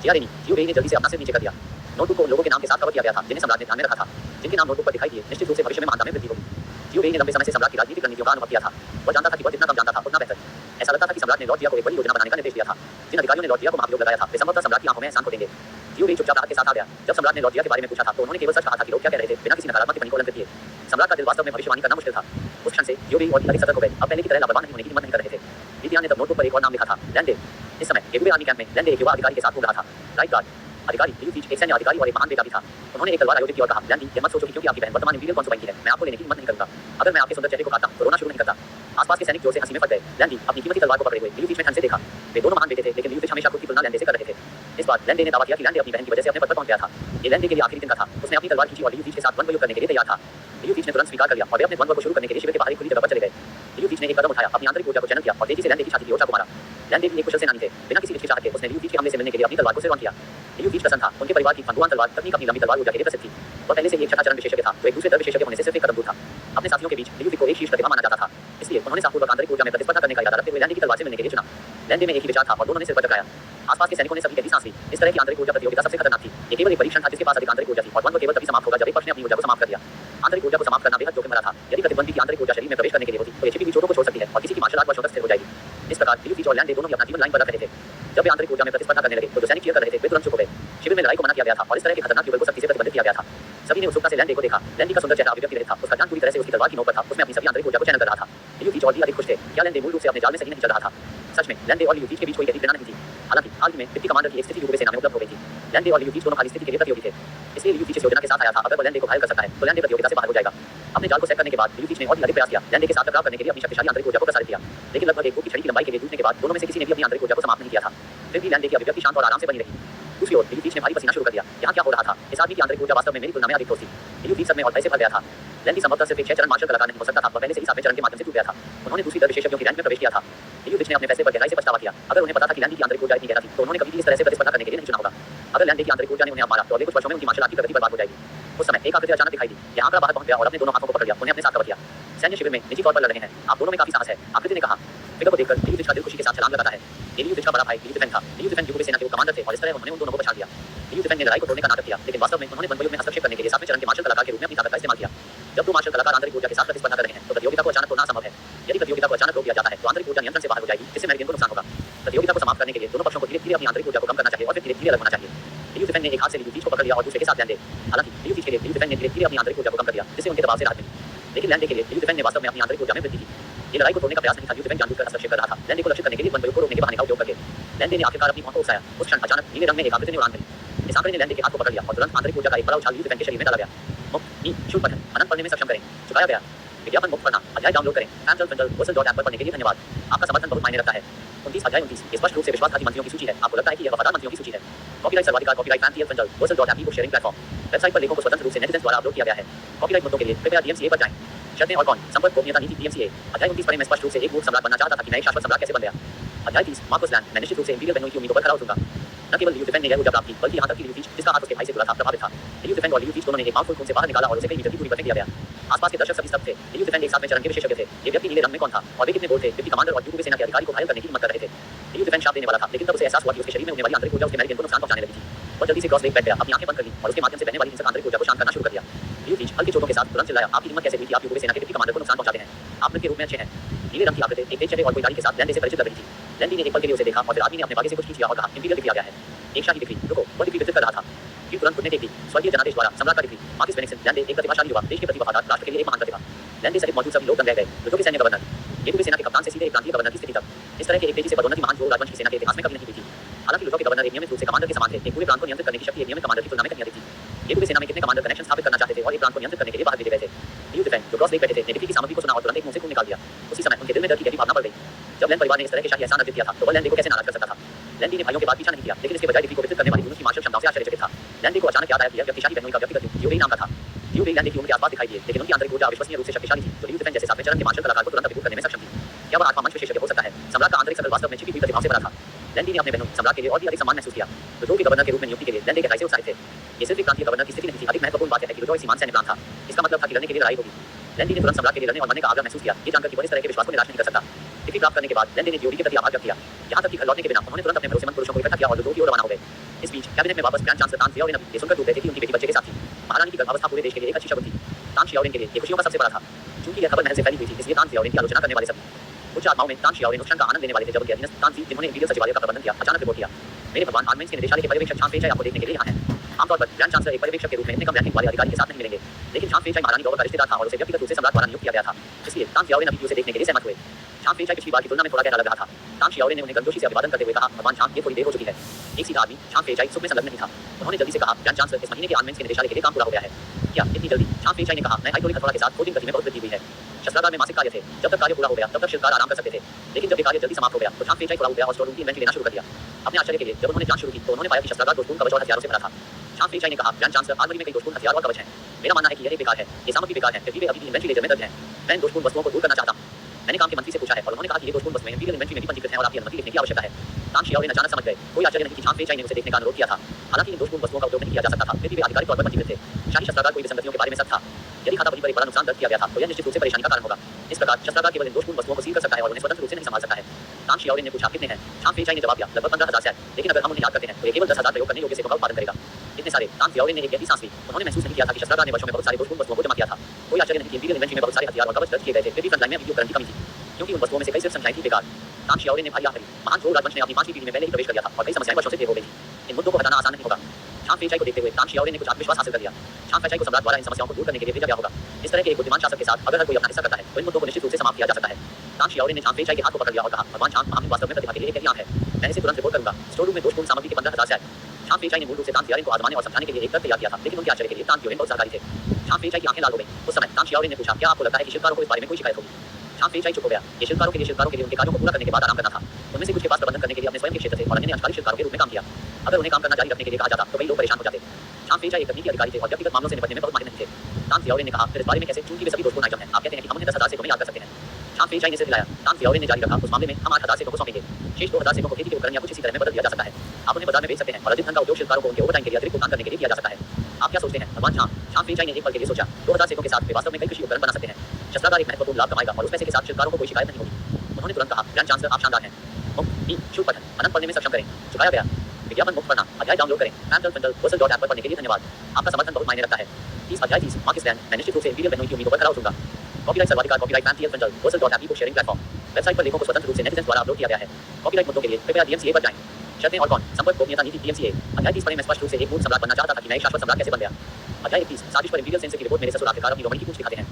जियारेनी। जियोबेई ने जल्दी से अपना सिर नीचे कर दिया। नोटबुक को लोगों के नाम के साथ कवर किया गया था जिन्हें सम्राट ने ध्यान में रखा था। जिनके नाम नोटबुक पर दिखाई दिए निश्चित रूप से भविष्य में महानता में वृद्धि होगी। जियोबेई ने लंबे समय से सम्राट की राजनीतिक रणनीतियों का अनुभव किया था। वह जानता था कि वह जितना कम जानता था उतना बेहतर। ऐसा लगता था कि सम्राट ने लॉर्ड जिया को एक बड़ी योजना बनाने का निर्देश दिया था। जिन अधिकारियों ने लॉर्ड जिया को महाभियोग लगाया था वे संभवतः सम्राट की आंखों में एहसान को देंगे। जियोबेई चुपचाप राहत के साथ आ गया। जब सम्राट ने लॉर्ड जिया के बारे में पूछा था तो उन्होंने केवल सच कहा था कि लोग क्या कह रहे थे, बिना किसी नकारात्मक टिप्पणी को उल्लेख किए। सम्राट का दिल वास्तव में भविष्यवाणी करना मुश्किल था। उस क्षण से जियोबेई और भी अधिक सतर्क हो गए। अब पहले की तरह लापरवाह नहीं होने की हिम्मत नहीं कर रहे थे। विद्यान ने तब नोटबुक पर एक और नाम लिखा था, लैंडे। इस समय एगुवे आर्मी कैंप में लैंडे एक युवा अधिकारी के साथ घूम रहा था। राइट गार्ड अधिकारी लियूफीच एक सैन्य अधिकारी और एक महान बेटा भी था। उन्होंने एक तलवार आयोजित की और कहा, लैंडी यह मत सोचो कि क्योंकि आपकी बहन वर्तमान इंपीरियल कॉन्सुबाइन की है मैं आपको लेने की हिम्मत नहीं करूंगा। अगर मैं आपके सुंदर चेहरे को काटता हूं तो रोना शुरू नहीं करता। आसपास के सैनिक जोर से हंसी में फट गए। लैंडी अपनी कीमती तलवार को पकड़े हुए लियूफीच में ठंड से देखा। वे दोनों महान बेटे थे लेकिन लियूफीच हमेशा खुद की तुलना लैंडे से कर रहे थे। इस बार लैंडे ने दावा किया कि लैंडे अपनी बहन की वजह से अपने पद पर पहुंच गया था। ये लैंडे के लिए आखिरी दिन का था। उसने अपनी तलवार खींची और लियूफीच के साथ द्वंद्व युद्ध करने के लिए तैयार था। लियूफीच ने तुरंत स्वीकार कर लिया और वे अपने द्वंद्व को शुरू करने के लिए शिविर के बाहर खुली जगह पर चले गए। लियूफीच ने एक कदम उठाया, अपनी आंतरिक ऊर्जा को चैनल किया और तेजी से लैंडे की छाती की ओर चाकू मारा। लैंडे भी एक कुशल सेनानी थे। बिना किसी हिचकिचाहट के उसने लियूफीच के हमले से मिलने के लिए अपनी तलवार को सिर ऑन किया। लियूफीच प्रसन्न था। उनके परिवार की फंगुआन तलवार तकनीक अपनी लंबी तलवार ऊर्जा के लिए प्रसिद्ध थी। वह पहले से ही एक छठा चरण विशेषज्ञ था जो एक दूसरे दर विशेषज्ञ होने से सिर्फ एक कदम दूर था। अपने साथियों के बीच लियूफीच को एक शीर्ष प्रतिभा माना जाता था। इसलिए उन्होंने साहूपूर्वक आंतरिक ऊर्जा में प्रतिस्पर्धा करने का इरादा रखते हुए लैंडे की तलवार से मिलने के लिए चुना। लैंडे में एक ही विचार था और दोनों ने सिर पर टकराया। आसपास के सैनिकों ने सभी गहरी सांस ली। इस तरह की आंतरिक ऊर्जा प्रतियोगिता सबसे खतरनाक थी। ये केवल एक परीक्षण था जिसके पास अधिक आंतरिक ऊर्जा थी और द्वंद्व केवल तभी समाप्त होगा जब एक पक्ष ने अपनी ऊर्जा को समाप्त कर दिया। आंतरिक ऊर्जा को समाप्त करना बेहद जोखिम भरा था। यदि प्रतिद्वंदी की आंतरिक ऊर्जा शरीर में प्रवेश करने के लिए होती तो ये छिपी हुई चोटों को छोड़ सकती है और किसी की मार्शल आर्ट वर्षों तक स्थिर हो जाएगी। इस प्रकार लियूफीच और लैंडे दोनों ही अपना जीवन लाइन पर रख रहे थे। जब वे आंतरिक ऊर्जा में प्रतिस्पर्धा करने लगे तो जो सैनिक चीयर कर रहे थे वे तुरंत चुप हो गए। शिविर में लड़ाई को मना किया गया था और इस तरह के खतरनाक युगल को सख्ती से प्रतिबंधित किया गया था। सभी ने उत्सुकता से लैंडे को देखा। लैंडे का सुंदर चेहरा अभिव्यक्ति रहित था। उसका ध्यान पूरी तरह से उसकी तलवार की नोक पर था। उसमें अपनी सभी आंतरिक ऊर्जा को चैनल कर रहा था। लियूफीच और भी अधिक खुश थे। क्या लैंडे मूल रूप से अपने जाल में सही नहीं चल रहा था? सच में लैंडे और लियूफीच के बीच कोई गहरी प्रेरणा नहीं थी। हालांकि हाल ही में डिप्टी कमांडर की एक स्थिति युग सेना में उपलब्ध हो गई थी। लैंडे और लियूफीच दोनों खाली स्थिति के लिए प्रतियोगी थे। इसलिए लियूफीच इस योजना के साथ आया था। अगर वह लैंडे को घायल कर सकता है तो लैंडे प्रतियोगिता से बाहर हो जाएगा। अपने जाल को सेट करने के बाद लियूफीच ने और भी अधिक प्रयास किया। लैंडे के साथ टकराव करने के लिए अपनी शक्तिशाली आंतरिक ऊर्जा को प्रसारित किया। लेकिन लगभग एक फुट की छड़ी की लंबाई के लिए जूझने के बाद दोनों में से किसी ने भी अपनी आंतरिक ऊर्जा को समाप्त नहीं किया था। फिर भी लैंडे की अभिव्यक्ति शांत और आराम से बनी रही। दूसरी ओर लियूफीच ने भारी पसीना शुरू कर दिया। यहाँ क्या हो रहा था? इस आदमी की आंतरिक ऊर्जा वास्तव में मेरी तुलना में अधिक ठोस थी। लियूफीच सब में और भय से भर गया था। लैंडी संभवतः सिर्फ एक 6 चरण मार्शल कलाकार नहीं हो सकता था। वह पहले से ही 7वें चरण के माध्यम से टूट गया था। उन्होंने दूसरी दर विशेषज्ञों की रैंक में प्रवेश किया था। लियूफीच ने अपने फैसले पर गहराई से पछतावा किया। अगर उन्हें पता था कि लैंडी की आंतरिक ऊर्जा इतनी गहरा थी तो उन्होंने कभी भी इस तरह से प्रतिस्पर्धा करने के लिए नहीं चुना होगा। अगर लैंडी की आंतरिक ऊर्जा ने उन्हें मारा तो अगले कुछ वर्षों में उनकी मार्शल आर्ट की प्रगति बर्बाद हो जाएगी। उस समय एक आकृति अचानक दिखाई दी। यह आंकड़ा बाहर पहुंच गया और अपने दोनों हाथों को पकड़ लिया। उन्हें अपने साथ कवर किया। सैन्य शिविर में निजी तौर पर लड़ रहे हैं। आप दोनों में काफी साहस है, आकृति ने कहा। फिगर को देखकर लियूफीच का दिल खुशी के साथ छलांग लगाता है। ये लियूफीच का बड़ा भाई लियूफेन था। लियूफेन युग सेना के कमांडर थे और इस तरह उन्होंने उन दोनों को पछाड़ दिया। लियूफेन ने लड़ाई को तोड़ने का नाटक किया लेकिन वास्तव में उन्होंने द्वंद्व युग में हस्तक्षेप करने के लिए 7वें चरण के मार्शल कलाकार के रूप में अपनी ताकत का इस्तेमाल किया। जब दो मार्शल कलाकार आंतरिक ऊर्जा के साथ प्रतिस्पर्धा कर रहे हैं तो प्रतियोगिता को अचानक तोड़ना संभव है। यदि प्रतियोगिता को अचानक रोक दिया जाता है तो आंतरिक ऊर्जा नियंत्रण से बाहर हो जाएगी जिससे मैरिडियन को नुकसान होगा। प्रतियोगिता को समाप्त करने के लिए दोनों पक्षों को धीरे-धीरे अपनी आंतरिक ऊर्जा को कम करना चाहिए और फिर धीरे-धीरे अलग होना चाहिए। लियूफेन ने एक हाथ से लियूफीच को पकड़ लिया और दूसरे के साथ लैंडे। हालांकि लियूफीच के लिए लियूफेन ने धीरे-धीरे अपनी आंतरिक ऊर्जा को कम कर दिया जिससे उनके दबाव से राहत मिली। लेकिन लैंडे के लिए लियूफेन ने वास्तव में अपनी आंतरिक ऊर्जा में वृद्धि की। ये लड़ाई को तोड़ने का प्रयास नहीं था। लियूफेन जानबूझकर हस्तक्षेप कर रहा था। लैंडे को लक्षित करने के लिए द्वंद्व को रोकने के बहाने का उपयोग करके लैंडे ने आखिरकार अपनी आंखों को उकसाया। उस क्षण अचानक नीले रंग में एक आकृति ने उड़ान भरी। इस आंकड़े ने लैंडे के हाथ को पकड़ लिया और तुरंत आंतरिक ऊर्जा का एक बड़ा उछाल लियूफेन के शरीर में डाला गया। शुभ पठन अनंत पढ़ने में सक्षम करें। चुकाया गया विज्ञापन मुक्त पढ़ना अध्याय डाउनलोड करें Samsung printer Vercel dot app पर पढ़ने के लिए धन्यवाद। आपका समर्थन बहुत मायने रखता है। 29 अध्याय 29 ये स्पष्ट रूप से विश्वासघाती मंत्रियों की सूची है। आपको लगता है कि यह वफादार मंत्रियों की सूची है। कॉपीराइट सर्वाधिकार copyright fancy printer Vercel dot app ई बुक शेयरिंग प्लेटफॉर्म वेबसाइट पर लेखों को स्वतंत्र रूप से नेटिजन द्वारा अपलोड किया गया है। कॉपीराइट मुद्दों के लिए कृपया डीएमसीए पर जाएं। शर्तें और कौन संपर्क गोपनीयता नीति डीएमसीए अध्याय 29 पर मैं स्पष्ट रूप से एक मूर्ख सम्राट बनना चाहता था कि मैं एक शाश्वत सम्राट कैसे बन गया। अध्याय 30 मार्कस लैंड मैं निश्चित रूप से इंपीरियल बहनों की उम्मीदों पर खरा उतरूंगा। न केवल लियू डिफेंड ने यह ऊर्जा प्राप्त की बल्कि यहाँ तक कि लियू टीच जिसका हाथ उसके भाई से जुड़ा था प्रभावित था। लियू डिफेंड और लियू टीच दोनों ने एक माउथफुल खून से बाहर निकाला और उसे कई मीटर की दूरी पर फेंक दिया गया। आसपास के दर्शक सभी स्तब्ध थे। लियू डिफेंड एक साथ में चरण के विशेषज्ञ थे। ये व्यक्ति नीले रंग में कौन था और वे कितने बोल्ड थे। डिप्टी कमांडर और यूके सेना के अधिकारी को घायल करने की हिम्मत कर रहे थे। लियू डिफेंड शाप देने वाला था लेकिन तब उसे एहसास हुआ कि उसके शरीर में होने वाली आंतरिक ऊर्जा उसके मैरिगन को नुकसान पहुंचाने लगी थी। वह जल्दी से क्रॉस लेग बैठ गया, अपनी आंखें बंद कर ली और उसके माध्यम से बहने वाली हिंसक आंतरिक ऊर्जा को शांत करना शुरू कर दिया। लियू टीच हल्के चोटों के साथ तुरंत चिल्लाया, आपकी हिम्मत कैसे हुई कि आप यूके सेना के डिप्टी कमांडर को नुकसान पहुंचाते हैं। आप के रूप में अच्छे हैं। नीले रंग की आकृति एक तेज चेहरे और कोई गाड़ी के साथ लैंडी से परिचित लग रही थी। लैंडी ने एक पल के लिए उसे देखा और फिर आदमी ने अपने बागे से कुछ खींच लिया और कहा इंपीरियल डिग्री आ गया है। एक शाही डिग्री रुको वह डिग्री वितरित कर रहा था। फिर तुरंत खुद ने देखी स्वर्गीय जनादेश द्वारा सम्राट का डिग्री मार्कस फेनिक्स लैंडे एक प्रतिभाशाली युवा देश के प्रति वफादार राष्ट्र के लिए एक महान प्रतिभा। लैंडे सहित मौजूद सभी लोग दंग रह गए। युद्धों के सैन्य गवर्नर ये पूरे सेना के कप्तान से सीधे एक प्रांतीय गवर्नर की स्थिति तक इस तरह के एक तेजी से पदोन्नति महान जो राजवंश की सेना के इतिहास में कभी नहीं हुई थी। हालांकि लुथो के गवर्नर एक नियमित रूप से कमांडर के समान थे। एक पूरे प्रांत को नियंत्रित करने की शक्ति एक नियमित कमांडर की तुलना में कहीं अधिक थी। ये पूरे सेना में कितने कमांडर कनेक्शन स्थापित करना चाहते थे और एक प्रांत को नियंत्रित करने के लिए बाहर भेजे गए थे। लियू डिफेंड जो क्रॉस लेग बैठे थे ने डिग्री की सामग्री को सुना और तुरंत एक मुंह से खून निकाल दिया। उसी समय उनके दिल में डर की गहरी भावना बढ़ गई। जब लैंड परिवार ने इस तरह के शाही एहसान अर्जित किया था तो वह लैंडे को कैसे नाराज कर सकता था। लैंडी ने भाइयों के बाद पीछा नहीं किया लेकिन इसके बजाय डिग्री को वितरित करने वाली उनकी मार्शल क्षमताओं से आश्चर्यचकित था। लैंडे को अचानक याद आया कि यह व्यक्तिशाली बहनोई का व्यक्तिगत लियू नाम का था। लियू लैंडे की उम्र के आसपास दिखाई दिए लेकिन उनकी आंतरिक ऊर्जा अविश्वसनीय रूप से शक्तिशाली थी जो लियू डिफेंड जैसे सातवें चरण के मार्शल कलाकार को तुरंत अभिभूत करने में सक्षम थी। क्या वह आत्मा मंच विशेषज्ञ हो सकता है। सम्राट का आंतरिक सकल वास्तव में छिपी हुई प्रतिभाओं से भरा था। लैंडी ने अपने बहनों सम्राट के लिए और भी अधिक सम्मान महसूस किया। लुथो के गवर्नर के रूप में नियुक्ति के लिए लैंडे गहराई से उत्साहित थे। ये सिर्फ एक प्रांतीय गवर्नर की स्थिति नहीं थी। अधिक महत्वपूर्ण बात है कि लुथो एक सीमांत सैन्य प्लान था। इसका मतलब था कि लड़ने के लिए लड़ाई होगी। लैंडी ने तुरंत सम्राट के लिए लड़ने और मरने का आग्रह महसूस किया। ये जानकर कि वह इस तरह के विश्वास को निराश नहीं कर सकता। डिग्री प्राप्त करने के बाद लैंडे ने जीओडी के प्रति आभार व्यक्त किया। यहाँ तक कि घर लौटने के बिना उन्होंने तुरंत अपने भरोसेमंद पुरुषों को इकट्ठा किया और लुथो की ओर रवाना हो गए। इस बीच कैबिनेट में वापस ग्रैंड चांसलर तान शियाओलिन ये सुनकर टूट गए थे कि उनकी बेटी बच्चे के साथ थी। महारानी की गर्भावस्था पूरे देश के लिए एक अच्छी खबर थी। तान शियाओलिन के लिए ये खुशियों का सबसे बड़ा था। चूंकि यह खबर महल से फैली हुई थी इसलिए तान शियाओलिन की आलोचना करने वाले सभी उच्च आत्माओं में तान शियाओलिन उस क्षण का आनंद लेने वाले थे जब उनके अधीनस्थ तान जी जिन्होंने इंपीरियल सचिवालय का प्रबंधन किया अचानक रिपोर्ट किया, मेरे भगवान आर्मेंट्स के निदेशालय के पर्यवेक्षक छान फेचाई आपको देखने के लिए यहाँ हैं। आमतौर पर ग्रैंड चांसलर एक पर्यवेक्षक के रूप में इतने कम रैंकिंग वाले अधिकारी के साथ नहीं मिलेंगे लेकिन छान फेचाई महारानी गौर का रिश्तेदार था और उसे व्यक्तिगत रूप से सम्राट द्वारा नियुक्त किया गया था। इसलिए तान शियाओलिन अभी उसे देखने के लिए सहमत हुए। छान फेचाई पिछली बार की तुलना में थोड़ा गहरा लग रहा था। तान शियाओलिन ने उन्हें गर्मजोशी से अभिवादन करते हुए कहा, भगवान छान ये थोड़ी देर हो चुकी है। एक सीधा आदमी छान फेचाई सुख में संलग्न नहीं था। उन्होंने जल्दी से कहा, ग्रैंड चांसलर इस महीने के आर्मेंट्स के निदेशालय के लिए काम पूरा हो गया है। क्या इतनी जल्दी। छान फेचाई ने कहा, मैं हाइड्रोलिक हथौड़ा के साथ कोडिंग गति में बहुत वृद्धि हुई है। शस्त्रागार में मासिक कार्य थे। जब तक कार्य पूरा हो गया तब तक शिल्पकार आराम कर सकते थे लेकिन जब ये कार्य जल्दी समाप्त हो गया तो छान फेचाई थोड़ा हो गया और स्टोर रूम की इन्वेंट्री लेना शुरू कर दिया। अपने आश्चर्य के लिए जब उन्होंने जांच शुरू की तो उन्होंने पाया कि शस्त्रागार दोषपूर्ण कवच और हथियारों से भरा था। छान फेचाई ने कहा, ग्रैंड चांसलर आर्मरी में कई दोषपूर्ण हथियार और कवच हैं। मेरा मानना है कि यह एक बेकार है। ये सामग्री बेकार है क्योंकि वे अभी भी इन्वेंट्री लेजर में दर्ज हैं। मैं इन दोषपूर्ण वस्तुओं को दूर करना चाहता हूँ। मैंने काम के मंत्री से पूछा है और उन्होंने कहा कि ये दोषपूर्ण वस्तुएं इंपीरियल इन्वेंट्री में भी पंजीकृत हैं और आपकी अनुमति लिखने की आवश्यकता है। तान शियाओलिन अचानक समझ गए। कोई आश्चर्य नहीं कि छान फेचाई ने उसे देखने का अनुरोध किया था। हालांकि इन दोषपूर्ण वस्तुओं का उपयोग नहीं किया जा सकता था फिर भी वे आधिकारिक तौर पर पंजीकृत थे। शाही शस्त्रागार कोई विसंगतियों के बारे में सच था। यदि खाता बही पर एक बड़ा नुकसान दर्ज किया गया था तो यह निश्चित रूप से परेशानी का कारण होगा। इस प्रकार शस्त्रागार केवल इन दोषपूर्ण वस्तुओं को सील कर सकता है और उन्हें स्वतंत्र रूप से नहीं संभाल सकता है। तान शियाओलिन ने पूछा, कितने हैं। छान फेचाई ने जवाब दिया, लगभग 15,000 शायद, लेकिन अगर हम उन्हें याद करते हैं तो ये केवल 10,000 प्रयोग करने योग्य सेवा का उत्पादन करेगा। इतने सारे। तान शियाओलिन ने एक गहरी सांस ली। उन्होंने महसूस नहीं किया था कि शस्त्रागार ने वर्षों में बहुत सारे दोषपूर्ण वस्तुओं को जमा किया था। कोई आश्चर्य नहीं कि इंपीरियल इन्वेंट्री में बहुत सारे हथियार और कवच दर्ज किए गए थे फिर भी फ्रंट लाइन में उपयोगकरण की कमी थी क्योंकि उन वस्तुओं में से कई सिर्फ संख्याएं थी बेकार। तान शियाओलिन ने भारी आखिरी महान जो राजवंश ने अपनी 5वीं पीढ़ी में पहले ही प्रवेश कर लिया था और कई समस्याएं वर्षों से देर हो गई थी। इन मुद्दों को हटाना आसान नहीं होगा। छान फेचाई को देखते हुए तान शियाओलिन ने कुछ आत्मविश्वास हासिल कर लिया। छान फेचाई को सम्राट द्वारा इन समस्याओं को दूर करने के लिए भेजा गया होगा। इस तरह के एक बुद्धिमान शासक के साथ अगर हर कोई अपना हिस्सा करता है तो इन मुद्दों को निश्चित रूप से समाप्त किया जा सकता है। तान शियाओलिन ने छान फेचाई के हाथ को पकड़ लिया और कहा, भगवान छान हम वास्तव में प्रतिभा के लिए एक अहम है। मैं इसे तुरंत रिपोर्ट करूंगा। स्टोर रूम में दोषपूर्ण सामग्री के 15,000 शायद। छान फेचाई ने मूल रूप से तान शियाओलिन को आजमाने और समझाने के लिए एक तर्क तैयार किया था लेकिन उनके आश्चर्य के लिए तान शियाओलिन बहुत सहकारी थे। छान फेचाई की आंखें लाल हो गई। उस समय तान शियाओलिन ने पूछा, क्या आपको लगता है कि शिल्पकारों को इस बारे में कोई शिकायत होगी। छान फेचाई चुप हो गया। ये शिल्पकारों के लिए उनके कार्यों को पूरा करने के बाद आराम करना था। उनमें से कुछ के पास प्रबंधन करने के लिए अपने स्वयं के क्षेत्र थे और अन्य ने अंशकालिक शिल्पकारों के रूप में काम किया। अगर उन्हें काम करना जारी रखने के लिए कहा जाता तो कई लोग परेशान हो जाते। छान फेचाई एक तकनीकी अधिकारी थे और व्यक्तिगत मामलों से निपटने में बहुत माहिर नहीं थे। तान शियाओलिन ने कहा, फिर इस बारे में कैसे, चूंकि वे सभी दोषपूर्ण आइटम हैं। आप कहते हैं कि हम उन्हें 10,000 सेकों में याद कर सकते हैं। छान फेचाई ने सिर हिलाया। तान शियाओलिन ने जारी रखा, उस मामले में हम 8,000 सेकों को सौंपेंगे। शेष 2,000 सेकों को खेती के उपकरण या कुछ इसी तरह में बदल दिया जा सकता है। आप उन्हें बाजार में बेच सकते हैं और अधिक धन का उपयोग शिल्पकारों को उनके ओवरटाइम के लिए अतिरिक्त भुगतान करने के लिए किया जा सकता है। आप क्या सोचते हैं भगवान छान। छान फेचाई ने एक पल के लिए सोचा। 2,000 सेकों के साथ वे वास्तव में कई कृषि उपकरण बना सकते हैं। शस्त्रागार एक महत्वपूर्ण लाभ कमाएगा और उस पैसे के साथ शिल्पकारों को कोई शिकायत नहीं होगी। उन्होंने तुरंत कहा, ग्रैंड चांसलर आप शानदार हैं। शुभ पठन अनंत पढ़ने में सक्षम करें। चुकाया गया। विज्ञापन मुक्त पढ़ना अध्याय डाउनलोड करें Samsung printer Vercel dot app पर पढ़ने के लिए धन्यवाद। आपका समर्थन बहुत मायने रखता है। 30 अध्याय 30 मार्कस लैंड मैं निश्चित रूप से इंपीरियल बहनोई की उम्मीदों पर खरा उतरूंगा। कॉपीराइट सर्वाधिकार copyright fancy printer Vercel dot app ई बुक शेयरिंग प्लेटफॉर्म वेबसाइट पर लेखों को स्वतंत्र रूप से नेटिजन द्वारा अपलोड किया गया है। कॉपीराइट मुद्दों के लिए कृपया डीएमसीए पर जाएं। शर्तें और कौन संपर्क गोपनीयता नीति डीएमसीए अध्याय 30 पर मैं स्पष्ट रूप से एक मूर्ख सम्राट बनना चाहता था कि मैं एक शाश्वत सम्राट कैसे बन गया। अध्याय 31 साजिश पर इंपीरियल सेंसर की रिपोर्ट मेरे ससुर आखिरकार अपनी रोमनी की पूंछ दिखाते हैं।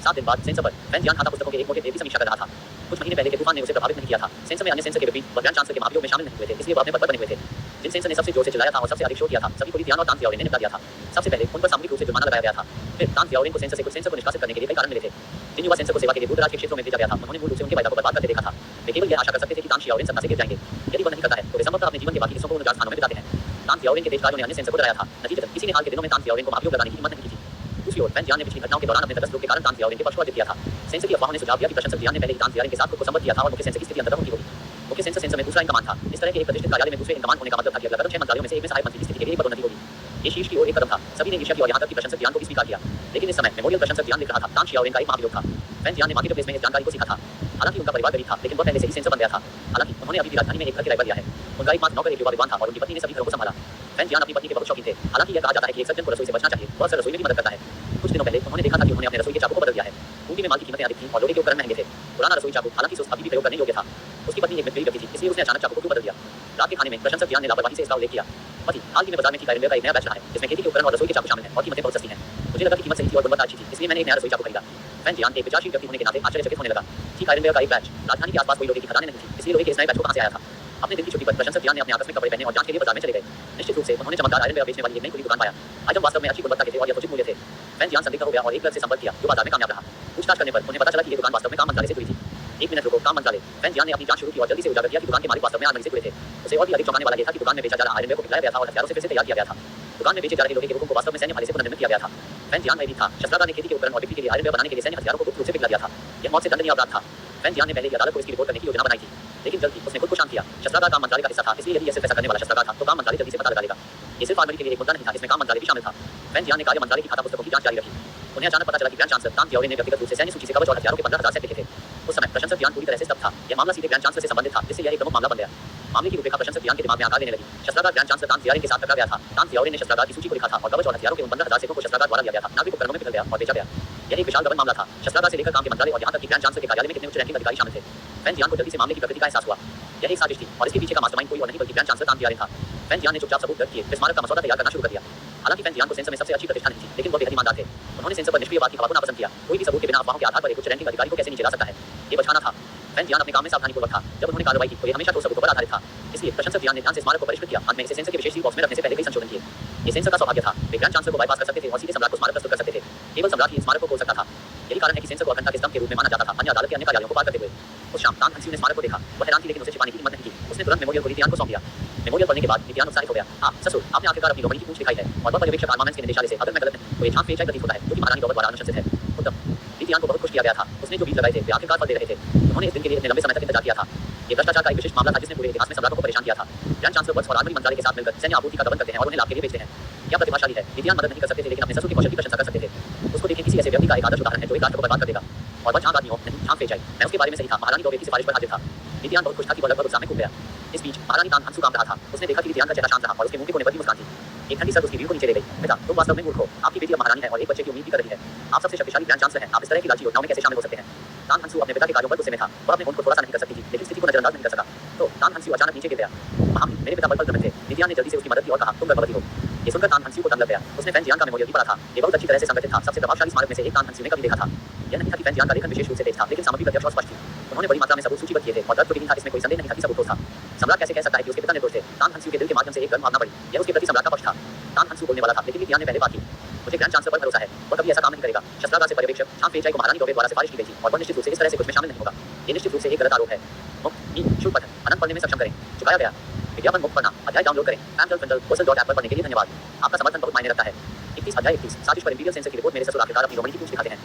7 दिन बाद सेंसर पर वैन जियान खाता पुस्तकों के एक मोटे ढेर की समीक्षा कर रहा था। कुछ महीने पहले के तूफान ने उसे प्रभावित नहीं किया था। सेंसर में अन्य सेंसर के विपरीत वह ग्रैंड चांसलर के महाभियोग में शामिल नहीं हुए थे, इसलिए वह अपने पद पर बने हुए थे। जिन सेंसर ने सबसे जोर से चिल्लाया था और सबसे अधिक शोर किया था, सभी को धियान और तान थियाओरेन ने निपटा दिया था। सबसे पहले उन पर सामूहिक रूप से जुर्माना लगाया गया था। फिर तान थियाओरेन को सेंसर से कुछ सेंसर को निष्कासित करने के लिए कई कारण मिले थे। जिन युवा सेंसर को सेवा के लिए दूर दराज के क्षेत्रों में भेजा गया था, उन्होंने मूल रूप से उनके वायदा को बर्बाद करते देखा था। वे केवल यह आशा कर सकते थे कि तान थियाओरेन सत्ता से गिर जाएंगे। यदि वह नहीं करता है तो वे संभवतः अपने जीवन के बाकी हिस्सों को उन स्थानों में बिताते हैं। तान थियाओरेन के देशकारों ने अन्य सेंसर को डराया था। नतीजतन किसी ने हाल के दिनों में तान थियाओरेन को महाभियोग लगाने की हिम्मत नहीं की थी। दूसरी ओर वैन जियान ने पिछली घटनाओं के दौरान अपने तटस्थ रूप के कारण तान थियाओरेन के पक्ष को अर्जित किया था। सेंसर की अफवाहों ने सुझाव दिया कि प्रशंसक जियान ने पहले ही तान थियाओरेन के साथ खुद को संबद्ध किया था और मुख्य सेंसर की स्थिति अंततः उनकी होगी। मुख्य सेंसर में दूसरा इन कमान था। इस तरह के एक प्रतिष्ठित कार्यालय में दूसरे इन कमान होने का मतलब था कि अगला कदम 6 मंत्रालयों में से एक में सहायक मंत्री की स्थिति के लिए एक पदोन्नति होगी। ये शीर्ष की ओर एक कदम था। सभी ने ईर्ष्या की और यहाँ तक कि प्रशंसक जियान को भी स्वीकार किया। लेकिन इस समय मेमोरियल प्रशंसक जियान लिख रहा था, तान थियाओरेन का एक महाभियोग था। वैन जियान ने मार्केट प्लेस में इस जानकारी को सीखा था। हालांकि उनका परिवार गरीब था, लेकिन वह पहले से ही सेंसर बन गया था। हालांकि उन्होंने अभी भी राजधानी में एक घर किराए पर लिया है। उनका एकमात्र नौकर एक युवा विद्वान था और उनकी पत्नी ने सभी घरों को संभाला। वैन जियान अपनी पत्नी के बहुत शौकीन थे। हालांकि यह कहा जाता है कि एक सज्जन को रसोई से बचना चाहिए, वह अक्सर रसोई में भी मदद करता है। कुछ दिनों पहले उन्होंने देखा था कि उन्होंने अपने रसोई के चाकू को बदल दिया है। पूंजी में माल की कीमतें अधिक थीं और लोहे के उपकरण महंगे थे। पुराना रसोई चाकू हालांकि सुस्त अभी भी प्रयोग करने योग्य था। उसकी पत्नी एक मितव्ययी व्यक्ति थी, इसलिए उसने अचानक चाकू को क्यों बदल दिया। रात के खाने में प्रशंसक जियान ने लापरवाही से इसका उल्लेख किया। पति हाल ही में बाजार में आयरनवेयर का एक नया बैच रहा है, जिसमें खेती के उपकरण और रसोई के चाकू शामिल हैं और कीमतें बहुत सस्ती हैं। मुझे लगा कि कीमत सही थी और गुणवत्ता अच्छी थी, इसलिए मैंने एक नया रसोई चाकू खरीदा। वैन जियान एक विचारशील व्यक्ति होने के नाते आश्चर्यचकित होने लगा। ठीक आयरनवेयर का एक बैच, राजधानी के आसपास कोई लोहे की खदानें नहीं थी, इसलिए लोहे के इस नए बैच को कहां से आया था। अपने दिन की छुट्टी पर प्रशंसक जियान ने अपने आकस्मिक कपड़े पहने और जांच के लिए बाजार में चले गए। निश्चित रूप से उन्होंने चमकदार आयरनवेयर बेचने वाली एक नई खुली दुकान पाया। आइटम वास्तव में अच्छी गुणवत्ता के थे और यथोचित मूल्य थे। वैन जियान संदिग्ध हो गया और एक क्लर्क से संपर्क किया जो बाजार में कामयाब रहा। पूछताछ करने पर उन्हें पता चला कि ये दुकान वास्तव में काम मंत्रालय से जुड़ी थी। 1 मिनट रुको, काम मंत्रालय। वैन जियान ने अपनी जांच शुरू की और जल्दी से उजागर किया कि दुकान के मालिक वास्तव में आर्मरी से जुड़े थे। उसे और भी अधिक चौंकाने वाला ये था कि दुकान में बेचा जा रहा आयरनवेयर को पिघलाया गया था और हथियारों से फिर से तैयार किया गया था। दुकान में बेचे जा रहे लोहे के हुक्म को वास्तव में सैन्य भाले से पुनर्निर्मित किया गया था। वैन जियान में भी था। शस्त्रागार ने खेती के उपकरण और बिक्री के लिए आयरनवेयर बनाने के लिए सैन्य हथियारों को गुप्त रूप से पिघला दिया था। यह मौत से दंडनीय अपराध था। वैन जियान ने पहले ही अदालत को इसकी रिपोर्ट करने की योजना बनाई थी, लेकिन जल्द ही उसने खुद को शांत किया। शस्त्रागार काम मंत्रालय का हिस्सा था, इसलिए यदि यह सिर्फ ऐसा करने वाला शस्त्रागार था तो काम मंत्रालय जल्दी से पता लगा लेगा। ये सिर्फ आर्मरी के लिए एक मुद्दा नहीं था, इसमें काम मंत्रालय भी शामिल था। वैन जियान ने कार्य मंत्रालय की खाता पुस्तकों की जांच जारी रखी। उन्हें अचानक पता चला कि ग्रैंड चांसलर तान थियाओरेन ने व्यक्तिगत रूप से सैन्य सूची से कवच और हथियारों के 15,000 सेट लिखे थे। उस समय प्रशंसक जियान पूरी तरह से स्तब्ध था। यह मामला सीधे ग्रैंड चांसलर से संबंधित था, जिससे यह एक प्रमुख मामला बन गया। मामले की रूपरेखा प्रशंसक जियान के दिमाग में आकार लेने लगी। शस्त्रागार ग्रैंड चांसलर तान थियाओरेन के साथ टकरा गया था। तान थियाओरेन ने शस्त्रागार की सूची को लिखा था और कवच और हथियारों के उन 15,000 सेटों को शस्त्रागार द्वारा लिया गया था। नागरिक उपकरणों में पिघल गया और बेचा गया। यह एक विशाल गबन मामला था। शस्त्रागार से लेकर काम के मंत्रालय और यहाँ तक कि ग्रैंड चांसलर के कार्यालय में कितने उच्च रैंकिंग अधिकारी शामिल थे। वैन जियान को जल्दी से मामले की प्रकृति का एहसास हुआ। यह एक साजिश थी और इसके पीछे का मास्टरमाइंड कोई और नहीं बल्कि ग्रैंड चांसलर तान थियाओरेन था। वैन जियान ने चुपचाप सबूत दर्ज किए, स्मारक का मसौदा तैयार करना शुरू कर दिया। हालांकि वैन जियान को सेंसर में सबसे अच्छी प्रतिष्ठा नहीं थी, लेकिन वह बेहद ईमानदार थे। उन्होंने सेंसर पर निष्क्रिय बात की हवा को नापसंद किया। कोई भी सबूत के बिना अफवाहों के आधार पर एक उच्च रैंकिंग अधिकारी को कैसे नीचे ला सकता है, ये बचकाना था। वैन जियान अपने काम में सावधानीपूर्वक था। जब उन्होंने कार्रवाई की तो ये हमेशा ठोस सबूतों पर आधारित था। इसलिए प्रशंसक जियान ने ध्यान से स्मारक को परिष्कृत किया। अंत में इसे सेंसर के विशेष सील बॉक्स में रखने से पहले कई संशोधन किए। ये सेंसर का सौभाग्य था। वे ग्रैंड चांसलर को बाईपास कर सकते थे और सीधे सम्राट को स्मारक प्रस्तुत कर सकते थे। केवल सम्राट ही स्मारक को खोल सकता था। यही कारण है कि सेंसर को अखंडता के स्तंभ के रूप में माना जाता था, अन्य अदालत के अन्य कार्यालयों को पार करते हुए। उस शाम तान हंसियों ने स्मारक को देखा। वह हैरान थी, लेकिन उसे छिपाने की हिम्मत नहीं की। उसने तुरंत मेमोरियल को लिथियान को सौंप दिया। मेमोरियल पढ़ने के बाद लिथियान उत्साहित हो गया। हाँ ससुर, आपने आखिरकार अपनी रोमनी की पूंछ दिखाई है। और वह पर्यवेक्षक आर्मामेंट्स के निदेशालय से, अगर मैं गलत नहीं तो ये झांक फेचाई प्रतीत होता है, जो कि महारानी गौबर द्वारा अनुशंसित है। उत्तम। लिथियान को बहुत खुश किया गया था। उसने जो बीज लगाए थे वे आखिरकार फल दे रहे थे। उन्होंने इस दिन के लिए इतने लंबे समय तक इंतजार किया था। ये भ्रष्टाचार का एक विशिष्ट मामला था जिसने पूरे इतिहास में सम्राटों को परेशान किया था। ग्रैंड चांसलर वर्क्स और आर्मरी मंत्रालय के साथ मिलकर सैन्य आपूर्ति का गबन करते हैं और उन्हें लाभ के लिए बेचते हैं। क्या प्रतिभाशाली है। लिथियान मदद नहीं कर सकते थे, लेकिन अपने ससुर के कौशल की प्रशंसा कर सकते थे। उसको देखें, किसी ऐसे व्यक्ति का एक आदर्श उदाहरण है जो एक राष्ट्र को बर्बाद कर देगा। और वह झांक आदमी हो, नहीं झांक फेचाई। मैं उसके बारे में सही था। महारानी गौबर की सिफारिश पर हाजिर था। लिथियान बहुत खुश था कि वह लगभग उत्साह में कूद गया। इस बीच महारानी तान हंसू काम रहा था। उसने देखा कि लिथियान का चेहरा शांत रहा और उसके मुंह के कोने पर भी मुस्कान थी। एक ठंडी सर्द उसकी रीढ़ को नीचे ले गई। बेटा, तुम वास्तव में मूर्ख हो। आपकी बेटी अब महारानी है और एक बच्चे की उम्मीद भी कर रही है। आप सबसे शक्तिशाली ग्रैंड चांसलर हैं। आप इस तरह की लालची योजनाओं में कैसे शामिल हो सकते हैं। तान हंसू अपने पिता के कार्यों पर गुस्से में था। वह अपने खून को थोड़ा सा नहीं कर सकती थी, लेकिन स्थिति को नजरअंदाज नहीं कर सका। तो तान हंसू अचानक नीचे गिर गया। महामनी, मेरे पिता बल पर थे। लिथियान ने जल्दी से उसकी मदद की और कहा, तुम गर्भवती हो। ये सुनकर तान हंसू को दंग लग गया। उसने वैन जियान का मेमोरियल भी पढ़ा था। ये बहुत अच्छी तरह से संगठित था। सबसे प्रभावशाली स्मारक में से एक तान हंसू ने कभी देखा था। यह नहीं था कि वैन जियान का लेखन विशेष रूप से तेज था, लेकिन सामग्री प्रत्यक्ष और स्पष्ट थी। उन्होंने बड़ी मात्रा में सबूत सूचीबद्ध किए थे और तर्क त्रुटि नहीं था, इसमें कोई संदेह नहीं था कि सबूत ठोस था। सम्राट कैसे कह सकता है कि उसके पिता निर्दोष थे। तान हंसू के दिल के माध्यम से एक गर्म भावना बढ़ी। यह उसके प्रति सम्राट का पक्ष था। तान हंसू बोलने वाला था, लेकिन लिथियान ने पहले बात की। मुझे ग्रैंड चांसलर पर भरोसा है। वह कभी ऐसा काम नहीं करेगा। शस्त्रागार से पर्यवेक्षक झांक फेचाई को महारानी गौबर द्वारा सिफारिश की गई थी और वह निश्चित रूप से इस तरह से कुछ में शामिल नहीं होगा। ये निश्चित रूप से एक गलत आरोप है। मुक्त शुल्क पठन अनंत पढ़ने में सक्षम करें। चुकाया गया विज्ञापन मुक्त पढ़ना अध्याय डाउनलोड करें। amtel.wosel.app पर पढ़ने के लिए धन्यवाद। आपका समर्थन बहुत मायने रखता है। 31 अध्याय 31 साजिश पर इंपीरियल सेंसर की रिपोर्ट। मेरे ससुर आखिरकार अपनी रोमनी की पूंछ दिखाते हैं।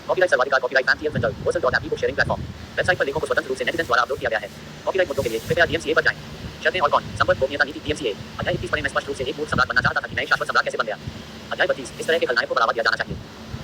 कॉपीराइट सर्वाधिकार copyright amtel.wosel.app book sharing platform. Website पर लिंकों को स्वतंत्र रूप से नेटिजन द्वारा अपलोड किया गया है। कॉपीराइट मुद्दों के लिए कृपया DMCA पर जाएं। शर्तें और कौन संपर्क गोपनीयता नीति DMCA। अध्याय 31 पढ़ने में स्पष्ट रूप से एक मूर्ख सम्राट बनना चाहता था कि मैं शाश्वत सम्राट कैसे बन गया। अध्याय 32 इस तरह के खलनायक को बढ़ावा दिया जाना चाहिए।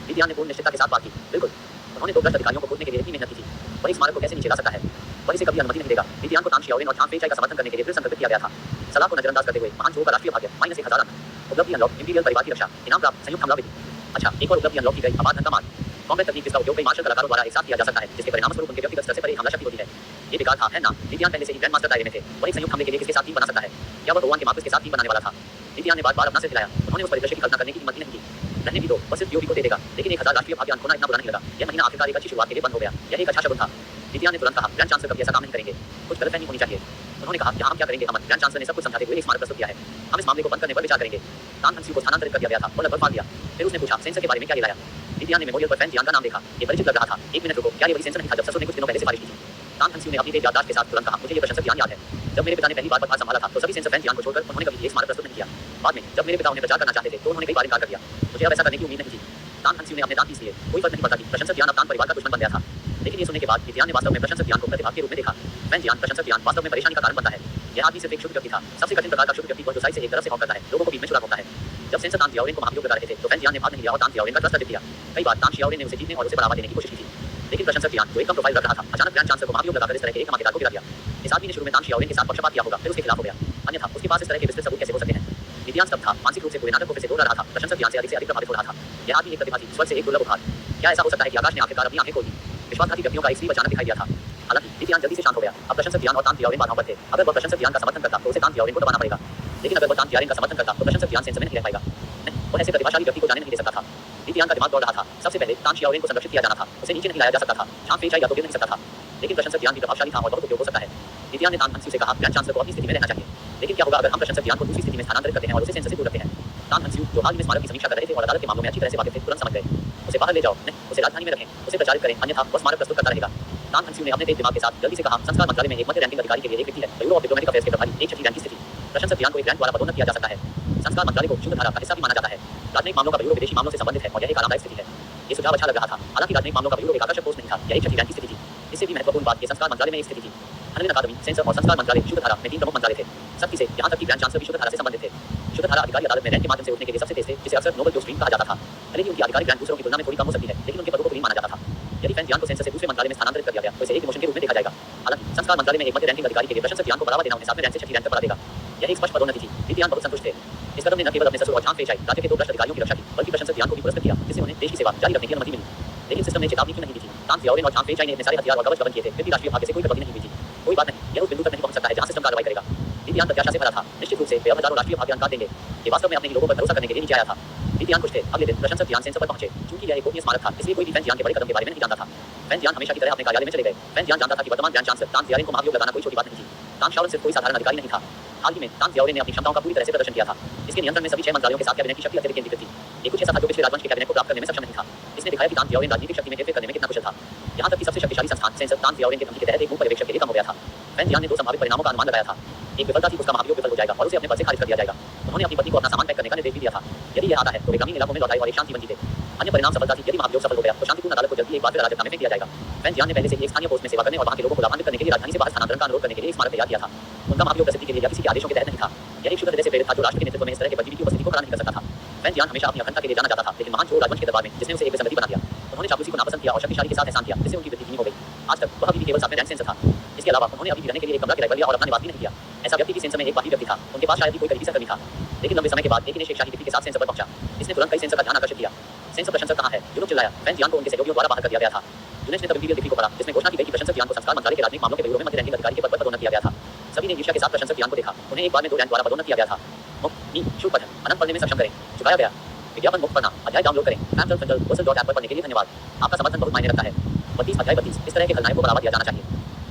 लिथियान ने पूर्ण निश्चितता के साथ बात की। बिल्कुल, उन्होंने 2 भ्रष्ट अधिकारियों को कूदने के लिए इतनी मेहनत की थी। वह इस स्मारक को कैसे नीचे ला सकता है। वह इसे कभी अनुमति नहीं देगा। लिथियान को तान थियाओरेन और झांक फेचाई का समर्थन करने के लिए दृढ़ संकल्पित किया गया था। सलाह को नजरअंदाज करते हुए महान जोह का राष्ट्रीय भाग्य -1000 अंक। उपलब्धि अनलॉक इंपीरियल परिवार की रक्षा। इनाम प्राप्त संयुक्त हमला विधि। अच्छा, एक और उपलब्धि अनलॉक की गई आबाद धन का मान। कॉम्बैट तकनीक जिसका उपयोग कई मार्शल कलाकारों द्वारा एक साथ किया जा सकता है, जिसके परिणामस्वरूप उनके व्यक्तिगत स्तर से परे हमला शक्ति होती है। ये बेकार था, है ना। लिथियान पहले से ही ग्रैंड मास्टर दायरे में थे। वह एक संयुक्त हमले के लिए किसके साथ टीम बना सकता है। क्या वह रोवान के मार्कस के साथ टीम बनाने वाला था। लिथियान ने बार-बार अपना सिर हिलाया। उन्होंने उस परिदृश्य की कल्पना करने की हिम्मत नहीं की। रहने भी दो, बस सिर्फ डीओपी को दे देगा। लेकिन 1000 राष्ट्रीय भाग्य अंक होना इतना बुरा नहीं लगा। यह महीना आखिरकार एक अच्छी शुरुआत के लिए बंद हो गया। यह एक अच्छा शगुन था। विद्या ने तुरंत कहा, ग्रैंड चांसलर कभी ऐसा काम नहीं करेंगे। कुछ गलतफहमी होनी चाहिए। उन्होंने कहा, यहाँ हम क्या करेंगे अमन? ग्रैंड चांसलर ने सब कुछ समझाते हुए एक स्मारक प्रस्तुत किया है। हम इस मामले को बंद करने पर विचार करेंगे। तान हंसी को स्थानांतरित कर दिया गया था और लगभग फाड़ दिया। फिर उसने पूछा, सेंसर के बारे में क्या लाया? विद्या ने मेमोरियल पर फैन जियान का नाम देखा। ये परिचित लग रहा था। एक मिनट रुको, क्या ये वही सेंसर नहीं था जब ससुर ने कुछ दिनों पहले सिफारिश की थी? तान हंसी ने अपनी तेज याददाश्त के साथ तुरंत कहा, मुझे ये प्रशंसक जियान याद है। जब मेरे पिता ने पहली बार पदभार संभाला था तो सभी सेंसर फैन जियान को छोड़कर उन्होंने कभी एक स्मारक प्रस्तुत नहीं किया। बाद में जब मेरे पिता उन्हें प्रचार करना चाहते थे तो उन्होंने कई बार इनकार कर दिया। मुझे अब ऐसा करने की उम्मीद नहीं थी। तान हंसी ने अपने दांत पीस लिए। कोई फर्क नहीं पड़ता कि प्रशंसक जियान अब तान परिवार का दुश्मन बन गया था। लेकिन ये सुनने के बाद विद्या ने वास्तव में प्रशंसक जियान को प्रतिभाग के रूप में देखा। फैन जियान प्रशंसक जियान वास्तव में परेशानी का कारण बनता है। यह आदमी सिर्फ एक शुद्ध व्यक्ति था। सबसे कठिन प्रकार का शुद्ध व्यक्ति जो साइड से एक तरफ से करता है, लोगों को बीच में छुड़ा होता है। जब सेंसर तान जियाओरेन को महाभियोग लगा रहे थे तो फैन जियान ने भाग नहीं लिया और तान जियाओरेन का ट्रस्ट अर्जित किया। कई बार तान जियाओरेन ने उसे जीतने और उसे बढ़ावा देने की कोशिश की थी। लेकिन प्रशंसक जियान जो एक कम प्रोफाइल रख रहा था, अचानक ग्रैंड चांसलर को महाभियोग लगाकर इस तरह के एक धमाकेदार को गिरा दिया। इस आदमी ने शुरू में तान जियाओरेन के साथ पक्षपात किया होगा, फिर उसके खिलाफ हो गया। अन्यथा उसके पास इस तरह के विस्तृत सबूत कैसे हो सकते हैं? विद्यान स्तब्ध था। मानसिक रूप से पूरे नाटक को फिर से दोहरा रहा था। प्रशंसक ज्ञान से अधिक प्रभावित हो रहा था। यह आदमी एक प्रतिभा थी, स्वर्ग से एक दुर्लभ उपहार। क्या ऐसा हो सकता है कि आकाश ने आखिरकार अपनी आंखें खोली? विश्वासघाती व्यक्तियों का एक स्लीप अचानक दिखाई दिया था। हालांकि विद्यान जल्दी से शांत हो गया। अब प्रशंसक ज्ञान और तान जियाओरेन बाधाओं पर थे। अगर वह प्रशंसक ज्ञान का समर्थन करता तो उसे तान जियाओरेन को दबाना पड़ेगा। लेकिन अगर वह तान जियाओरेन का समर्थन करता तो प्रशंसक ज्ञान सेंसर में नहीं रह पाएगा। नहीं, वह ऐसे प्रतिभाशाली व्यक्ति को जाने नहीं दे सकता था। विद्यान का दिमाग दौड़ रहा था। सबसे पहले तान जियाओरेन को संरक्षित किया जाना था। उसे नीचे नहीं लाया जा सकता था। छाप फेंचा या तो गिर नहीं सकता था। लेकिन प्रशंसक ज्ञान भी प्रभावशाली था और बहुत उपयोग हो सकता है। विद्यान ने तान हंसी से कहा, ग्रैंड चांसलर को अपनी स्थिति में रहना चाहिए। लेकिन क्या होगा अगर हम प्रशंसक ज्ञान को दूसरी स्थिति में स्थानांतरित करते हैं और उसे सेंसर से दूर रखते हैं? तान हंसी जो हाल में स्मारक की समीक्षा कर रहे थे और अदालत के मामलों में अच्छी तरह से वाकिफ थे, तुरंत समझ गए। उसे बाहर ले जाओ, नहीं, उसे राजधानी में रखें, उसे प्रचारित करें, अन्यथा वह स्मारक प्रस्तुत करता रहेगा। तान हंसी ने अपने तेज दिमाग के साथ जल्दी से कहा, संस्कार मंत्रालय में एक मध्य रैंकिंग अधिकारी के लिए एक व्यक्ति है, ब्यूरो ऑफ डिप्लोमेटिक अफेयर्स के प्रभारी, एक छठी रैंक की स्थिति। प्रशंसक ज्ञान को एक रैंक द्वारा पदोन्नत किया जा सकता है। संस्कार मंत्रालय को शुद्ध धारा का हिस्सा भी माना जाता है। राजनयिक मामलों का ब्यूरो विदेशी मामलों से संबंधित है और यह एक आरामदायक स्थिति है। ये सुझाव अच्छा लग रहा था। हालांकि राजनयिक मामलों का ब्यूरो एक आकर्षक पोस्ट नहीं था। यह एक छठी रैंक की स्थिति थी। इससे भी महत्वपूर्ण बात, ये संस्कार मंत्रालय में एक स्थिति थी। हनलिन अकादमी, सेंसर और संस्कार मंत्रालय शुद्ध धारा में 3 प्रमुख मंत्रालय थे। सख्ती से यहाँ तक कि ग्रैंड चांसलर भी शुद्ध धारा से संबंधित थे। शुद्ध धारा अधिकारी अदालत में रैंक के माध्यम से उठने के लिए सबसे तेज थे, जिसे अक्सर नोबल जो स्ट्रीम कहा जाता था। भले ही उनकी आधिकारिक रैंक दूसरों की तुलना में थोड़ी कम हो सकती है, लेकिन उनके पदों को भी माना जाता था। यदि फैन ज्ञान को सेंसर से दूसरे मंत्रालय में स्थानांतरित कर दिया गया तो इसे एक इमोशन के रूप में देखा जाएगा। हालांकि संस्कार मंत्रालय में एक मध्य रैंकिंग अधिकारी के लिए प्रशंसक ज्ञान को बढ़ावा देना उन्हें 7वें रैंक से छठी रैंक तक बढ़ा देगा। यह एक स्पष्ट पदोन्नति थी। विद्यान बहुत संतुष्ट थे। इस कदम ने न केवल अपने ससुर और झांग फेचाई, राज्य के 2 भ्रष्ट अधिकारियों की रक्षा की, बल्कि प्रशंसक ज्ञान को भी पुरस्कृत किया, जिससे उन्हें देश की सेवा जारी रखने की अनुमति मिली। लेकिन सिस्टम ने चेतावनी क्यों नहीं दी थी? तान जियाओरेन और झांग फेचाई ने इतने सारे हथियार और कवच गबन किए थे, फिर भी राष्ट्रीय भाग्य से कोई कटौती नहीं हुई थी। कोई बात नहीं, यह उस बिंदु तक नहीं पहुंच सकता है जहां सिस्टम कार्रवाई करेगा। विद्यान प्रत्याशा से भरा था। निश्चित रूप से वे अब हजारों राष्ट्रीय भाग्य अंक देंगे। ये वास्तव में अपने ही लोगों पर भरोसा करने के लिए नीचे आया था। विद्यान खुश थे। अगले दिन प्रशंसक ज्ञान सेंसर पर पहुंचे। चूंकि यह एक गोपनीय स्मारक था, इसलिए कोई भी फैन ज्ञान के बड़े कदम के बारे में नहीं जानता था। फैन ज्ञान हमेशा की तरह अपने कार्यालय में चले गए। फैन ज्ञान जानता था कि वर्तमान ग्रैंड चांसलर तान जियाओरेन को महाभियोग लगाना कोई छोटी बात नहीं थी। तान जियाओरेन सिर्फ कोई साधारण अधिकारी नहीं था। हाल ही में तान जियाओरेन ने अपनी क्षमताओं का पूरी तरह से प्रदर्शन किया था। इसके नियंत्रण में सभी 6 मंत्रालयों के साथ कैबिनेट की शक्ति अत्यधिक केंद्रित थी। ये कुछ ऐसा था जो पिछले राजवंश के कैबिनेट को प्राप्त करने में सक्षम नहीं था। इसने दिखाया कि तान जियाओरेन राजनीतिक शक्ति में हेरफेर करने में कितना कुशल था। यहाँ तक कि सबसे शक्तिशाली संस्थान सेंसर तान जियाओरेन के धमकी के तहत एक मुख्य पर्यवेक्षक के लिए कम हो गया था। फैन ज्ञान ने 2 संभावित परिणामों का अनुमान लगाया था। एक विफलता थी, उसका महाभियोग विफल हो जाएगा और उसे अपने पद से खारिज कर दिया जाएगा। उन्होंने अपनी पत्नी को अपना सामान पैक करने का निर्देश भी दिया था। यदि यह आता है तो वे ग्रामीण इलाकों में लौटाए और एक शांत जीवन जीते। अन्य परिणाम सफलता थी। यदि महाभियोग सफल हो गया तो शांतिपूर्ण अदालत को जल्दी एक बार फिर अराजकता में फेंक दिया जाएगा। फैन ज्ञान ने पहले से ही एक स्थानीय पोस्ट में सेवा करने और वहां के लोगों को लाभान्वित करने के लिए राजधानी से बाहर स्थानांतरण का अनुरोध करने के लिए एक स्मारक तैयार किया था। उनका महाभियोग प्रसिद्धि के लिए या किसी के आदेशों के तहत नहीं था। यह एक शुद्ध हृदय से प्रेरित था जो राष्ट्र के नेतृत्व में इस तरह के बदजीवी की उपस्थिति को खड़ा नहीं कर सकता था। फैन ज्ञान हमेशा अपनी अखंडता के लिए जाना जाता था, लेकिन महान चोर राजवंश के दरबार में जिसने उसे एक विसंगति बना दिया। उन्होंने चापलूसी को नापसंद किया और शक्तिशाली के साथ एहसान किया, जिससे उनकी वृद्धि धीमी हो गई। आज तक वह अभी भी केवल 7वें रैंक सेंसर था। इसके अलावा उन्होंने अभी भी रहने के लिए एक कमरा किराए पर लिया और अपना निवास भी नहीं किया। ऐसा व्यक्ति भी सेंसर में एक बाकी व्यक्ति था। उनके पास शायद ही कोई करीबी सहकर्मी था। लेकिन लंबे समय के बाद एक ही शेखशाही व्यक्ति के साथ सेंसर पर पहुंचा। इसने तुरंत कई सेंसर का ध्यान आकर्षित किया। सेंसर प्रशंसक कहाँ है? यूरोप चिल्लाया। फैन ज्ञान को उनके सहयोगियों द्वारा बाहर कर दिया गया था। यूनेस ने तब डिग्री को पढ़ा, जिसमें घोषणा की गई कि प्रशंसक ज्ञान को संस्कार मंत्रालय के राजनीतिक मामलों के ब्यूरो में मध्य रैंकिंग अधिकारी के पद पर पदोन्नत किया गया था। सभी ने ईर्ष्या के साथ प्रशंसक ज्ञान को देखा। उन्हें एक बार में 2 रैंक द्वारा पदोन्नत किया गया था। मुफ्त नी शुल्क पठन अनंत पढ़ने में सक्षम करें। चुकाया गया विज्ञापन मुफ्त पढ़ना अध्याय डाउनलोड करें। fandom.wurzel.app पर पढ़ने के लिए धन्यवाद। आपका समर्थन बहुत मायने रखता है। 32 अध्याय 32 इस तरह के खलनायकों को बढ़ावा दिया जाना चाहिए।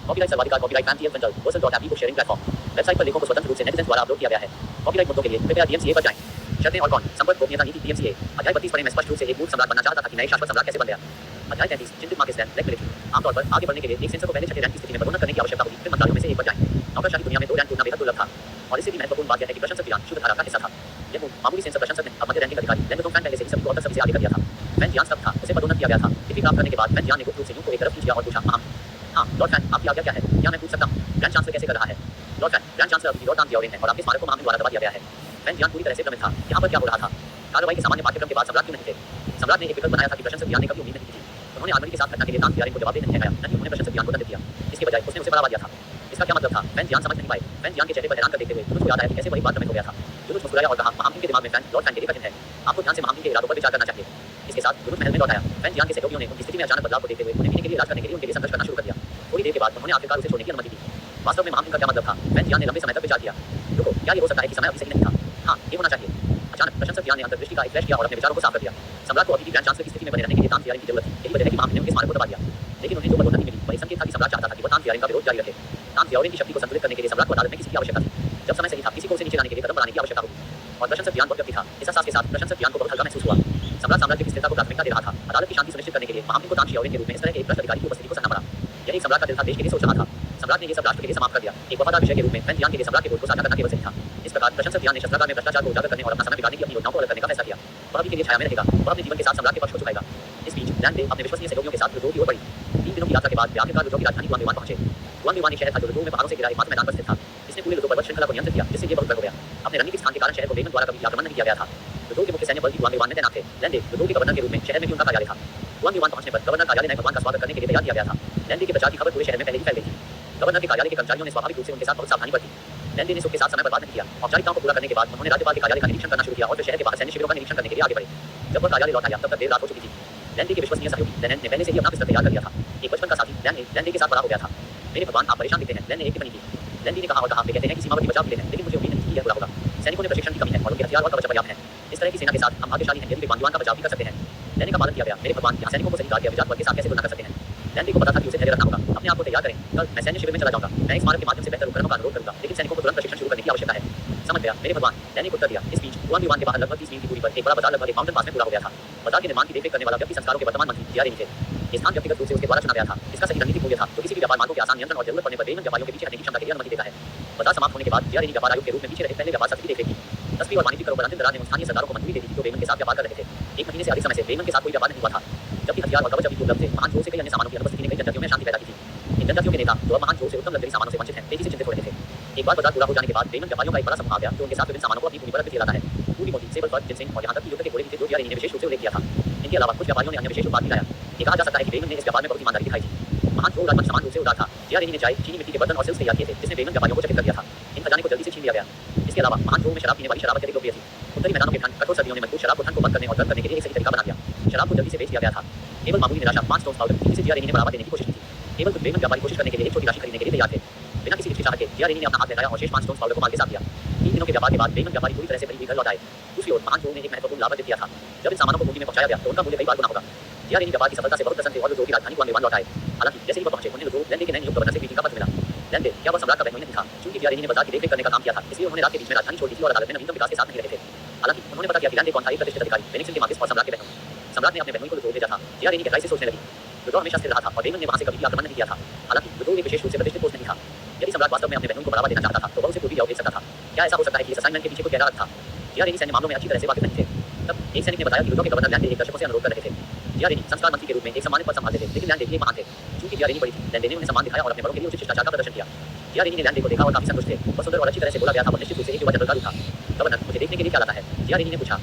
कॉपीराइट सर्वाधिकार copyright fan wurzel.app book sharing platform. Website पर लेखों को स्वतंत्र रूप से नेटिजन द्वारा अपलोड किया गया है। कॉपीराइट मुद्दों के लिए कृपया DMCA पर जाएं। शर्तें और कौन संपर्क गोपनीयता नीति DMCA। अध्याय 32 पढ़ें। मैं स्पष्ट रूप से एक मूर्ख सम्राट बनना चाहता था कि नए शाश्वत सम्राट कैसे बन गया। अध्याय 33 चिंतित मार्केट स्टैंड ब्लैक मिलिट्री। आमतौर पर आगे बढ़ने के लिए एक सेंसर को पहले छठे रैंक की स्थिति में पदोन्नत करने की आवश्यकता होगी, फिर मंत्रालयों में से एक पर जाएं। नौकरशाही दुनिया में 2 रैंक टूटना बेहद दुर्लभ था। और इससे भी महत्वपूर्ण बात यह है कि प्रशंसक ज्ञान शुद्ध धारा का हिस्सा था। यह मामूली सेंसर प्रशंसक ने अब मध्य रैंकिंग अधिकारी लेंगथोंग फैन पहले से ही सभी को अब तक सभी से आगे कर दिया था। फैन ज्ञान सब था, उसे पदोन्नत किया गया था। डिग्री प्राप्त करने के बाद फैन ज्ञान ने गुप्त रूप से यूं को एक तरफ खींच लिया और पूछा, हाँ लॉर्ड फैन, आपकी आज्ञा क्या है? क्या मैं पूछ सकता हूँ? ग्रैंड चांसलर कैसे कर रहा है? लॉर्ड फैन, ग्रैंड चांसलर अभी लॉर्ड तान जियाओरेन है और आपके स्मारक को महामहिम द्वारा दबा दिया गया है। फैन ज्ञान पूरी तरह से भ्रमित था। यहाँ पर क्या हो रहा था? कार्रवाई के सामान्य पाठ्यक्रम के बाद सम्राट क्यों नहीं थे? सम्राट ने एक विकल्प बनाया था कि प्रशंसक ज्ञान ने कभी उम्मीद नहीं की थी। उन्होंने आर्मरी के साथ घटना के लिए तान जियाओरेन को जवाब देने नहीं ठहराया, नहीं उन्होंने प्रशंसक ज्ञान को दंडित किया। इसके बजाय उसने उसे बढ़ावा दिया था। इसका क्या मतलब था? फैन ज्ञान समझ नहीं पाए। फैन ज्ञान के चेहरे पर हैरान कर देखते हुए यूनुस को याद आया कि कैसे वही बात भ्रमित हो गया था। यूनुस मुस्कुराया और कहा, महामहिम के दिमाग में फैन लॉर्ड फैन के लिए कठिन है। आपको ध्यान से महामहिम के इरादों पर विचार करना चाहिए। इसके साथ यूनुस महल में लौट आया। फैन ज्ञान के सहयोगियों ने उनकी स्थिति में अचानक बदलाव को देखते हुए उन्हें पीने के लिए इलाज करने के लिए उनके लिए संघर्ष करना शुरू कर दिया। थोड़ी देर के बाद उन्होंने आखिरकार उसे छोड़ने की अनुमति दी। वास्तव में महामहिम का क्या मतलब था? फैन ज्ञान ने लंबे समय तक विचार किया। रुको, क्या ये हो सकता है कि समय अभी सही नहीं था? हाँ, ये होना चाहिए। अचानक प्रशंसक जियान ने अंतर्दृष्टि का एक फ्लैश किया और अपने विचारों को साफ कर दिया। सम्राट को अभी भी ग्रैंड चांसलर की स्थिति में बने रहने के लिए तान जियारिन की जरूरत थी। यही वजह है कि महामहिम ने उनके स्मारक को दबा दिया। लेकिन उन्हें जो पदोन्नति मिली वही संकेत था कि सम्राट चाहता था कि वह तान जियारिन का विरोध जारी रखे। तान जियारिन की शक्ति को संतुलित करने के लिए सम्राट को अदालत में किसी की आवश्यकता थी। जब समय सही था किसी को उसे नीचे लाने के लिए कदम बढ़ाने की आवश्यकता होगी। और प्रशंसक जियान बहुत व्यक्ति था। इस एहसास के साथ प्रशंसक जियान को बहुत हल्का महसूस हुआ। सम्राट साम्राज्य की स्थिरता को प्राथमिकता दे रहा था। अदालत की शांति सुनिश्चित करने के लिए महामहिम को तान जियारिन के रूप में इस तरह के एक भ्रष्ट अधिकारी की उपस्थिति को सहना पड़ा। यह एक सम्राट का दिल था, देश के लिए सोच रहा था। सम्राट ने ये सब राष्ट्र के लिए समाप्त कर दिया। एक वफादार विषय के रूप में फैन जियान के लिए सम्राट के बोझ को साझा करना केवल सही था। इस प्रकार प्रशंसक जियान ने शस्त्रागार में भ्रष्टाचार को उजागर करने और अपना समय बिगाड़ने की अपनी योजनाओं को अलग करने का फैसला किया। वह अभी के लिए छाया में रहेगा। वह अपने जीवन के साथ सम्राट के पक्ष को झुकाएगा। इस बीच लैंडे अपने विश्वसनीय सहयोगियों के साथ लुजो की ओर बढ़ी। 3 दिनों की यात्रा के बाद वे आखिरकार लुजो की राजधानी गुआंगयुआन पहुंचे। गुआंगयुआन एक शहर था जो लुजो में पहाड़ों से घिरा एकमात्र मैदान पर स्थित था। इसने पूरे लुजो पर्वत श्रृंखला को नियंत्रित किया, जिससे ये बहुत बड़ा हो गया। अपने रणनीतिक स्थान के कारण शहर को बेमन द्वारा कभी आक्रमण नहीं किया गया था। लुजो के मुख्य सैन्य बल भी गुआंगयुआन में तैनात थे। लैंडे लुजो के गवर्नर के रूप में शहर में भी उनका कार्यालय था। गुआंगयुआन पहुंचने पर गवर्नर कार्यालय नए भगवान का स्वागत करने के लिए तैयार किया गया था। लैंडे के प्रचार की खबर पूरे शहर में पहले ही फैल गई थी। गवर्नर के कार्यालय के कर्मचारियों ने स्वाभाविक रूप से उनके साथ बहुत सावधानी बरती। लैंडे ने सबके साथ समय बर्बाद नहीं किया। औपचारिकताओं को पूरा करने के बाद उन्होंने राज्यपाल के कार्यालय का निरीक्षण करना शुरू किया और फिर शहर के बाहर सैन्य शिविरों का निरीक्षण करने के लिए आगे बढ़े। जब वह कार्यालय लौट आया तब तक देर रात हो चुकी थी। लैंडे के विश्वसनीय सहयोगी लेनेंट ने पहले से ही अपना बिस्तर तैयार कर लिया था। एक बचपन का साथी लैंडे के साथ बड़ा हो गया था। मेरे भगवान, आप परेशान दिखते हैं, लैंडे ने एक टिप्पणी की। लैंडे ने कहा और कहा, वे कहते हैं कि सीमावर्ती बचाव के लिए हैं, लेकिन मुझे उम्मीद नहीं थी कि यह पूरा होगा। सैनिकों ने प्रशिक्षण की कमी है और उनके हथियार और कवच पर्याप्त हैं। इस तरह की सेना के साथ हम भाग्यशाली हैं यदि वे गुआंगयुआन का बचाव भी कर सकते हैं। लैंडे का पालन किया गया। मेरे भगवान, यहाँ सैनिकों को सही कार्य अभिजात वर्ग के साथ कैसे तुलना कर सकते हैं। लैंडे को पता था कि उसे धैर्य रखना होगा। अपने आप को तैयार करें, कल मैं सैन्य शिविर में चला जाऊंगा। मैं इस स्मारक के माध्यम से बेहतर उपकरणों का अनुरोध करूंगा, लेकिन सैनिकों को तुरंत प्रशिक्षण शुरू करने की आवश्यकता है। समझ गया मेरे भगवान, लैंडे को उत्तर दिया। इस बीच गुआंगयुआन के बाहर लगभग 30 मील की दूरी पर एक बड़ा बाजार लगभग एक माउंटेन पास में पूरा हो गया था। बाजार के निर्माण की देखरेख करने वाला व्यक्ति संस्कारों के वर्तमान मंत्री जियारिन थे। ये स्थान व्यक्तिगत रूप से उसके द्वारा चुना गया था। इसका सही रणनीतिक मूल्य था जो किसी भी व्यापार मार्गों के आसान नियंत्रण और जरूरत पड़ने पर बेईमान व्यापारियों के पीछे हटने की क्षमता के लिए अनुमति देता है। बाजार समाप्त होने के बाद जियारिन व्यापार आयोग के रूप में पीछे रहे पहले व्यापार समिति की देखरेख की। 10वीं और 12वीं करोड़ पर अंतिम दरार ने स्थानीय सरकारों को मंजूरी दे दी थी जो बेईमान के साथ व्यापार कर रहे थे। 1 महीने से अधिक समय से बेईमान के साथ कोई व्यापार नहीं हुआ था। जबकि हथियार और कवच अभी उपलब्ध थे, महान जोर से कई अन्य सामानों की अनुपस्थिति ने कई जनजातियों में शांति पैदा की थी। इन जनजातियों के नेता जो अब महान जोर से उत्तम लग्जरी सामानों से वंचित हैं, तेजी से चिंतित हो रहे थे। एक बार बाजार पूरा हो जाने के बाद बेईमान व्यापारियों का एक बड़ा समूह आ गया जो उनके साथ विभिन्न सामानों को अपनी भूमि पर लाता है। पूरी मोती, सेबल फर, जिनसिंग और यहाँ तक कि युद्ध के घोड़े भी थे जो जियारिन ने विशेष रूप से उल्लेख किया था। इनके अलावा कुछ व्यापारियों ने अन्य विशेष उत्पाद भी लाया। ये कहा जा सकता है कि बेईमान ने इस व्यापार में बहुत ईमानदारी दिखाई थी। महान जोर राजवंश समान रूप से उदार था। जियारिन ने चाय, चीनी मिट्टी के बर्तन और सिल्क तैयार किए थे, जिसने बेईमान व्यापारियों को चकित कर दिया था। इन खजाने को जल्दी से छीन लिया गया। इसके अलावा महान जोर में शराब पीने वाली शराब अत्यधिक लोकप्रिय थी। उत्तरी मैदानों के ठंड कठोर सर्दियों में मजबूत शराब को ठंड को बंद करने और गर्म करने के लिए एक सही तरीका बना दिया। शराब को जल्दी से बेच दिया गया था। केवल मामूली निराशा 5 स्टोन्स पाउडर जिसे जियारिन ने बढ़ावा देने की कोशिश की थी। केवल कुछ बेईमान व्यापारी कोशिश करने के लिए एक छोटी राशि खरीदने के लिए तैयार थे। बिना किसी हिचकिचाहट के जियारिन ने अपना हाथ लगाया और शेष 5 स्टोन्स पाउडर को माल के साथ दिया। 3 दिनों के व्यापार के बाद बेईमान व्यापारी पूरी तरह से भरी हुई घर लौट आए। दूसरी ओर महान जोर ने एक महत्वपूर्ण लाभ अर्जित किया था। जब इन सामानों को पूंजी में पहुंचाया गया तो उनका मूल्य कई बार गुना होगा। जियारिन व्यापार की सफलता से बहुत प्रसन्न थे और लुजो की राजधानी गुआंगयुआन लौट आए। हालांकि जैसे ही वह पहुंचे उन्हें लुजो लैंडे के नए नियुक्त गवर्नर से ग्रीटिंग का पत्र मिला। लैंडे क्या वह सम्राट का बेनोई नहीं था? चूंकि जियारिन ने बाजार की देखरेख करने का काम किया था, इसलिए उन्होंने रात के बीच में राजधानी छोड़ दी थी और अदालत में नवीनतम विकास के साथ नहीं रहे थे। हालांकि उन्होंने पता किया कि लैंडे कौन था, एक प्रतिष्ठित अधिकारी वेनिक्सन के मार्किस और सम्राट के बहनोई। सम्राट ने अपने बहनोई को लुजो भेजा था। जियारिन गहराई से सोचने लगी। लुजो हमेशा स्थिर रहा था और बेईमान ने वहां से कभी भी आक्रमण नहीं किया था। हालांकि लुजो एक विशेष रूप से प्रतिष्ठित पोस्ट नहीं था। यदि सम्राट वास्तव में अपने बहनोई को बढ़ावा देना चाहता था तो वह उसे पूर्वी जाओ देख सकता था। क्या ऐसा हो सकता है कि इस असाइनमेंट के पीछे कोई गहरा अर्थ था? जियारिन सैन्य मामलों में अच्छी तरह से वाकिफ नहीं थे। तब एक सैनिक ने बताया कि लुजो के गवर्नर लैंडे एक दशकों से अनुरोध कर रहे थे। जियारिन संस्कार मंत्री के रूप में एक सम्मानित पद संभालते थे, लेकिन लैंडे भी एक महान थे। चूंकि जियारिन बड़ी थी, लैंडे ने उन्हें सम्मान दिखाया और अपने बड़ों के लिए उचित शिष्टाचार का प्रदर्शन किया। जियारिन ने लैंडे को देखा और काफी संतुष्ट थे। वह सुंदर और अच्छी तरह से बोला गया था और निश्चित रूप से एक युवा जनरल का रूप था। गवर्नर, मुझे देखने के लिए क्या लाता है? जियारिन ने पूछा।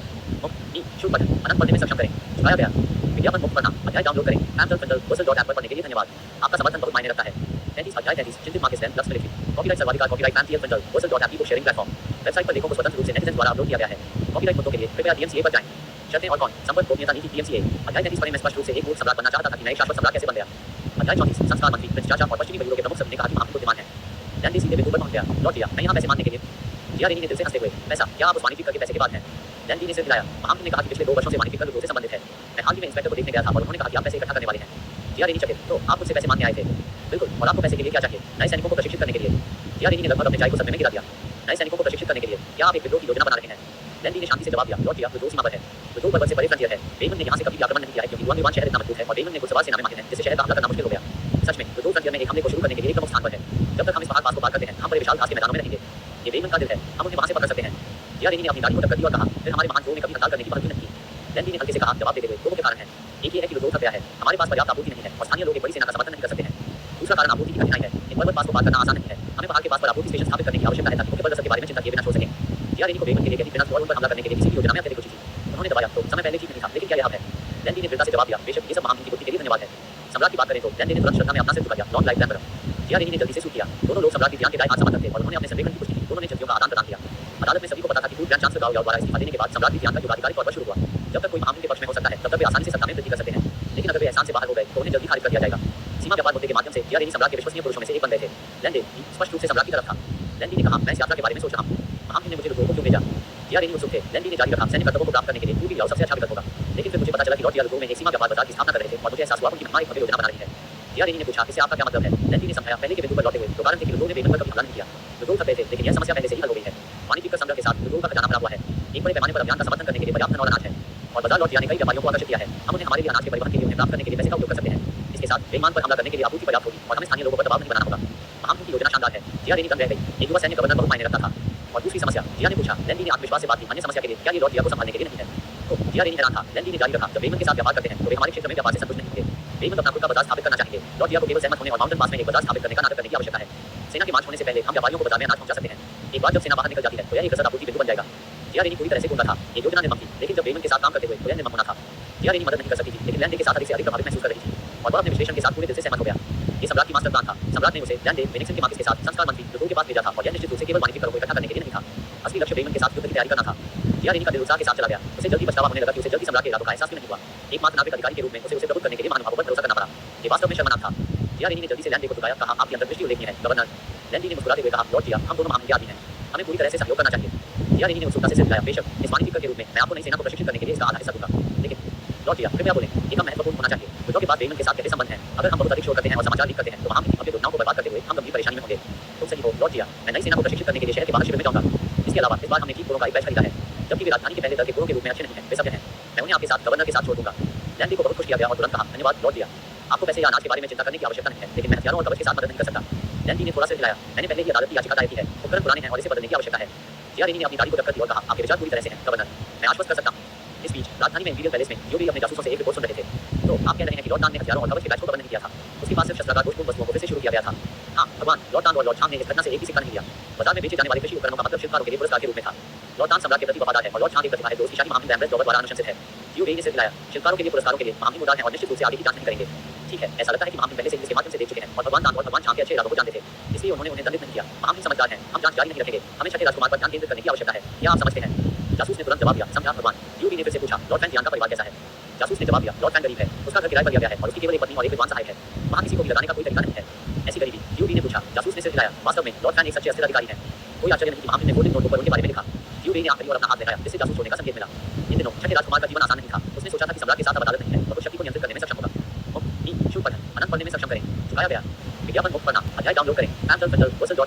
शुभ बटन अनंत पढ़ने में सक्षम करें। झुकाया गया। विज्ञापन मुक्त करना, अध्याय डाउनलोड करें। amazon.apple पर पढ़ने के लिए धन्यवाद। आपका समर्थन बहुत मायने रखता है। 33 अध्याय 33 चिंतित मार्केट स्टैंड लक्ष्य मिलिट्री कॉपीराइट सर्वाधिकार copyright amazon.app book sharing platform. Website पर लेखों को स्वतंत्र रूप से नेटिजन द्वारा अपलोड किया गया है। कॉपीराइट मुद्दों के लिए कृपया DMCA पर जाएं। शर्तें और कौन? संपर्क गोपनीयता नीति DMCA। अध्याय 33 पढ़ने में स्पष्ट रूप से एक मूल सम्राट बनना चाहता था कि नए शाश्वत सम्राट कैसे बन गया। अध्याय 34 संस्कार मंत्री प्रिंस चाचा और पश्चिमी बंगाल के प्रमुख सभी ने कहा कि महामहिम बुद्धिमान है। लैंडे सीधे बिंदु पर पहुंच गया। लौट लिया। मैं यहाँ पैसे मांगने के लिए। जियारिन ने दिल से हंसते हुए, पैसा? क्या आप उस वाणी करके पैसे के बाद हैं? लैंडे ने सिर हिलाया। महामहिम ने कहा कि पिछले 2 वर्षों से वाणी लुजो से संबंधित है। मैं हाल ही में इंस्पेक्टर को देखने गया था और उन्होंने कहा कि आप पैसे इकट्ठा करने वाले हैं। जियारिन चकित, तो आप मुझसे पैसे मांगने आए थे? बिल्कुल। और आपको पैसे के लिए क्या चाहिए? नए सैनिकों को प्रशिक्षित करने के लिए। जियारिन ने लगभग अपने चाय को सदमे में गिरा दिया। नए सैनिकों को प्रशिक्षित करने के लिए क्या आप एक विद्रोह की योजना बना रहे हैं? लैंडे ने शांति से जवाब दिया। लौट लिया। लुजो सीमा पर है। लुजो पर्वत से परे फ्रंटियर है। बेईमान ने यहाँ से कभी भी आक्रमण नहीं किया है क्योंकि गुआंगयुआन शहर इतना मजबूत है और बेईमान ने घुड़सवार सेना में माहिर है जिससे शहर का हमला करना मुश्किल हो गया। सच में लुजो फ्रंटियर में एक हमले को शुरू करने के लिए एक प्रमुख स्थान पर है। जब तक हम इस पहाड़ पास को पार करते हैं हम बड़े विशाल घास के मैदानों में रहेंगे। ये बेईमान का दिल है, हम उन्हें वहां से पकड़ सकते हैं। जियारिन ने अपनी गाड़ी को टक्कर दी और कहा, फिर हमारे महान जोर ने कभी हड़ताल करने की बात नहीं की। लैंडे ने हल्के से कहा, जवाब देते हुए, 2 मुख्य कारण हैं। एक ये है कि लुजो थक गया है, हमारे पास पर्याप्त आपूर्ति नहीं है और स्थानीय लोग एक बड़ी सेना का समर्थन नहीं कर सकते हैं। दूसरा कारण आपूर्ति की कठिनाई है। इन पर्वत पास को पार करना आसान नहीं है। हमें पहाड़ के पास पर आपूर्ति स्टेशन स्थापित करने की आवश्यकता है ताकि मुख्य बल के बारे में चिंता किए बिना छोड़ सकें। जियारिन को बेईमान के लिए गहरी प्रेरणा और उन पर हमला करने के लिए किसी भी योजना में अत्यधिक रुचि थी। उन्होंने दबाया, तो समय पहले ठीक नहीं था, लेकिन क्या यह अब है? लैंडे ने दृढ़ता से जवाब दिया, बेशक ये सब महामहिम की बुद्धि के लिए धन्यवाद है। सम्राट की बात करें तो लैंडे ने तुरंत श्रद्धा में अपना सिर झुका दिया। Long life lumbar. जियारिन ने जल्दी से सूट किया। दोनों लोग सम्राट के ध्यान के दाएं हाथ समर्थक थे और उन्होंने अपने संदेहन की पुष्टि की। दोनों ने जल्दियों का आदान प्रदान किया। अदालत में सभी को पता था कि ग्रैंड चांसलर गाओ याओ द्वारा इस्तीफा देने के बाद सम्राट के ध्यान का युग आधिकारिक तौर पर शुरू हुआ। जब तक कोई महामहिम के पक्ष में हो सकता है तब तक वे आसानी से सत्ता में वृद्धि कर सकते हैं, लेकिन अगर वे एहसान से बाहर हो गए तो उन्हें जल्दी खारिज कर दिया जाएगा। सीमा व्यापार मुद्दे के माध्यम से जियारिन सम्राट के विश्वसनीय पुरुषों में से एक बन गए थे। लैंडे स्पष्ट रूप से सम्राट की तरफ था। लैंडे ने कहा, मैं इस यात्रा के बारे में सोच रहा हूँ। महामहिम ने मुझे लुजो को क्यों भेजा? जिया रेनी उत्सुक थे। लैंडी ने जारी रखा, सैन्य कर्तव्यों को प्राप्त करने के लिए पूर्वी लाओ सबसे अच्छा विकल्प होगा। लेकिन फिर मुझे पता चला कि लॉर्ड जिया लुगो में एक सीमा व्यापार बाजार की स्थापना कर रहे थे और मुझे एहसास हुआ उनकी महिमा एक भव्य योजना बना रही है। जिया रेनी ने पूछा, इससे आपका क्या मतलब है? लैंडी ने समझाया, पहले के बिंदु पर लौटे हुए तो कारण थे कि लुगो ने बेमन पर कभी हमला नहीं किया। लुगो थक गए थे, लेकिन यह समस्या पहले से ही हल हो गई है। वाणिज्यिक संग्रह के साथ लुगो का खजाना भरा हुआ है। एक बड़े पैमाने पर अभियान का समर्थन करने के लिए पर्याप्त धन और अनाज है और बाजार लौट जिया ने कई व्यापारियों को आकर्षित किया है। हम उन्हें हमारे लिए अनाज के परिवहन के लिए उन्हें प्राप्त करने के लिए पैसे का उपयोग कर सकते हैं। इसके साथ बेईमान पर हमला करने के लिए आपूर्ति पर्याप्त होगी और हमें स्थानीय लोगों पर दबाव नहीं बनाना होगा। महामंत्री की योजना शानदार है। जिया रेनी दंग रह गई। एक युवा सैन्य गवर्नर बहुत मायने रखता था। और दूसरी समस्या, जिया ने पूछा, लैंडी ने आत्मविश्वास से बात की, अन्य समस्या के लिए क्या ये लॉर्ड जिया को संभालने के लिए नहीं है? तो जिया रेनी हैरान था। लैंडी ने जारी रखा, जब बेईमान के साथ व्यापार करते हैं तो वे हमारे क्षेत्र में व्यापार से संतुष्ट नहीं होंगे। बेईमान अपना खुद का बाजार स्थापित करना चाहेंगे। लॉर्ड जिया को केवल सहमत होने और माउंटेन पास में एक बाजार स्थापित करने का नाटक करने की आवश्यकता है। सेना के मार्च होने से पहले हम व्यापारियों को बाजार में अनाज पहुंचा सकते हैं। एक बार जब सेना बाहर निकल जाती है तो यह एक रसद आपूर्ति बिंदु बन जाएगा। जिया रेनी पूरी तरह से गुंगा था। ये योजना निर्मम थी, लेकिन जब बेईमान के साथ काम करते हुए तो यह निर्मम होना था। जिया रेनी मदद नहीं कर सकती थी, लेकिन लैंडे के साथ अधिक से अधिक प्रभावित महसूस कर रही थी और वह अपने विश्लेषण के साथ पूरे दिल से सहमत हो गया। ये सम्राट की मास्टर प्लान था। सम्राट ने उसे लैंडे वेनिक्सन के मार्किस के साथ संस्कार मंत्री लुगो के पास भेजा था और यह निश्चित रूप से केवल वाणिज्यिक करों को इकट्ठा करने के लिए नहीं था। असली लक्ष्य बेईमान के साथ युद्ध की तैयारी करना था। जिया रेनी का दिल उत्साह के साथ चला गया। उसे जल्दी पछतावा होने लगा कि उसे जल्दी सम्राट के इरादों का एहसास क्यों नहीं हुआ। एकमात्र नागरिक अधिकारी के रूप में उसे प्रबुद्ध करने के लिए महानुभावों पर भरोसा करना पड़ा। ये वास्तव में शर्मनाक था। जिया रेनी ने जल्दी से लैंडे को झुकाया, कहा, आपकी अंतर्दृष्टि उल्लेखनीय है गवर्नर। लैंडी ने मुस्कुराते हुए कहा, लॉर्ड जिया, हम दोनों महामंत्री आदमी हैं, हमें पूरी तरह से सहयोग करना चाहिए। जिया रेनी ने उत्सुकता से सिर हिलाया, बेशक, इस वाणिज्यिक के रूप में मैं आपको नई सेना को प्रशिक्षित करने के लिए इसका आधा हिस्सा दूंगा। लेकिन लॉर्ड जिया, कृपया बोलें, ये काम महत्वपूर्ण होना चाहिए। युद्धों के बाद बेईमान के साथ कैसे संबंध हैं? अगर हम बहुत अधिक शोर करते हैं और समाचार लीक करते हैं तो महामंत्री की भव्य योजनाओं को बर्बाद करते हुए हम गंभीर परेशानी में होंगे। तुम सही हो लॉर्ड जिया, मैं नई सेना को प्रशिक्षित करने के लिए शहर के बाहर शिविर में जाऊंगा। इसके अलावा इस बार हमने 3 घोड़ों का एक बैच खरीदा है। जबकि वे राजधानी के पहले दल के घोड़ों के रूप में अच्छे नहीं हैं, वे सभ्य हैं। मैं उन्हें आपके साथ गवर्नर के साथ छोड़ दूंगा। लैंडी को बहुत खुश किया गया और तुरंत कहा, धन्यवाद लॉर्ड जिया, आपको पैसे या अनाज के बारे में चिंता करने की आवश्यकता नहीं है, लेकिन मैं हथियारों और कवच के साथ मदद नहीं कर सकता। लैंडी ने थोड़ा सिर हिलाया, मैंने पहले ही अदालत की याचिका दायर की है, उपकरण पुराने हैं और इसे बदलने की आवश्यकता है। जिया रेनी ने अपनी गाड़ी को टक्कर दी और कहा, आपके विचार पूरी तरह से हैं गवर्नर, मैं आश्वस्त कर सकता हूँ। इस बीच राजधानी में इंपीरियल पैलेस में यूवी अपने जासूसों से एक रिपोर्ट सुन रहे थे। तो आप कह रहे हैं कि लॉर्ड टान ने हथियारों और कवच के बैच को बंद नहीं किया था, उसके पास सिर्फ शस्त्रागार दोषपूर्ण वस्तुओं को फिर से शुरू किया गया था। हाँ भगवान, लॉर्ड टान और लॉर्ड छांग ने इस घटना से एक भी सिक्का नहीं लिया। बाजार में बेचे जाने वाले कृषि उपकरणों का मतलब शिल्पकारों के लिए पुरस्कार के रूप में था। लॉर्ड टान सम्राट के प्रति वफादार है और लॉर्ड छांग एक प्रतिभा है जो उसकी शाही महामहिम लैम्ब्रेट जॉबर द्वारा अनुशंसित है। यूवी ने सिर हिलाया, शिल्पकारों के लिए पुरस्कारों के लिए महामहिम उदार है और निश्चित रूप से आगे की जांच नहीं करेंगे। ठीक है, ऐसा लगता है कि महामहिम पहले से इसके माध्यम से देख चुके हैं और भगवान टान और भगवान छांग के अच्छे इरादों को जानते थे, इसलिए उन्होंने उन्हें दंडित नहीं किया। महामहिम समझदार हैं, हम जांच जारी नहीं रखेंगे, हमें छठे राजकुमार पर ध्यान केंद्रित करने की आवश्यकता है, क्या आप समझते हैं? जासूस ने तुरंत जवाब दिया, समझा भगवान। यूवी ने फिर से पूछा, लॉर्ड फैन जियान का परिवार कैसा है? जासूस ने जवाब दिया, लॉर्ड फैन गरीब है, उसका घर किराए पर दिया गया है और उसकी केवल एक पत्नी और एक विद्वान सहायक है, वहाँ किसी को भी लगाने का कोई तरीका नहीं है। ऐसी गरीबी? यूवी ने पूछा। जासूस ने सिर हिलाया, वास्तव में लॉर्ड फैन एक सच्चे अस्थिर अधिकारी हैं। कोई आश्चर्य नहीं कि महामहिम ने गोल्डन नोटबुक पर उनके बारे में लिखा। यूवी ने आखिरी और अपना हाथ दिखाया, जिससे जासूस होने का संकेत मिला। इन दिनों छठे राजकुमार का जीवन आसान नहीं था। उसने सोचा था कि सम्राट के साथ अब अदालत नहीं है और उस शक्ति को नियंत्रित करने में सक्षम होगा। शुभ पठन, अनंत पढ़ने में सक्षम करें, झुकाया गया। विज्ञापन मुक्त पढ़ना, अध्याय डाउनलोड करें।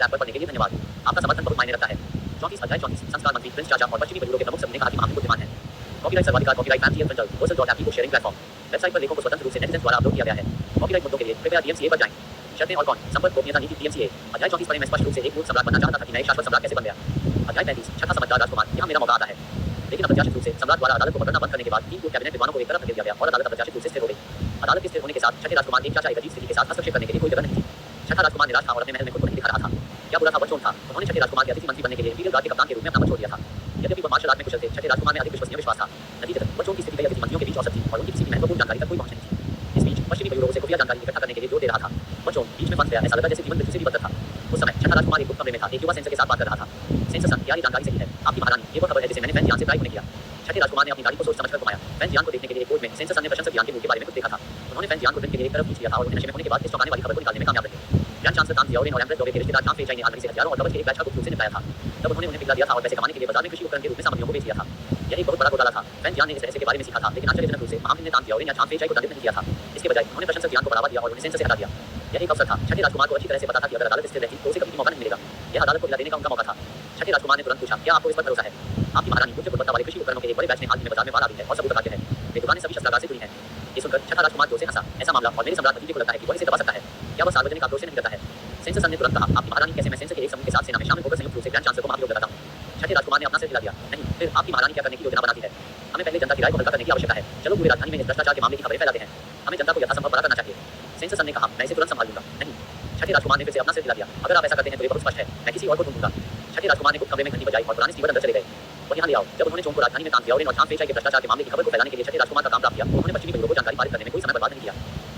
ऐप पर पढ़ने के लिए धन्यवाद। आपका समर्थन बहुत मायने रखता है। 34 अध्याय 34 संस्कार मंत्री प्रिंस चाचा और पश्चिमी बंगलुरु के प्रमुख सभी ने कहा कि महामहिम बुद्धिमान है। कॉपीराइट सर्वाधिकार कॉपीराइट मैम को शेयरिंग प्लेटफॉर्म वेबसाइट पर लेखों को स्वतंत्र रूप से नेटिजन द्वारा अपलोड किया गया है। कॉपीराइट मुद्दों के लिए कृपया DMCA पर जाएं। शर्तें और कौन? संपर्क गोपनीयता नीति DMCA। अध्याय 34 पढ़ने में स्पष्ट रूप से एक मूर्ख सम्राट बनना चाहता था कि नए शाश्वत सम्राट कैसे बन गया। अध्याय 35 छठा समझदार राजकुमार, यहाँ मेरा मौका आता है। लेकिन अप्रत्याशित रूप से सम्राट द्वारा अदालत को पकड़ना बंद करने के बाद 3 पूर्व कैबिनेट विद्वानों को एक तरफ धकेल दिया गया और अदालत अप्रत्याशित रूप से स्थिर हो गई। अदालत के स्थिर होने के साथ छठे राजकुमार एक चाचा एक अजीब स्थिति के साथ हस्तक्षेप करने के लिए कोई जगह नहीं थी। छठा राजकुमार निराश था और अपने महल में खुद को नहीं दिखा रहा था। क्या बुरा था वह था, उन्होंने छठे राजकुमार के अतिथि मंत्री बनने के लिए इंपीरियल गार्ड के कप्तान के रूप में अपना पद छोड़ दिया था। यद्यपि वह मार्शल आर्ट में कुशल थे, छठे राजकुमार में अधिक विश्वसनीय विश्वास था। नतीजतन बच्चों की स्थिति कई अतिथि मंत्रियों के बीच औसत थी और उनकी किसी भी महत्वपूर्ण जानकारी तक कोई पहुंच नहीं थी। इस बीच पश्चिमी बंगलुरु से खुफिया जानकारी इकट्ठा करने के लिए जोर दे रहा था। बच्चों बीच में फंस गया, ऐसा लगा जैसे जीवन मृत्यु से भी बदतर था। उस समय छठा राजकुमार एक गुप्त कमरे में था, एक युवा सेंसर के साथ बात कर रहा था। सेंसर सन, क्या ये जानकारी सही है? आपकी महारानी, ये वो खबर है जिसे मैंने फैन जियान से प्राप्त किया। छठे राजकुमार ने अपनी गाड़ी को सोच समझकर घुमाया। फैन जियान को देखने के लिए कोर्ट में सेंसर सन ने प्रशंसक जियान के मुंह के बारे में कुछ देखा था। उन्होंने फैन जियान को दिन के लिए एक तरफ खींच लिया था और उन्हें नशे में होने के बाद इस चौंकाने वाली खबर को निकालने में कामयाब रहे। ग्रैंड चांसलर तान जियाओ और एम्प्रेस डोगे के रिश्तेदार चांग फेचाई ने आंधी से हथियारों और कवच के एक बैच का गुप्त रूप से निपटाया था। तब उन्होंने उन्हें पिघला दिया था और पैसे कमाने के लिए बाजार में कृषि उपकरण के रूप में सामग्रियों को बेच दिया था। यह एक बहुत बड़ा घोटाला था। फैन जियान ने इस रहस्य के बारे में सीखा था, लेकिन आश्चर्यजनक रूप से महामहिम ने तान जियाओ या चांग फेचाई को दंडित नहीं किया था। इसके बजाय उन्होंने प्रशंसक जियान को बढ़ावा दिया और उन्हें सेंसर से हटा दिया। यह एक अवसर था। छठे राजकुमार को अच्छी तरह से पता था कि अगर अदालत स्थिर रहती तो उसे कभी भी मौका नहीं मिलेगा। यह अदालत को हिला देने का उनका मौका था। छठे राजकुमार ने तुरंत पूछा, क्या आपको इस पर भरोसा है? आपकी महारानी उच्च गुणवत्ता वाले कृषि उपकरणों के एक बड़े बैच ने हाल ही में बाजार में माल आ दी है और सबूत बताते हैं। वे दुकानें सभी शस्त्रागार से जुड़ी हैं। ये सुनकर छठा राजकुमार जोर से हंसा, ऐसा मामला और मेरे सम्राट भतीजे को लगता है कि वह इसे दबा सकता है। क्या वह सार्वजनिक आक्रोश से नहीं करता है? सेंसर सन ने तुरंत कहा, आपकी महारानी कैसे? मैं सेंसर के एक समूह के साथ सेना में शामिल होकर संयुक्त रूप से ग्रैंड चांसलर को महाभियोग लगाता हूँ। छठे राजकुमार ने अपना सिर हिला दिया, नहीं, फिर आपकी महारानी क्या करने की योजना बनाती है? हमें पहले जनता की राय को हल्का करने की आवश्यकता है। चलो पूरी राजधानी में इस भ्रष्टाचार के मामले की खबरें फैलाते हैं। हमें जनता को यथासंभव बड़ा करना चाहिए। सेंसर सन ने कहा, मैं इसे तुरंत संभाल लूंगा। नहीं, छठे राजकुमार ने फिर से अपना सिर हिला दिया, अगर आप ऐसा करते हैं तो ये बहुत स्पष्ट है, मैं किसी और को ढूंढूंगा। छठे राजकुमार ने कुछ कमरे में घंटी बजाई और पुराने स्टीवर अंदर चले गए। और यहाँ ले आओ। जब उन्होंने चोंग को राजधानी में तान जियाओ और चांग फेचाई के भ्रष्टाचार के मामले की खबर को फैलाने के लिए छठे राजकुमार का काम प्राप्त किया, उन्होंने पश्चिमी बंगलुरु को जानकारी पारित करने में कोई समय बर्बाद नहीं किया।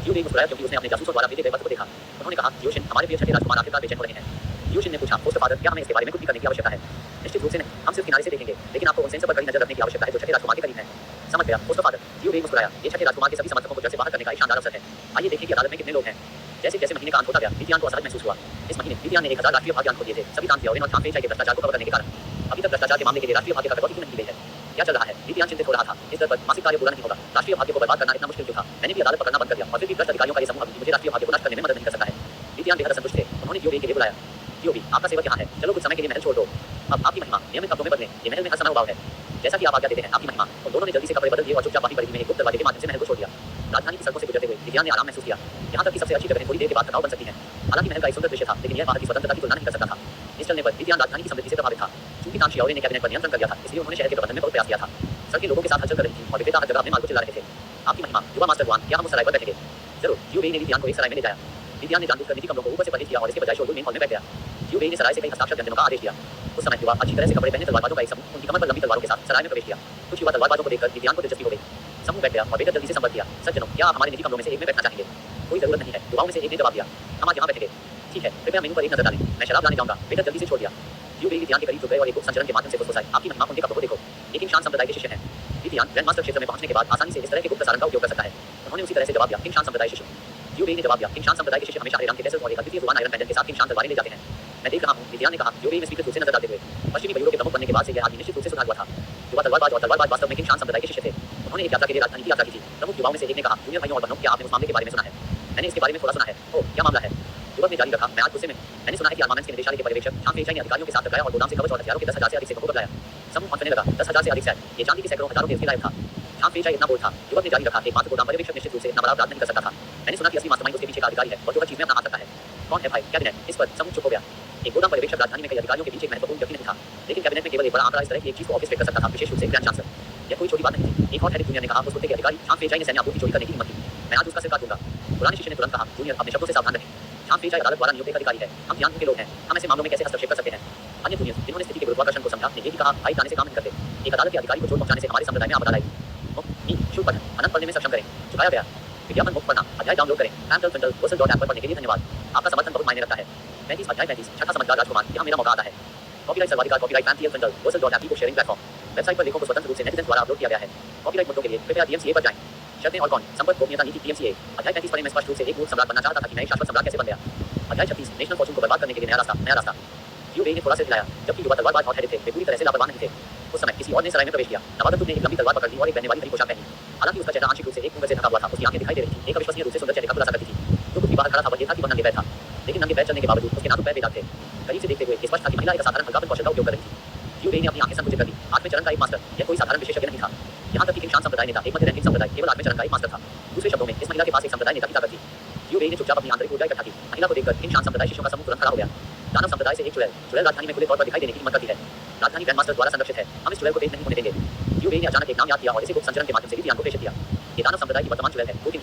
यूवी मुस्कुराया क्योंकि उसने अपने जासूसों द्वारा भेजे गए पत्र को देखा। उन्होंने कहा, योशिन, हमारे प्रिय छठे राजकुमार आखिरकार बेचैन हो रहे हैं। योशिन ने पूछा, पोस्ट फादर, क्या हमें इसके बारे में कुछ भी करने की आवश्यकता है? निश्चित रूप से नहीं, हम सिर्फ किनारे से देखेंगे, लेकिन आपको उन सेंसर पर कड़ी नजर रखने की आवश्यकता है जो छठे राजकुमार के करीब है। समझ गया पोस्ट फादर। यूवी मुस्कुराया, ये छठे राजकुमार के सभी समर्थकों को जड़ से बाहर करने का एक शानदार अवसर है। आइए देखें कि अदालत में कितने लोग हैं। जैसे जैसे महीने का अंत होता गया, विधियान को असहज महसूस हुआ। इस महीने विधियान ने 1000 राष्ट्रीय भाग्य अंक को दिए थे, सभी तान जियाओ और चांग फेचाई के भ्रष्टाचार को कवर करने के कारण। अभी तक भ्रष्टाचार के मामले के लिए राष्ट्रीय भाग्य का कटौती क्यों नहीं की गई है? क्या चल रहा है? नीतियान चिंतित हो रहा था। इस दर पर मासिक कार्य पूरा नहीं होगा। राष्ट्रीय भाग्य को बर्बाद करना इतना मुश्किल क्यों था? मैंने भी अदालत पकड़ना बंद कर दिया और फिर भी भ्रष्ट अधिकारियों का ये समूह अभी मुझे राष्ट्रीय भाग्य को नष्ट करने में मदद नहीं कर सकता है। नीतियान बेहद असंतुष्ट थे। उन्होंने जीओबी के लिए बुलाया। जीओबी, आपका सेवक यहाँ है। चलो कुछ समय के लिए महल छोड़ दो। अब आपकी महिमा नियमित कपड़ों में बदलें। ये महल में हर समय उबाऊ है। जैसा कि आप आज्ञा देते हैं, आपकी महिमा। उन दोनों ने जल्दी से कपड़े बदल दिए और चुपचाप बाहरी परिधि में एक गुप्त दरवाजे के माध्यम से महल को छोड़ दिया। राजधानी की सड़कों से गुजरते हुए नीतियान ने आराम महसूस किया। यहाँ तक कि सबसे अच्छी जगह थोड़ी देर के बाद थकाऊ बन सकती है। हालांकि महल का एक सुंदर दृश्य था, लेकिन यह बाहर की स्वतंत्रता की तुलना नहीं कर सकता था। इस चलने पर नीतियान राजधानी की समृद्धि से प्रभावित था। चूंकि तांशी ने कैबिनेट पर नियंत्रण कर दिया था, इसलिए उन्होंने शहर के प्रबंधन में बहुत प्रयास किया था। सड़कें लोगों के साथ हलचल कर रही थी और विक्रेता हर जगह अपने माल को चिल्ला रहे थे। आपकी महिमा, युवा मास्टर जवान, क्या हम उस सराय पर बैठेंगे? जरूर। जीओबी ने नीतियान को एक सराय में ले जाया। नीतियान ने जानबूझकर नीति कमरों को ऊपर से परहेज किया और इसके बजाय शोरगुल मेन हॉल में बैठ गया। जीओबी ने सराय से कई हस्ताक्षर व्यंजनों का आदेश दिया। उस समय युवा अच्छी तरह से कपड़े पहने तलवारबाजों का एक समूह उनकी कमर पर लंबी तलवारों के साथ सराय में प्रवेश किया। कुछ युवा तलवारबाजों को देखकर नीतियान को दिलचस्पी हो गई। समूह बैठ गया और वेटर जल्दी से संपर्क किया। सज्जनों, क्या आप हमारे निजी कमरों में से एक में बैठना चाहेंगे? कोई जरूरत नहीं है, युवाओं में से एक ने जवाब दिया। हम आज यहाँ बैठेंगे। ठीक है, कृपया मेनू पर एक नजर डालें। मैं शराब लाने जाऊंगा। वेटर जल्दी से छोड़ दिया। जीओबी नीतियान के करीब झुक गए और एक गुप्त संचरण के माध्यम से फुसफुसाए। आपकी महिमा, उनके कपड़ों को देखो। एक शांत संप्रदाय के शिष्य हैं। नीतियान ग्रैंड मास्टर क्षेत्र में पहुंचने के बाद आसानी से इस तरह के गुप्त प्रसारण का उपयोग कर सकता है। उन्होंने उसी तरह से जवाब दिया। किंग शांत संप्रदाय शिष्य। जीओबी ने जवाब दिया। किंग शांत संप्रदाय के शिष्य हमेशा आयरन के डेजर्ट और एक अद्वितीय जुबान आयरन पैंडल के साथ किंग शांत तलवारें ले जाते हैं। मैं देख रहा हूँ, नीतियान ने कहा। जीओबी ने स्वीकृत रूप से नजर डालते हुए। पश्चिमी बयूरो के प्रमुख बनने के बाद से यह आदमी निश्चित रूप से सुधार हुआ था। युवा तलवारबाज और तलवारबाज वास्तव में किंग शांत संप्रदाय के शिष्य थे। उन्होंने एक यात्रा के लिए राजधानी की यात्रा की थी। प्रमुख युवाओं में से एक ने कहा, जूनियर भाइयों और बहनों, क्या आपने उस मामले के बारे में सुना है? मैंने इसके बारे में थोड़ा सुना है। ओह, क्या मामला है? युवक ने जारी रखा। मैं आज गुस्से में। मैंने सुना है कि आर्मामेंट्स के निदेशालय के पर्यवेक्षक झांग फेइचाई ने अधिकारियों के साथ टकराया और गोदाम से कवच और हथियारों के 10,000 से अधिक सेटों को बदलाया। समूह ऑन करने लगा। 10,000 से अधिक सेट। ये चांदी के सैकड़ों हजारों के गायब था। झांग फेइचाई इतना बोल था। युवक ने जारी रखा। एकमात्र गोदाम पर्यवेक्षक निश्चित रूप से इतना बड़ा अपराध नहीं कर सकता था। मैंने सुना कि असली मास्टरमाइंड उसके पीछे का अधिकारी है और जो हर चीज में अपना हाथ रखता है। कौन है भाई? कैबिनेट। इस पर समूह चुप हो गया। एक गोदाम पर्यवेक्षक राजधानी में कई अधिकारियों के बीच एक महत्वपूर्ण व्यक्ति नहीं था, लेकिन कैबिनेट में केवल एक बड़ा आंकड़ा इस तरह की एक चीज को ऑर्केस्ट्रेट कर सकता था, विशेष रूप से ग्रैंड चांसलर। यह कोई छोटी बात नहीं थी। एक और हेड जूनियर ने कहा, उस कुत्ते के अधिकारी झांग फेइचाई ने सैन्य आपूर्ति चोरी करने की हिम्मत की। मैं आज उसका सिर काट दूंगा। पुराने शिष्य ने तुरंत कहा, जूनियर, अपने शब्दों से सावधान रहें। झांग फेइचाई अदालत द्वारा नियुक्त एक अधिकारी है। हम ध्यान के लोग हैं। हम ऐसे मामलों में कैसे हस्तक्षेप कर सकते हैं? अन्य जूनियर जिन्होंने स्थिति के गुरुत्वाकर्षण को समझा ने ये भी कहा, भाई ताने से काम नहीं करते। एक अदालत के अधिकारी को चोट पहुंचाने से हमारे संप्रदाय में आपदा आई। शुभ पठन अनंत पढ़ने में सक्षम करें। चुकाया गया। विज्ञापन मुक्त पढ़ना। अध्याय डाउनलोड करें। Handle पर पढ़ने के लिए धन्यवाद। आपका समर्थन बहुत मायने रखता है। 35 अध्याय 35 छठा समझदार राजकुमार। यहाँ मेरा मौका आता है। कॉपीराइट सर्वाधिकार copyright Handle book sharing platform. Website पर लेखों को स्वतंत्र रूप से नेटिजन द्वारा अपलोड किया गया है। कॉपीराइट मुद्दों के लिए कृपया DMCA पर जाएं। शर्तें और कौन? संपर्क गोपनीयता नीति DMCA। अध्याय 35 पढ़ने में स्पष्ट रूप से एक मूर्ख सम्राट बनना चाहता था कि मैं एक शाश्वत सम्राट कैसे बन गया। अध्याय 36 नेशनल फॉर्चून को बर्बाद करने के लिए नया रास्ता। जीओबी ने थोड़ा से हिलाया, जबकि युवा तलवारबाज और हेड थे, वे पूरी तरह से लापरवाह नहीं थे। उस समय किसी और ने सराय में प्रवेश किया। नवागतुक ने एक लंबी तलवार पकड़ ली और एक बहने वाली हरी पोशाक पहनी। हालांकि उसका चेहरा आंशिक रूप से एक उंगली से ढका हुआ था, उसकी आंखें दिखाई दे रही थी। एक अविश्वसनीय रूप से सुंदर चेहरे का खुलासा करती थी। जो कुछ भी बाहर खड़ा था वह ये था कि वह नंगे पैर था, लेकिन नंगे पैर चलने के बावजूद उसके नाजुक पैर बेदाग थे। करीब से देखते हुए स्पष्ट था कि महिला एक असाधारण हल्कापन कौशल का उपयोग कर रही थी। जीओबी ने अपनी आंखें संकुचित कर दी। आठवें चरण का एक मास्टर, यह कोई साधारण विशेषज्ञ नहीं था। यहाँ तक कि किंग शांत संप्रदाय नेता, एक मध्य रैंकिंग संप्रदाय, केवल 8वें चरण का एक मास्टर था। दूसरे शब्दों में, इस महिला के पास एक संप्रदाय नेता की ताकत थी। जीओबी ने चुपचाप अपनी आंतरिक ऊर्जा इकट्ठा की। महिला को देखकर किंग शांत संप्रदाय शिष्यों का समूह तुरंत खड़ा हो गया। दानव संप्रदाय से एक चुड़ैल राजधानी में खुले तौर पर दिखाई देने की हिम्मत करती है। राजधानी ग्रैंड मास्टर द्वारा संरक्षित है। हम इस चुड़ैल को तेज नहीं होने देंगे। जीओबी ने अचानक एक नाम याद किया और इसे गुप्त संचरण के माध्यम से नीतियान को प्रेषित किया। ये दानव संप्रदाय की वर्तमान चुड़ैल है, पुतिन।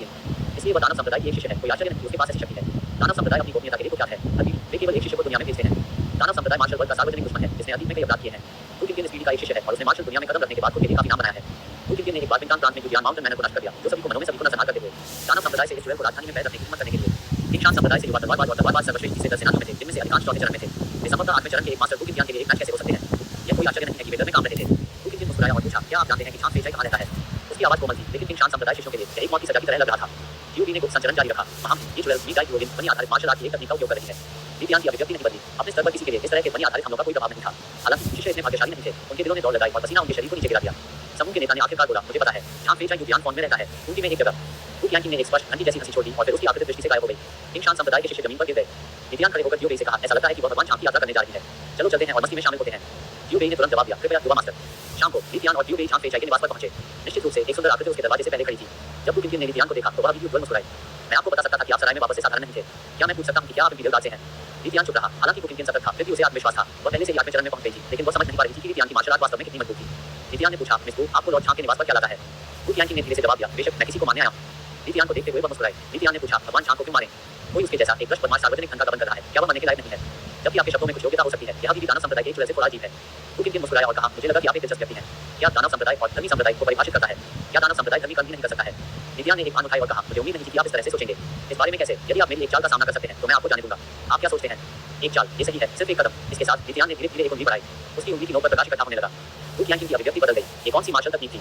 इसलिए वह दानव संप्रदाय की एक शिष्य है। कोई आश्चर्य नहीं, उसके पास ऐसी शक्ति है। दानव संप्रदाय अपनी गोपनीयता के लिए कुख्यात है। अभी वे केवल एक शिष्य को दुनिया में भेजते हैं। दानव संप्रदाय मार्शल वर्ग का सार्वजनिक दुश्मन है, जिसने अतीत में कई अपराध किए हैं। पुतिन इस पीढ़ी का एक शिष्य है और उसने मार्शल दुनिया में कदम रखने के बाद खुद के लिए काफी नाम बनाया है। पुतिन ने एक बार प्रांत में जुलियन माउंटेन मैनर को नष्ट कर दिया, जो सभी को मनों में नजर करते हुए दानव संप्रदाय से इस चुड़ैल को राजधानी में पैदा करने की हिम्मत करने के लिए किंग शांत संप्रदाय से युवा तलवारबाज और तलवारबाज सर्वश्रेष्ठ तीसरे सेनानियों में थे, जिनमें से अधिकांश चौथे चरण में थे। वे संभवतः 8वें चरण के एक मास्टर पुतिन के लिए एक मैच कैसे हो सकते हैं? यह कोई आश्चर्य नहीं है कि वे डर में काम रहे थे। पुतिन मुस्कुराया और पूछा, क्या आप जानते हैं कि झांग फेइचाई कहाँ रहता है? उसकी आवाज कोमल थी, लेकिन किंग शांत संप्रदाय शिष्यों के लिए यह एक मौत की सजा की तरह लग रहा था। जीओबी ने गुप्त संचरण जारी रखा। ये चुड़ैल वी गाइड बनी आधारित मार्शल आर्ट की एक तकनीक का उपयोग कर रही है। नीतियान की अभिव्यक्ति नहीं बदली। अपने स्तर पर किसी के लिए इस तरह के बनी आधारित हमलों का कोई दबाव नहीं था। हालांकि शिष्य इतने भाग्यशाली नहीं थे। उनके दिलों ने दौड़ लगाई और पसीना उनके शरीर को नीचे गिरा दिया। समूह के नेता ने आखिरकार बोला, मुझे पता है, झांग फेइचाई युजियान फॉर्म में रहता है, ऊटी में एक जगह। ने एक स्पष्ट घंटी जैसी हंसी छोड़ी और फिर उसकी आकृति दृष्टि से गायब हो गई। किंग शांत संप्रदाय के शिष्य जमीन पर गिर गए। नीतियान खड़े होकर जीओबी से कहा, ऐसा लगता है कि वह भगवान झांग की यात्रा करने जा रही है। चलो चलते हैं और मस्ती में शामिल होते हैं। जीओबी ने तुरंत जवाब दिया, कृपया युवा मास्टर। शाम को नीतियान और जीओबी झांग फेइचाई के निवास पर पहुंचे। निश्चित रूप से एक सुंदर आकृति उसके दरवाजे से पहले खड़ी थी। जब पुतिन ने नीतियान को देखा तो वह भी उज्ज्वल मुस्कुराई। मैं आपको बता सकता था कि आप सराय में वापस से साधारण नहीं थे। क्या मैं पूछ सकता हूं कि क्या आप इंपीरियल गार्ड से हैं? नीतियान चुप रहा। हालांकि पुतिन सतर्क था, फिर भी उसे आत्मविश्वास था। वह पहले से ही 8वें चरण में पहुंच गई थी, लेकिन वह समझ नहीं पा रही थी कि नीतियान की मार्शल आर्ट वास्तव में कितनी मजबूत थी। नीतियान ने पूछा, मिस्टर, आपको लॉर्ड झांग के निवास पर क्या लगा है? पुतिन ने धीरे से जवाब दिया, बेशक मैं किसी को मारने आया हूं। नीतियान को देखते हुए वह मुस्कुराई। नीतियान ने पूछा, भगवान झांग को क्यों मारें? कोई उसके जैसा एक भ्रष्ट बदमाश सार्वजनिक धन का गबन कर रहा है, क्या वह मरने के लायक नहीं है? जबकि आपके शब्दों में कुछ योग्यता हो सकती है, यह भी दानव संप्रदाय के एक चुड़ैल से थोड़ा अजीब है। पुतिन मुस्कुराया और कहा, मुझे लगा कि आप एक दिलचस्प व्यक्ति हैं। क्या दानव संप्रदाय और धर्मी संप्रदाय को परिभाषित करता है? क्या दानव संप्रदाय धर्मी कर्म भी नहीं कर सकता है? नीतियान ने एक कान उठाई और कहा, मुझे उम्मीद नहीं थी कि आप इस तरह से सोचेंगे। इस बारे में कैसे? यदि आप मेरी एक चाल का सामना कर सकते हैं तो मैं आपको जाने दूंगा। आप क्या सोचते हैं? एक चाल, ये सही है, सिर्फ एक कदम। इसके साथ नीतियान ने धीरे धीरे एक उंगली बढ़ाई। उसकी उंगली की नोक पर प्रकाश इकट्ठा होने लगा। पुतिन की अभिव्यक्ति बदल गई। ये कौन सी मार्शल तकनीक थी?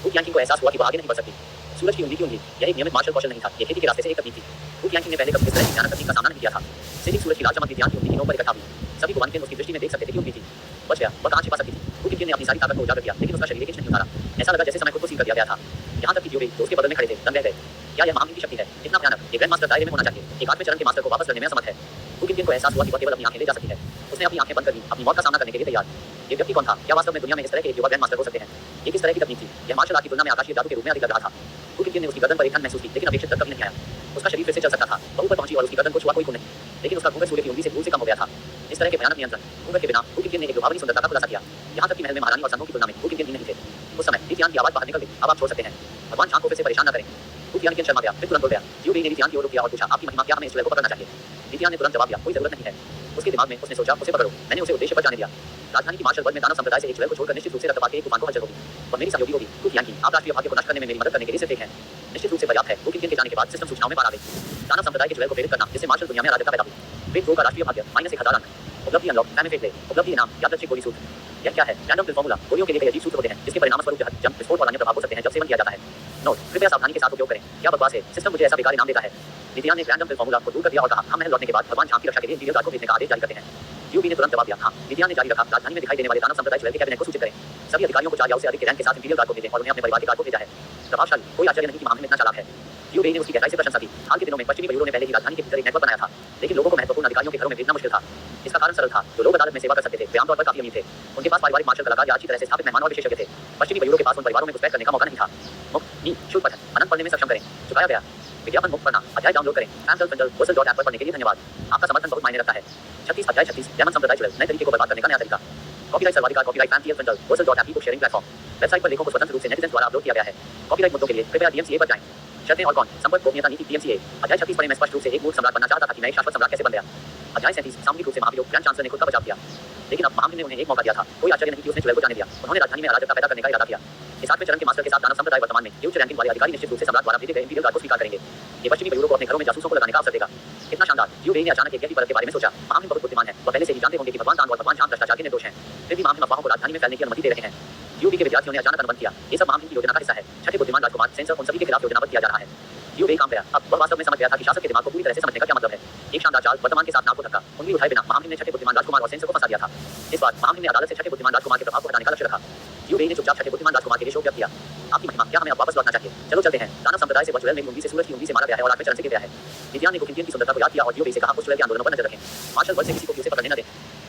पुतिन को एहसास हुआ कि वह आगे नहीं बढ़ सकती। सूरज की उंगली की उंगली, यह एक नियमित मार्शल कौशल नहीं था, ये खेती के रास्ते से एक तकनीक थी। पुतिन ने पहले कभी इस तरह की भयानक तकनीक का सामना नहीं किया था। सिर्फ सूरज की लाल चमक नीतियान की उंगली की नोक पर इकट्ठा हुई। सभी को उसकी दृष्टि में देख सकते थे कि उंगली थी। बच गया, वह कहाँ छिपा सकती थी? वू किनकिन ने अपनी सारी ताकत को उजागर किया, लेकिन उसका शरीर एक इंच नहीं उतारा। ऐसा लगा जैसे समय खुद को सील कर दिया गया था। यहाँ तक कि जियोबेई जो उसके बगल में खड़े थे, दंग रह गए। क्या यह महामहिम की शक्ति है? इतना भयानक, एक ग्रैंड मास्टर दायरे में होना चाहिए, एक 8वें चरण के मास्टर को वापस करने में असमर्थ है। वू किनकिन को एहसास हुआ कि वह केवल अपनी आंखें ले जा सकती है। उसने अपनी आंखें बंद कर ली, अपनी मौत का सामना करने के लिए तैयार। ये व्यक्ति कौन था? क्या वास्तव में दुनिया में इस तरह के एक युवा ग्रैंड मास्टर हो सकते हैं? ये किस तरह की तकनीक थी? यह मार्शल आर्ट की तुलना में आकाशीय जादू के रूप में अधिक लग रहा था। वू किनकिन ने उसकी गर्दन पर एक ठंड महसूस की, लेकिन अपेक्षित दर्द कभी नहीं आया। उसका शरीर फिर से चल सकता था, वह ऊपर पहुंची और उसकी गर्दन को छुआ कोई खून नहीं, लेकिन उसका घूंघट सूर्य की उंगली से दूर से कम हो गया था। इस तरह के भयानक नियंत्रण, घूंघट के बिना वू किनकिन ने एक लुभावनी सुंदरता का खुलासा किया। यहाँ तक कि महल में महारानी और संतों की तुलना में वू किनकिन ही नहीं थे। उस समय ली तियान की आवाज बाहर निकल गई, अब आप छोड़ सकते हैं। भगवान झांग को फिर से परेशान न करें। वू तियान शर्मा गया, फिर तुरंत बोल गया। जियोबेई ने ली तियान की ओर रुख किया और पूछा, आपकी महिमा, क्या हमें इस ज्वेलर को पकड़ना चाहिए? ली तियान ने तुरंत जवाब दिया, कोई जरूरत नहीं है। उसके दिमाग में उसने सोचा, उसे पकड़ो, मैंने उसे उद्देश्य पर जाने दिया। राजधानी की मार्शल वर्ग में दानव संप्रदाय से एक ज्वेलर को छोड़कर निश्चित रूप से रक्तपात के एक तूफान को हलचल होगी। वह मेरी सहयोगी होगी। वू तियान की, आप राष्ट्रीय भाग्य को नष्ट करने में मेरी मदद करने के लिए सिर्फ एक हैं। निश्चित रूप से पर्याप्त है। वू किनकिन के जाने के बाद सिस्टम सूचनाओं में बाहर आ गई। दानव संप्रदाय के ज्वेलर को प्रेरित करना, जिससे मार्शल दुनिया में अराजकता पैदा हुई। वेट 2 का राष्ट्रीय भाग्य -1000 अंक। उपलब्धि अनलॉक, टाइम इफेक्ट ले, उपलब्धि इनाम, यादृच्छिक गोली सूत्र। यह क्या है? Random fill formula. गोलियों के लिए कई अजीब सूत्र होते हैं, जिसके परिणामस्वरूप जंप, विस्फोट और अन्य प्रभाव हो सकते हैं जब सेवन किया जाता है। नोट, कृपया सावधानी के साथ उपयोग करें। क्या बकवास है? सिस्टम मुझे ऐसा बेकार इनाम देता है। ली तियान ने रैंडम फिल फार्मूला को दूर कर दिया और कहा, हम महल लौटने के बाद भगवान झांग की रक्षा के लिए इंपीरियल गार्ड को भेजने का आदेश जारी करते हैं। जियोबेई ने तुरंत जवाब दिया, हाँ। ली तियान ने जारी रखा, राजधानी में दिखाई देने वाले दानव संप्रदाय ज्वेलर के कैबिनेट को सूचित करें। सभी अधिकारियों को 4 या उससे अधिक के रैंक के साथ इंपीरियल गार्ड को भेजें और उन्हें अपने परिवार के गार्ड को भेजा है। प्रभावशाली, कोई आश्चर्य नहीं कि मामले में इतना चालाक है। जियोबेई ने उसकी गहराई से प्रशंसा की। हाल के दिनों में पश्चिमी मयूरों ने पहले ही राजधानी के भीतर एक नेटवर्क बनाया था, लेकिन लोगों को महत्वपूर्ण अधिकारियों के घरों में भेजना मुश्किल था। इसका कारण सरल था, जो लोग अदालत में सेवा कर सकते थे वे आमतौर पर काफी अमीर थे। उनके पास पारिवारिक मार्शल कलाकार या अच्छी तरह से स्थापित मेहमान और विशेषज्ञ थे। पश्चिमी मयूरों के पास उन परिवारों में घुसपैठ करने का मौका नहीं था। मुफ्त, शुल्क पठन, अनंत पढ़ने में सक्षम करें, चुकाया गया। विज्ञापन मुक्त पढ़ना, अध्याय डाउनलोड करें। ऐप पर पढ़ने के लिए धन्यवाद। आपका समर्थन बहुत मायने रखता है। 36 अध्याय 36 डेमन संप्रदाय ज्वेलर, नए तरीके को बर्बाद करने का नया तरीका। कॉपीराइट सर्वाधिकार, कॉपीराइट फैंसी ई बुक शेयरिंग प्लेटफॉर्म। वेबसाइट पर लेखों को स्वतंत्र रूप से नेटिजन्स द्वारा अपलोड किया गया है। कॉपीराइट मुद्दों के लिए कृपया DMCA पर जाएं। शर्तें और कौन? संपर्क गोपनीयता नीति DMCA। अध्याय 36 पढ़ें। मैं स्पष्ट रूप से एक मूर्ख सम्राट बनना चाहता था कि मैं एक शाश्वत सम्राट कैसे बन गया। अध्याय 37 सामूहिक रूप से महाभियोग, ग्रैंड चांसलर ने खुद का बचाव किया, लेकिन अब महामहिम ने उन्हें एक मौका दिया था। कोई आश्चर्य नहीं कि उसने ज्वेलर को जाने दिया। उन्होंने राजधानी में अराजकता पैदा करने का इरादा किया। इस 8वें चरण के मास्टर के साथ दानव संप्रदाय वर्तमान में ये उच्च रैंकिंग वाले अधिकारी निश्चित रूप से सम्राट द्वारा भेजे गए इंपीरियल गार्ड को स्वीकार करेंगे। ये पश्चिमी मयूरों को अपने घरों में जासूसों को लगाने का अवसर देगा। कितना शानदार! जियोबेई ने अचानक एक गहरी परत के बारे में सोचा। महामहिम बहुत बुद्धिमान है। वह पहले से ही जानते होंगे कि भगवान तांग और भगवान झांग भ्रष्टाचार के निर्दोष हैं। फिर भी महामहिम अफवाहों को राजधानी में फैलने की अनुमति दे रहे हैं। जियोबेई के विद्यार्थियों ने अचानक अनुबंध किया। ये सब महामहिम की योजना का हिस्सा है। छठे बुद्धिमान राजकुमार सेंसर उन सभी के खिलाफ योजनाबद्ध किया जा रहा है। जियोबेई काम गया। अब वह वास्तव में समझ गया था कि शासक के दिमाग को पूरी तरह से समझने का क्या मतलब है। एक शानदार चाल, वर्तमान के साथ नाव को धक्का। उंगली उठाए बिना महामहिम ने छठे बुद्धिमान राजकुमार और सेंसर को फंसा दिया था। इस बार महामहिम ने अदालत से छठे बुद्धिमान राजकुमार के प्रभाव को हटाने का लक्ष्य रखा। जियोबेई ने चुपचाप छठे बुद्धिमान राजकुमार के लिए शोक व्यक्त किया। आपकी महिमा, क्या हमें अब वापस लौटना चाहिए? चलो चलते हैं। दानव संप्रदाय से वह ज्वेलर मेरी उंगली से सूरज की उंगली से मारा गया है और 8वें चरण से गिर गया है। ली तियान ने किनकिन की सुंदरता को याद किया और जियोबेई से कहा, उस ज्वेलर के आंदोलनों पर नजर रखें। मार्शल वर्ग से किसी को भी उसे पकड़ने न दें।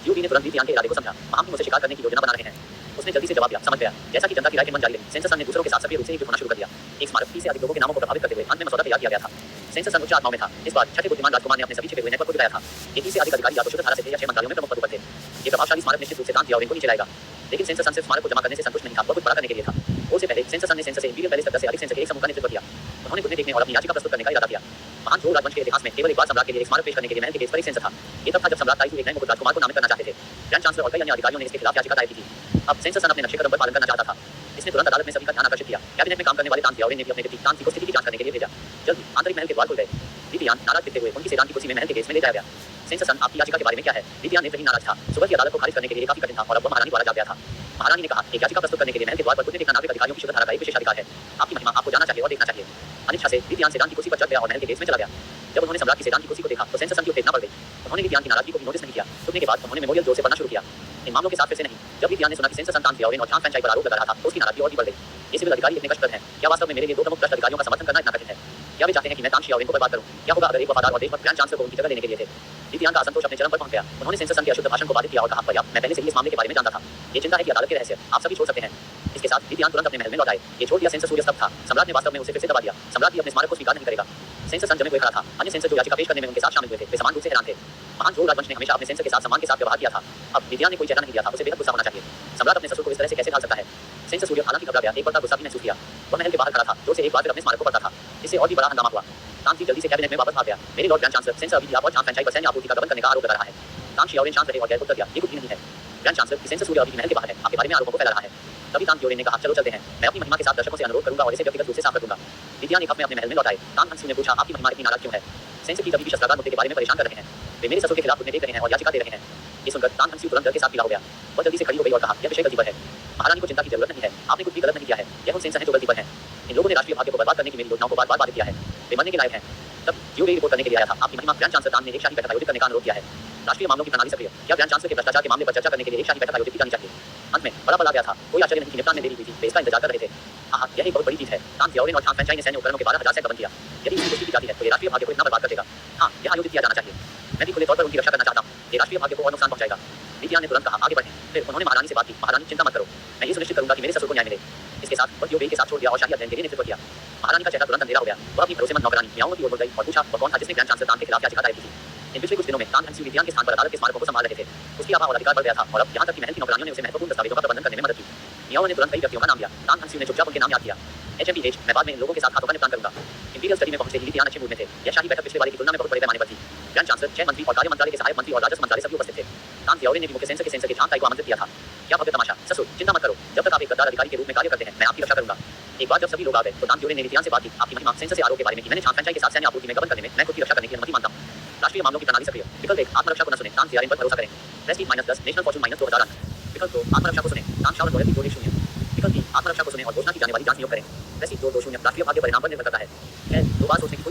जियोबेई ने तुरंत ली तियान के इरादे को समझा। महामहिम उसे शिकार करने की योजना बना रहे हैं। उसने जल्दी से जवाब दिया, समझ गया। जैसा कि जनता की राय के मन जारी रही, सेंसर सन ने दूसरों के साथ सक्रिय रूप से एकजुट होना शुरू कर दिया। एक स्मारक 30 से अधिक लोगों के नामों को प्रभावित करते हुए अंत में मसौदा तैयार किया गया था। सेंसर सन उच्च आत्माओं में था। इस बार छठे बुद्धिमान राजकुमार ने अपने सभी छिपे हुए नेटवर्क को दिखाया था। ये 30 से अधिक अधिकारी या तो शुद्ध धारा से थे या 6 मंत्रालयों में प्रमुख पदों पर थे। ये प्रभावशाली स्मारक निश्चित रूप से दान दिया और इनको नीचे लाएगा। लेकिन सेंसर सन सिर्फ स्मारक को जमा करने से संतुष्ट नहीं था, वह कुछ बड़ा करने के लिए था। और से पहले सेंसर सन ने सेंसर से इंपीरियल पैलेस तक 10 से अधिक सेंसर के एक समूह का नेतृत्व किया। उन्होंने घुटने टेकने और अपनी याचिका प्रस्तुत करने का इरादा किया। महान चोल राजवंश के इतिहास में केवल एक बार सम्राट के लिए एक स्मारक पेश करने के लिए महल के गेट पर एक सेंसर था। ये तब था जब सम्राट ताइजू एक नए मुकुट राजकुमार को नामित करना चाहते थे। ग्रैंड चांसलर और कई अन्य अधिकारियों ने इसके खिलाफ याचिका दायर की थी। अब सेंसर सन अपने नक्शे कदम पर पालन करना चाहता था। इसने तुरंत अदालत में सभी का ध्यान आकर्षित किया। कैबिनेट में काम करने वाले तान तियाओरे ने भी अपने बेटी तान की स्थिति की जांच करने के लिए भेजा। जल्दी आंतरिक महल के द्वार खुल गए। ली तियान नाराज दिखते हुए उनकी सेडान की कुर्सी में महल के गेट में ले जाया गया। सेंसर सन, आपकी याचिका के बारे में क्या है? ली तियान ने कहीं नाराज था। सुबह की अदालत को खारिज करने के लिए काफी कठिन था और अब वह महारानी द्वारा जाग गया था। महारानी ने कहा, एक याचिका प्रस्तुत करने के लिए महल के द्वार पर घुटने टेकना नागरिक अधिकारियों की शुद्ध धारा का एक विशेष अधिकार है। आपकी महिमा, आपको जाना चाहिए और देखना चाहिए। अनिच्छा से ली तियान सेडान की कुर्सी पर चढ़ गया और महल के गेट में चला गया। जब उन्होंने सम्राट की सेडान की कुर्सी को देखा तो सेंसर सन की उत्तेजना बढ़ गई। उन्होंने ली तियान की नाराजगी को भी नोटिस नहीं किया। छुपने के बाद उन्होंने मेमोरियल जोर से पढ़ना शुरू किया। इन मामलों के साथ फिर से नहीं। जब ली तियान ने सुना कि सेंसर सन तान तियाओरे और झांग फैंचाई पर आरोप लगा रहा था तो उसकी नाराजगी और भी बढ़ गई। ये सिविल अधिकारी इतने कष्टप्रद हैं। क्या वास्तव में मेरे लिए दो प्रमुख भ्रष्ट अधिकारियों का समर्थन करना इतना कठिन है? क्या वे चाहते हैं कि मैं तान शियाओरेन को बर्बाद करूं? क्या होगा अगर एक वफादार और देशभक्त ग्रैंड चांसलर को उनकी जगह लेने के लिए थे? ली तियान का असंतोष अपने चरम पर पहुंच गया। उन्होंने सेंसर सन के अशुद्ध भाषण को बाधित किया और कहा, पर्याप्त, मैं पहले से ही इस मामले के बारे में जानता था। ये चिंता है कि अदालत के रहस्य आप सभी छोड़ सकते हैं। इसके साथ ली तियान तुरंत अपने महल में लौट आए। ये छोड़ दिया सेंसर सूर्य स्तब्ध था। सम्राट ने वास्तव में उसे फिर से दबा दिया। सम्राट भी अपने स्मारक को स्वीकार नहीं करेगा। सेंसर सन जमे हुए खड़ा था। अन्य सेंसर जो याचिका पेश करने में उनके साथ शामिल हुए थे वे समान रूप से हैरान थे। महान चोल राजवंश ने हमेशा अपने सेंसर के साथ सम्मान के साथ व्यवहार किया था। अब ली तियान ने कोई चेहरा नहीं दिया था। उसे बेहद गुस्सा होना चाहिए। सम्राट अपने ससुर को इस तरह से कैसे ढाल सकता है? सेंसर सूर्य हालांकि घबरा गया, एक बार गुस्सा भी महसूस किया। वह महल के बाहर खड़ा था, जोर से एक बार फिर अपने स्मारक को पढ़ता था। इससे और भी बड़ा हंगामा हुआ। तांग जल्दी से कैबिनेट में वापस आ गया। मेरे लॉर्ड ग्रैंड चांसलर, सेंसर अभी भी आप और झांग फैंचाई पर सैन्य आपूर्ति का गबन करने का आरोप लगा रहा है। तांग शियाओरेन शांत रहे और गैर उत्तर दिया, ये कुछ भी नहीं है। ग्रैंड चांसलर, सेंसर सूर्य अभी महल के बाहर है, आपके बारे में आरोपों को फैला रहा है। तभी तांग तियाओरे ने कहा, चलो चलते हैं। मैं अपनी महिमा के साथ दर्शकों से अनुरोध करूंगा और इसे व्यक्तिगत रूप से साफ कर दूंगा। ली तियान एक हफ्ते में अपने महल में लौट आए। तांग हंसी ने पूछा, आपकी महिमा इतनी नाराज क्यों है? सेंसर की तभी भी शस्त्रागार मुद्दे के बारे में परेशान कर रहे हैं। वे मेरे ससुर के खिलाफ घुटने टेक रहे हैं और याचिका दे रहे हैं। ये सुनकर तांग हंसी तुरंत डर के साथ पीला हो गया। वह जल्दी से खड़ी हो गई और कहा, यह विषय गलती पर है। महारानी को चिंता की जरूरत नहीं है। आपने कुछ भी गलत नहीं किया है। यह उन सेंसर हैं जो गलती पर हैं। इन लोगों ने राष्ट्रीय भाग्य को बर्बाद करने की मेरी योजनाओं को बार-बार बाधित किया है। वे मरने के लायक हैं। तब जियोबेई रिपोर्ट करने के लिए आया था। आपकी महिमा, ग्रैंड चांसलर तांग ने एक शाही बैठक आयोजित करने का अनुरोध किया है। राष्ट्रीय मामलों की प्रणाली सक्रिय। क्या ग्रैंड चांसलर के भ्रष्टाचार के मामले पर चर्चा करने के लिए एक शाही बैठक आयोजित की जानी चाहिए? अंत में बड़ा पल आ गया था। कोई आश्चर्य नहीं कि निपटान में देरी हुई थी। वे इसका इंतजार कर रहे थे। हाँ, यह एक बहुत बड़ी चीज है। टांग थियोरिन और टांग फ्रैंचाइज ने सैन्य उपकरणों के 12,000 सेट बंद किया। यदि इसकी पुष्टि की जाती है तो ये राष्ट्रीय भाग्य को इतना बर्बाद कर देगा। हाँ, यह आयोजित किया जाना चाहिए। मैं भी खुले तौर पर उनकी रक्षा करना चाहता हूँ। ये राष्ट्रीय भाग्य को और नुकसान पहुंचाएगा। लीजियान ने तुरंत कहा, आगे बढ़ें। फिर उन्होंने महारानी से बात की। महारानी, चिंता मत करो, मैं ये सुनिश्चित करूंगा कि मेरे ससुर को न्याय मिले। इसके साथ वह के साथ छोड़ दिया और शाही अध्ययन के लिए नेतृत्व किया। महारानी का चेहरा तुरंत अंधेरा हो गया। वह अपनी भरोसेमंद नौकरानी मियाओं की ओर मुड़ गई और पूछा, वह कौन था जिसने ग्रैंड चांसलर टांग के खिलाफ याचिका दायर की थी? इन पिछले कुछ दिनों में टांग हंसी विद्यान के स्थान पर अदालत के स्मारकों को संभाल रहे थे। उसकी आभा और अधिकार बढ़ गया था और अब यहाँ तक कि महल की नौकरानियों ने उसे महत्वपूर्ण दस्तावेजों का प्रबंधन करने में मदद की। मियाओं ने तुरंत कई व्यक्तियों का नाम लिया। टांग हंसी ने चुपचाप उनके नाम याद किया। HMPH, मैं बाद में इन लोगों के साथ हाथों का निपटान करूंगा। इंपीरियल स्टडी में पहुंचे ही लीजियान अच्छे मूड में थे। यह शाही बैठक पिछले वाले की तुलना में बहुत बड़े पैमाने पर थी। ग्रैंड चांसलर, 6 मंत्री और कार्य मंत्रालय के सहायक मंत्री और राजस्व मंत्रालय सभी उपस्थित थे। टांग थियोरिन ने भी मुख्य सेंसर के झांक ताई को आमंत्रित किया था। क्या भव्य तमाशा! ससुर, चिंता मत करो, जब तक आप एक गद्दार अधिकारी के रूप में कार्य करते हैं, मैं आपकी रक्षा करूंगा। एक बार जब सभी लोग आ गए तो टांग थियोरिन ने लीजियान से बात की। आपकी महिमा सेंसर से आरोप के बारे में कि मैंने छान फ्रैंचाइज के साथ सैन्य आपूर्ति में गबन करने में मैं खुद की रक्षा करने की अनुमति मांगता हूं। राष्ट्रीय मामलों की प्रणाली सक्रिय। विकल्प 1, आत्मरक्षा को न सुने, टांग थियोरिन पर भरोसा करें। प्रेस्टीज -10, नेशनल फॉर्च्यून -2000 अंक। विकल्प 2, आत्मरक्षा को सुने, टांग शावर रॉयल्टी 210। विकल्प 3, आत्मरक्षा को सुने और घोषणा की जाने वाली जांच नियोग करें। प्रेस्टीज 220, राष्ट्रीय भाग्य परिणाम पर निर्भर करता है। 2 बार सोचने की